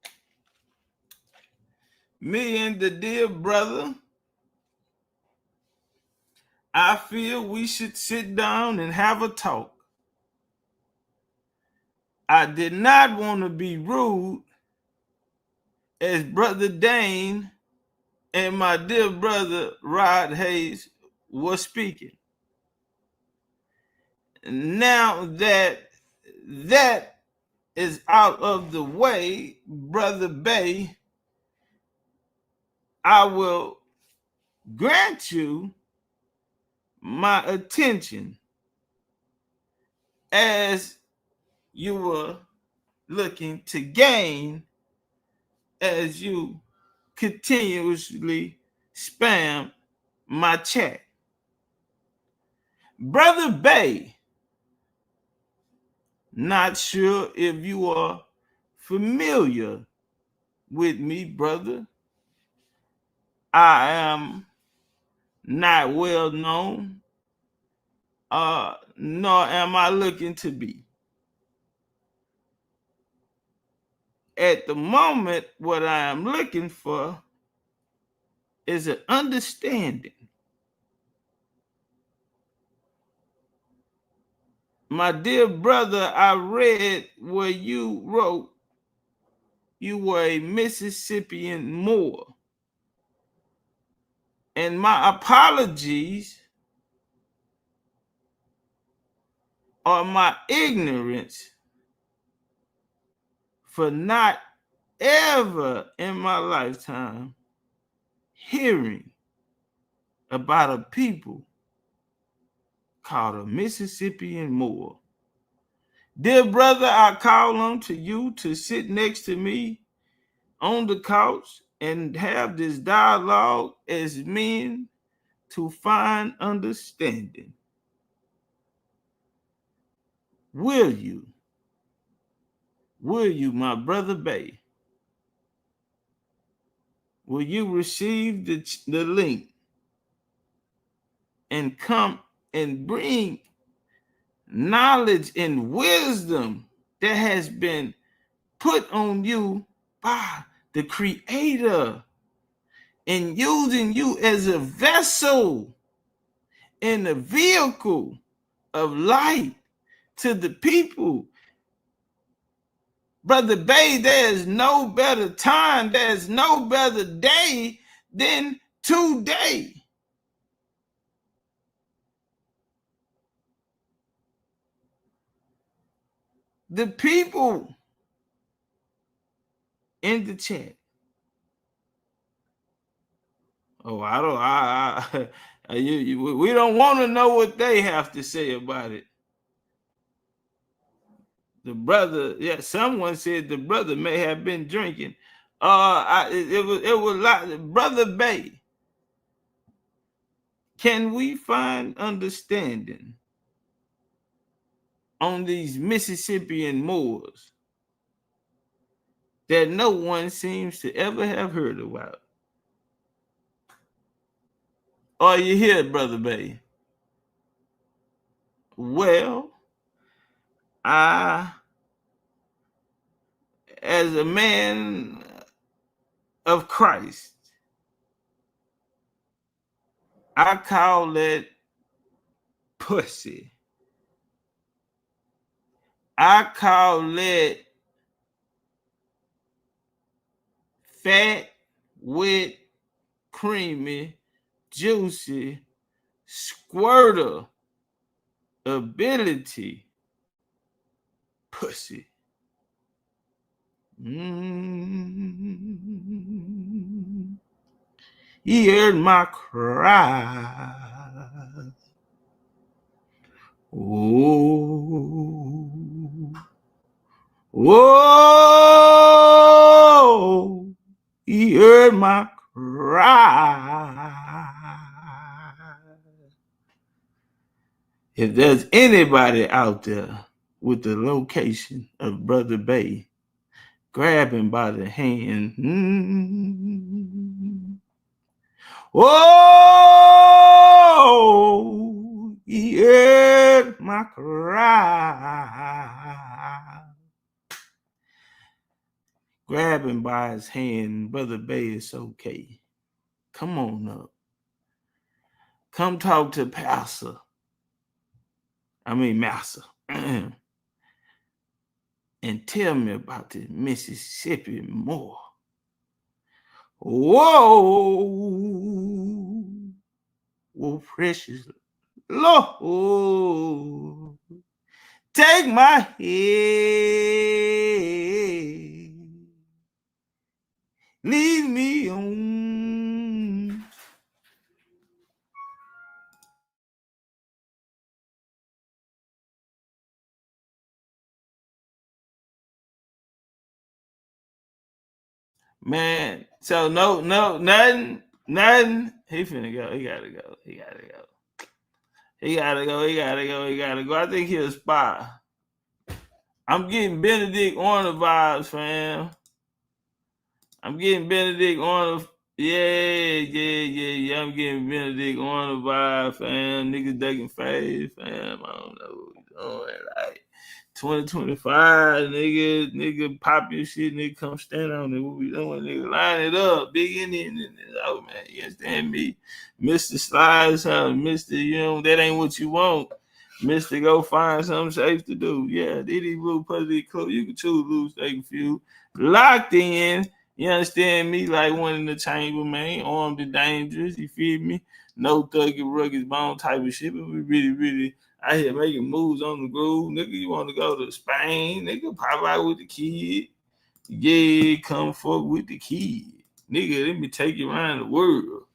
me and the dear brother, I feel we should sit down and have a talk. I did not want to be rude as Brother Dane and my dear brother Rod Hayes was speaking. Now that is out of the way, Brother Bay, I will grant you my attention as you were looking to gain as you continuously spam my chat. Brother Bay, not sure if you are familiar with me, brother. I am not well known, nor am I looking to be. At the moment, what I am looking for is an understanding. My dear brother, I read where you wrote you were a Mississippian Moor. And my apologies or my ignorance for not ever in my lifetime hearing about a people called a Mississippian Moor. Dear brother, I call on to you to sit next to me on the couch and have this dialogue as men to find understanding. Will you, my brother Bay? Will you receive the link and come and bring knowledge and wisdom that has been put on you by the Creator and using you as a vessel and a vehicle of light to the people? Brother Bay, there's no better time, there's no better day than today. The people in the chat. Oh, we don't want to know what they have to say about it. The brother, someone said the brother may have been drinking. It was like Brother Bay. Can we find understanding on these Mississippian Moors that no one seems to ever have heard about? Are you here, Brother Bay? Well, as a man of Christ, I call it pussy. I call it fat, wet, creamy, juicy, squirter ability pussy. He heard my cry. Oh, he heard my cry. If there's anybody out there with the location of Brother Bay, grab him by the hand. Oh, he heard my cry. Grab him by his hand. Brother Bay, it's okay. Come on up. Come talk to Master. And tell me about this Mississippi more. Whoa. Whoa, precious Lord. Take my head. Lead me on. Man, so nothing. He finna go. He gotta go. I think he'll spy. I'm getting Benedict Arnold vibes, fam. I'm getting Benedict Arnold. Yeah. I'm getting Benedict Arnold vibes, fam. Niggas ducking face, fam. I don't know what he's doing. Like 2025, nigga, pop your shit, nigga, come stand on it. What we doing, nigga? Line it up, big in it. Oh man, you understand me? Mr. Slides, Mr. You know, that ain't what you want. Mr. Go find something safe to do. Yeah, Diddy Blue Pussy Club. You can choose, lose, take a few. Locked in. You understand me? Like one in the chamber, man. Armed and dangerous. You feel me? No thuggy, rugged bone type of shit. But we really out here making moves on the groove. Nigga, you want to go to Spain? Nigga, pop out with the kid. Yeah, come fuck with the kid. Nigga, let me take you around the world.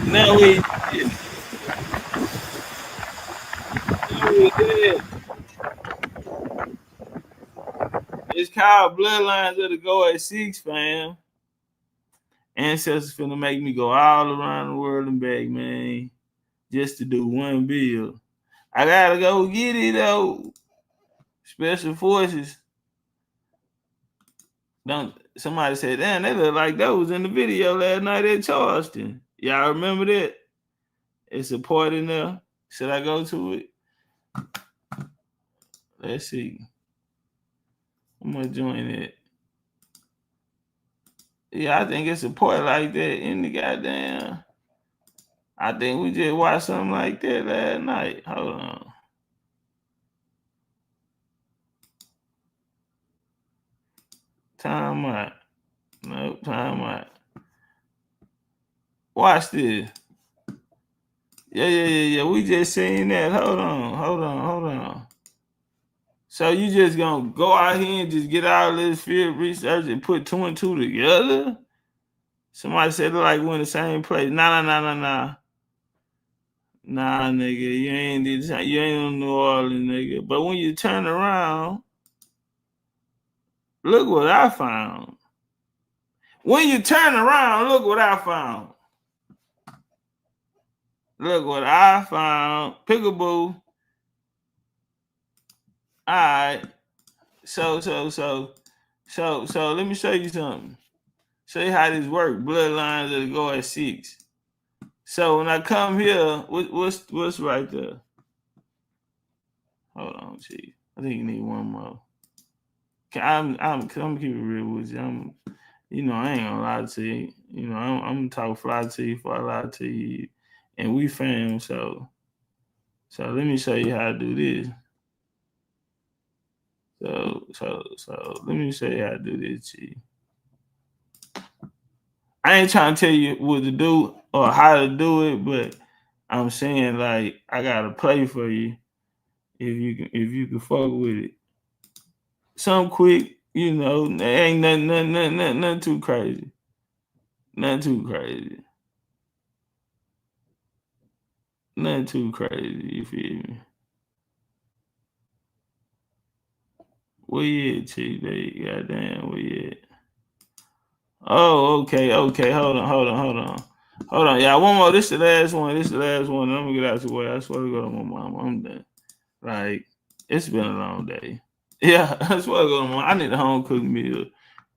Now we it's called Bloodlines of the Go at 6, fam. Ancestors finna make me go all around the world and back, man, just to do one bill. I gotta go get it though. Special Forces. Somebody said, damn, they look like those in the video last night at Charleston. Y'all remember that? It's a part in there. Should I go to it? Let's see. I'm gonna join it. Yeah, I think it's a part like that in the goddamn. I think we just watched something like that last night. Hold on. Time out. Nope, time out. Watch this. Yeah. We just seen that. Hold on. So you just gonna go out here and just get all this field research and put 2 and 2 together? Somebody said it like we're in the same place. Nah. Nah, nigga, you ain't on New Orleans, nigga. But when you turn around, look what I found. When you turn around, look what I found. Look what I found. Peekaboo. All right. So let me show you something. Show you how this works. Bloodlines that go at 6. So when I come here, what's right there? Hold on, Chief. I think you need one more. I'm keep it real with you. I ain't gonna lie to you. I'm gonna talk fly to you before I lie to you. And we fam, so let me show you how to do this. So let me show you how to do this, Chief. I ain't trying to tell you what to do or how to do it, but I'm saying like I gotta play for you if you can fuck with it. Some quick, ain't nothing too crazy. Nothing too crazy. Nothing too crazy, you feel me? Where you at, Chief? Goddamn, where you at? Oh, okay. Hold on. Yeah, one more. This is the last one. I'm gonna get out the way. I swear to God, my mama, I'm done. Like, it's been a long day. Yeah, I swear to God, I need a home cooked meal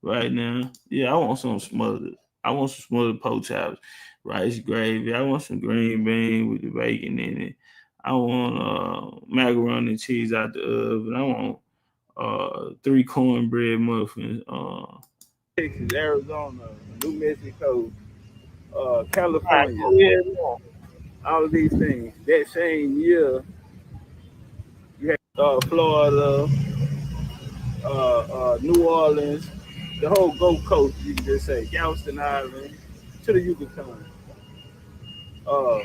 right now. Yeah, I want some smothered. I want some smothered pork chops, rice gravy. I want some green beans with the bacon in it. I want macaroni and cheese out the oven. I want 3 cornbread muffins. Texas, Arizona, New Mexico, California, all of these things. That same year, you had Florida, New Orleans, the whole Gulf Coast, you can just say, Galveston Island, to the Yucatan. But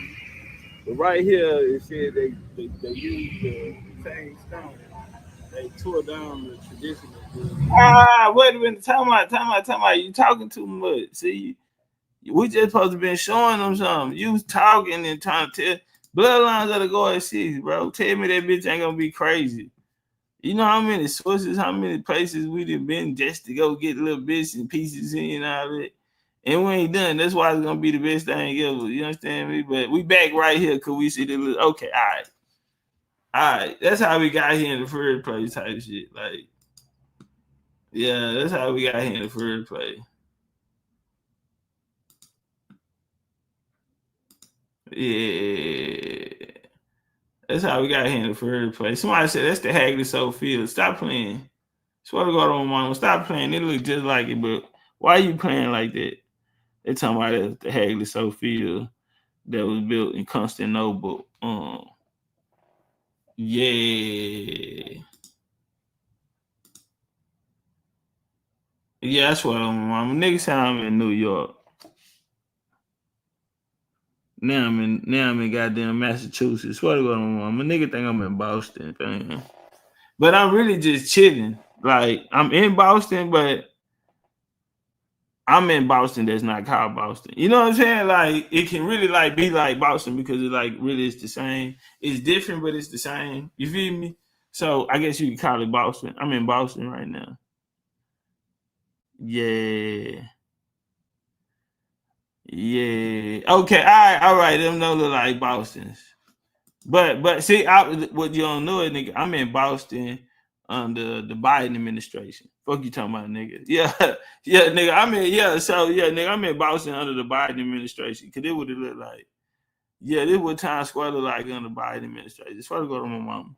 right here, it said they used the same stone. They tore down the traditional. Wait a minute. Time out. You talking too much. See, we just supposed to been showing them something. You talking and trying to tell bloodlines of the Garden City, bro. Tell me that bitch ain't gonna be crazy. You know how many sources, how many places we done been just to go get little bits and pieces in and all that. And we ain't done. That's why it's gonna be the best thing ever. You understand me? But we back right here because we see the little, okay, all right. That's how we got here in the first place type shit. Like, yeah, that's how we got here in the first place. Yeah. That's how we got here in the first place. Somebody said that's the Hagley Sophia. Stop playing. Swear to God on my mama. Stop playing. It look just like it, but why are you playing like that? They talking about the Hagley Sophia that was built in Constantinople. Yeah. Yeah, that's what I'm on. Nigga said I'm in New York. Now I'm in goddamn Massachusetts. Swear to God on my mama. Nigga think I'm in Boston, man. But I'm really just chilling. Like, I'm in Boston, but I'm in Boston that's not called Boston. You know what I'm saying? Like, it can really like be like Boston because it like really is the same. It's different, but it's the same. You feel me? So I guess you could call it Boston. I'm in Boston right now. Yeah. Yeah. Okay. All right. Them don't look like Bostons. But see, what you don't know is, nigga, I'm in Boston under the Biden administration. Fuck you talking about, nigga. Yeah, nigga. Nigga, I'm in Boston under the Biden administration. Cause it would have looked like, yeah, this what Times Square look like under the Biden administration. Swear to go to my mama.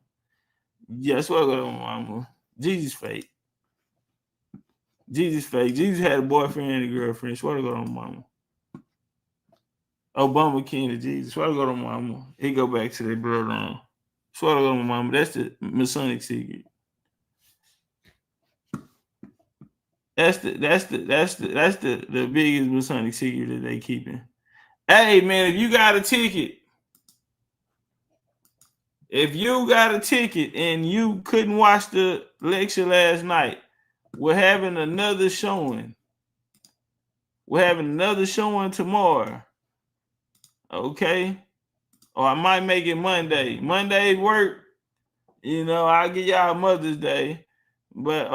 Yeah, swear to go to my mama. Jesus fake. Jesus had a boyfriend and a girlfriend. Swear to go to my mama. Obama king of Jesus. Swear to go to my mama. He go back to their bloodline. Swear to go to my mama. That's the Masonic secret. That's the biggest Masonic secret that they keeping. Hey man, if you got a ticket and you couldn't watch the lecture last night, we're having another showing. We're having another showing tomorrow. Okay? Or I might make it Monday. Monday work. You know, I'll give y'all Mother's Day. But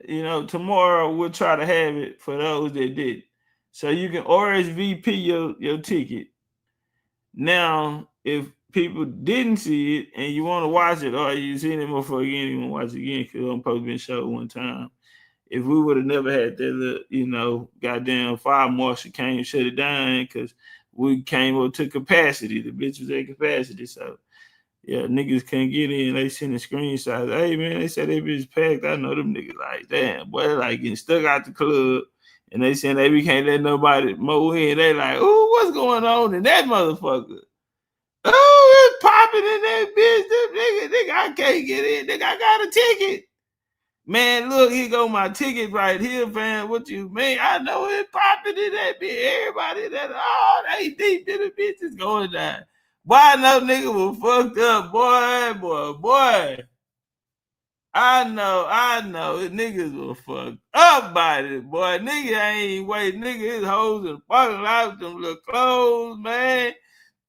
you know, tomorrow we'll try to have it for those that did. So you can RSVP your ticket. Now, if people didn't see it and you want to watch it, or you seen it before again, you want to watch it again because I'm supposed to be show one time. If we would have never had that, you know, goddamn fire marshal came and shut it down because we came up to capacity. The bitch was at capacity. So, yeah, niggas couldn't get in. They sending screenshots. Hey, man, they said they bitch packed. I know them niggas like, damn, boy, like getting stuck out the club. And they said we can't let nobody mow in. They like, ooh, what's going on in that motherfucker? Oh, it's popping in that bitch. Nigga, I can't get in. Nigga, I got a ticket. Man, look, here go my ticket right here, man. What you mean? I know it's popping in that bitch. Everybody they deep in the bitch is going down. Boy, I know nigga was fucked up, boy. I know. Niggas were fucked up by it, boy. Nigga ain't waiting. Nigga, his hoes in the parking lot with them little clothes, man.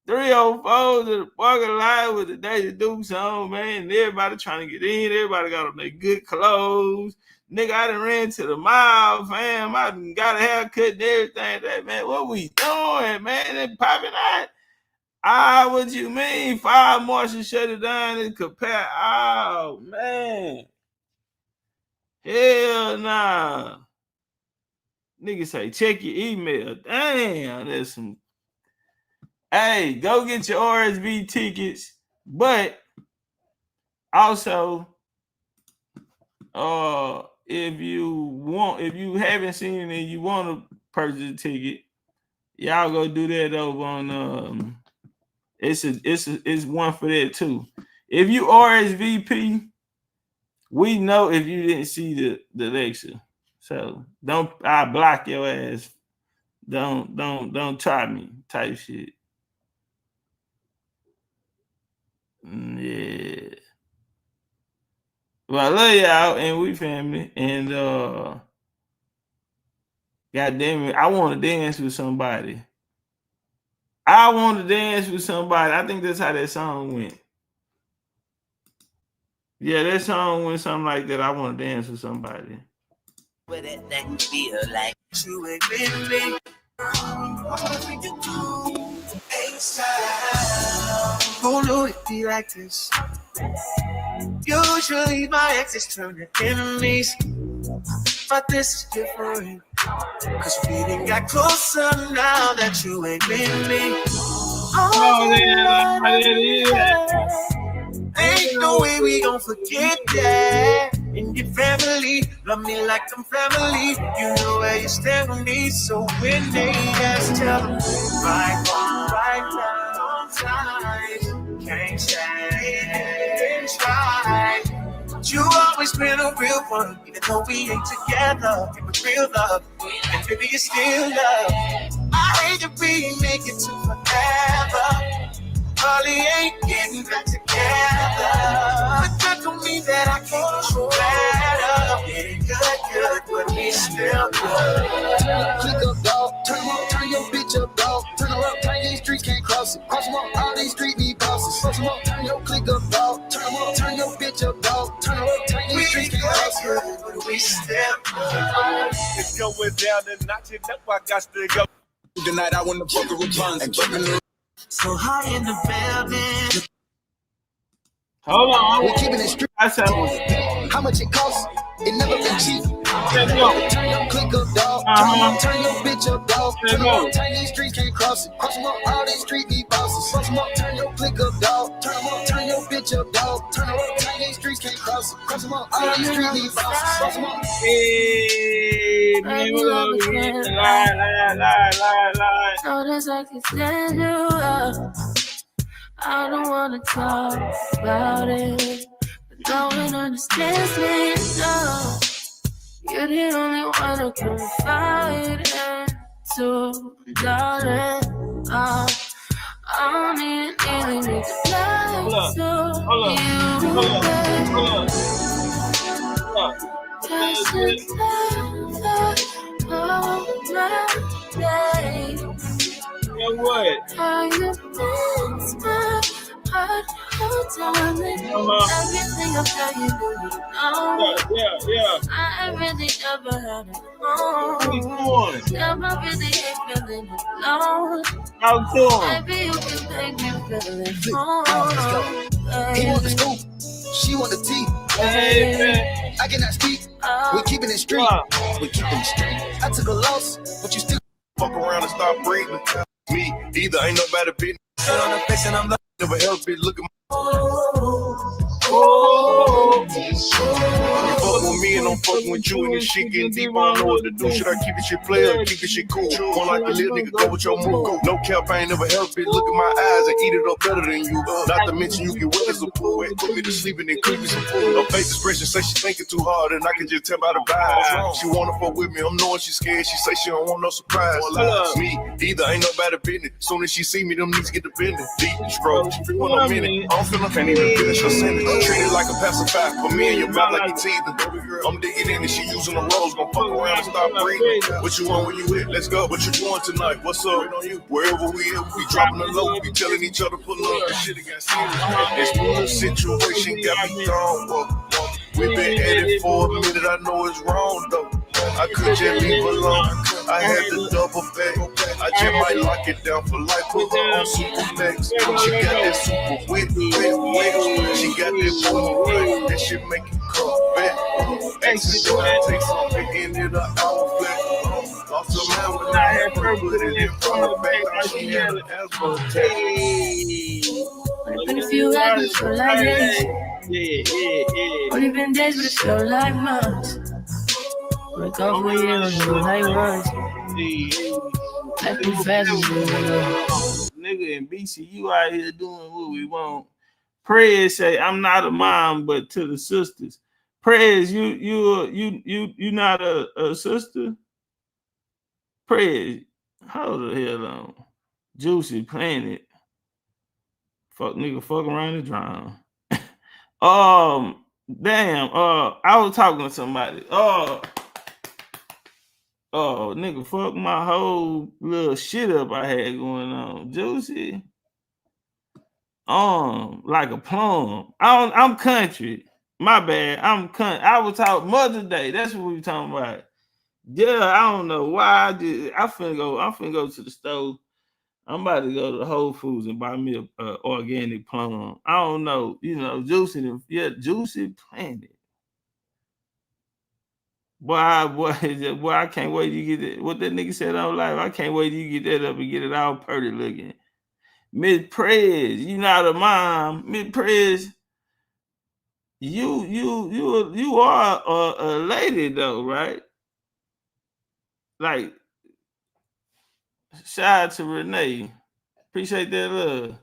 304s in the parking lot with the Daisy Dukes on, man. And everybody trying to get in. Everybody got on their good clothes. Nigga, I done ran to the mall, fam. I done got a haircut and everything. That, man, what we doing, man? They popping out. What you mean? Fire marshal shut it down and compare. Oh, man. Hell nah. Nigga say, check your email. Damn, there's some. Hey, go get your RSV tickets, but also if you haven't seen it and you want to purchase a ticket, y'all go do that over on it's one for that too. If you RSVP, we know if you didn't see the lecture. So I block your ass. Don't try me type shit. Yeah. Well, I love y'all and we family. And God damn it, I want to dance with somebody. I think that's how that song went. Yeah, that song went something like that. I want to dance with somebody. What that feel like you ain't with me. What you do? Who knew it'd be like this? Usually my exes turn to enemies, but this is different. Cause we done got closer now that you ain't with me. Ain't no way we gon' forget that. And your family love me like I'm family. You know where you stand with me. So when they ask, tell them right now, on time. Can't say and try. But you always been a real one, even though we ain't together. Give me real love, and baby you still love. I hate that we make it to forever. Probably ain't getting back together. But that don't mean that I can't show better. Getting good, but we still good. Click up, dog. Turn your bitch up, dog. Turn her up, turn these streets can't cross it. Cross them up, all these streets need bosses. Cross them up, turn your click up, dog. Turn your bitch up, dog. Turn her up, turn these streets can't cross it. But we still good. It's going down and notch it up. I got to go. Tonight I want to fuck with Rapunzel. So high in the building. Hold on. We're keeping it street. How much it costs? It never been cheap. Turn your click up, dog. Turn your bitch up, dog. Turn these streets can't cross it. Cross them up, all these streets need bosses. Cross them up, turn your click up, dog. Turn your bitch up, dog. Turn these streets can't cross it. Cross them up, all these streets need bosses. Cross them up. Hey, man, lie. Notice I can stand you up. I don't wanna talk about it, but no one understands me. No, you're the only one who can confide into, darling. I don't even need to lie to you. Just what? How you dance my heart, darling. Everything I tell you, Yeah. I really never had it on. Never really ain't feeling alone. Maybe you can make me feel it on. He want the scoop, she want the tea. I cannot speak. We're keeping it street. I took a loss, but you still fuck around and start breathing. Me, either ain't nobody beating. Shut on the face and I'm not never else be looking. You fuck with me and I'm fucking with you and this shit getting deep. I don't know what to do. Should I keep this shit play or keep this shit cool? One like a little nigga, go with your move. No cap, I ain't never helped it. Look at my eyes and eat it up better than you. Not to mention you get wet as a pool. Put me to sleep and then creep me some food. Her face expression say she thinking too hard and I can just tell by the vibe. She wanna fuck with me, I'm knowing she scared. She say she don't want no surprise. Me, either ain't nobody business. Soon as she see me, them niggas get the business. Deep and stroke. When I'm in it, I don't feel like I need to finish her sentence. Treat it like a pacifier. For me and your mouth like you teething. I'm digging in and she using the rose. Gonna fuck around and start breathing. What you want when you hit? Let's go. What you doing tonight? What's up? Wherever we at, we dropping the low. We telling each other pull up. This shit got serious. This new situation got me thrown. We been at it for a minute. I know it's wrong though. I could just leave alone. I had to double back. I just might lock it down for life. Put her on super max. She got that super wet. She got that boom. That shit make it come back. Accident takes off the end of the hour flat. Lost her mind when I had her. Put it in front of back. She had an asthma attack. Only been a few hours, but it feel like days. Yeah. Only been days, but it feel like months. When it comes for a year, it feel like months. Life too fast, nigga in BCU out here doing what we want. Prayers say, I'm not a mom, but to the sisters. Prayers, you not a sister? Prayers, hold the hell on. Juicy Planet. Fuck nigga, fuck around and drown. Damn, I was talking to somebody. Nigga, fuck my whole little shit up I had going on. Juicy. Like a plum. I'm country. My bad. I'm country. I was talking Mother's Day. That's what we were talking about. Yeah, I don't know why I'm finna go to the store. I'm about to go to Whole Foods and buy me a organic plum. I don't know, Juicy Planet. Boy, I can't wait to get it. What that nigga said on live, I can't wait to get that up and get it all pretty looking. Miss Prez, you not a mom. Miss Prez, you are a lady though, right? Like, shout out to Renee. Appreciate that love.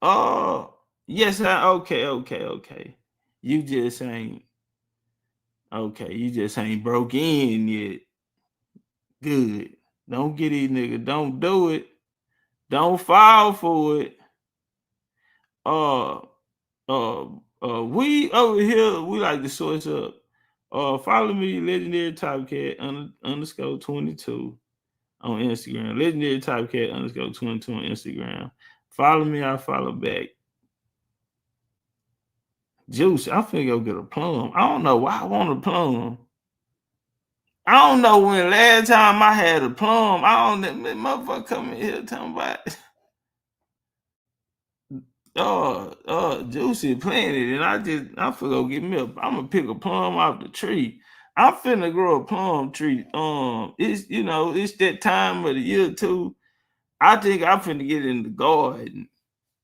Oh, yes, okay. You just ain't broke in yet. Good. Don't get it, nigga. Don't do it. Don't fall for it. We over here, we like to source up. Follow me, Legendarytopcatz _22 on Instagram. Legendarytopcatz _22 on Instagram. Follow me, I follow back. Juice, I'm finna go get a plum. I don't know why I want a plum. I don't know when last time I had a plum. I don't know, motherfucker come in here talking about Juicy Planet, and I'm finna go get me I'm gonna pick a plum off the tree. I'm finna grow a plum tree. It's that time of the year too. I think I'm finna get in the garden.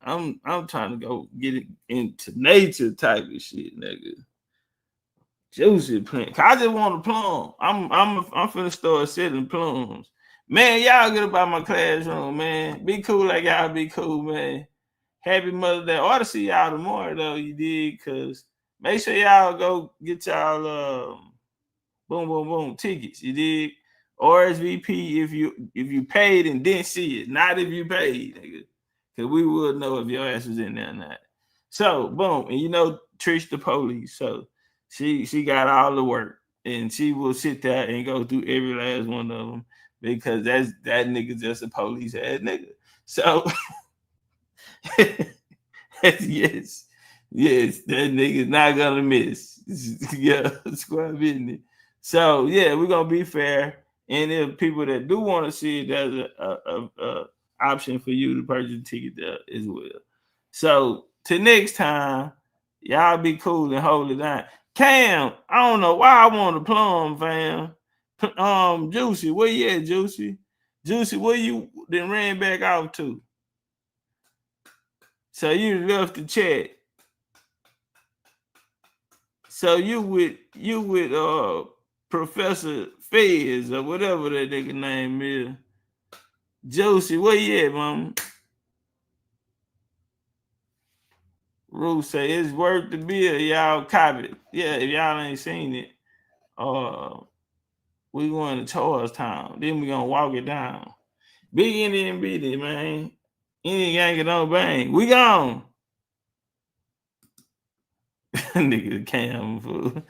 I'm trying to go get it into nature type of shit, nigga. Juicy Planet. I just want a plum. I'm finna start selling plums. Man, y'all get about my classroom, man. Be cool like y'all be cool, man. Happy Mother's Day. Ought to see y'all tomorrow though, you did, cause make sure y'all go get y'all boom tickets, you did. RSVP if you paid and didn't see it, not if you paid, nigga. Cause we would know if your ass was in there or not. So boom, and Trish the police. So she got all the work, and she will sit there and go through every last one of them because that nigga just a police ass nigga. So yes, that nigga's not gonna miss. Yeah, squad business. So yeah, we're gonna be fair, and if people that do want to see it, there's a option for you to purchase a ticket there as well. So till next time, y'all be cool and hold it down. Cam, I don't know why I want a plum, fam. Juicy, where you at, Juicy? Juicy, where you then ran back out to? So you left the chat. So you with Professor Fez or whatever that nigga name is. Josie, where you at, mama? Ruth say it's worth the bill. Y'all copy it. Yeah, if y'all ain't seen it, we going to Charlestown. Then we gonna walk it down. Big Indian BD, man. Indian gang no bang. We gone. Nigga Cam fool.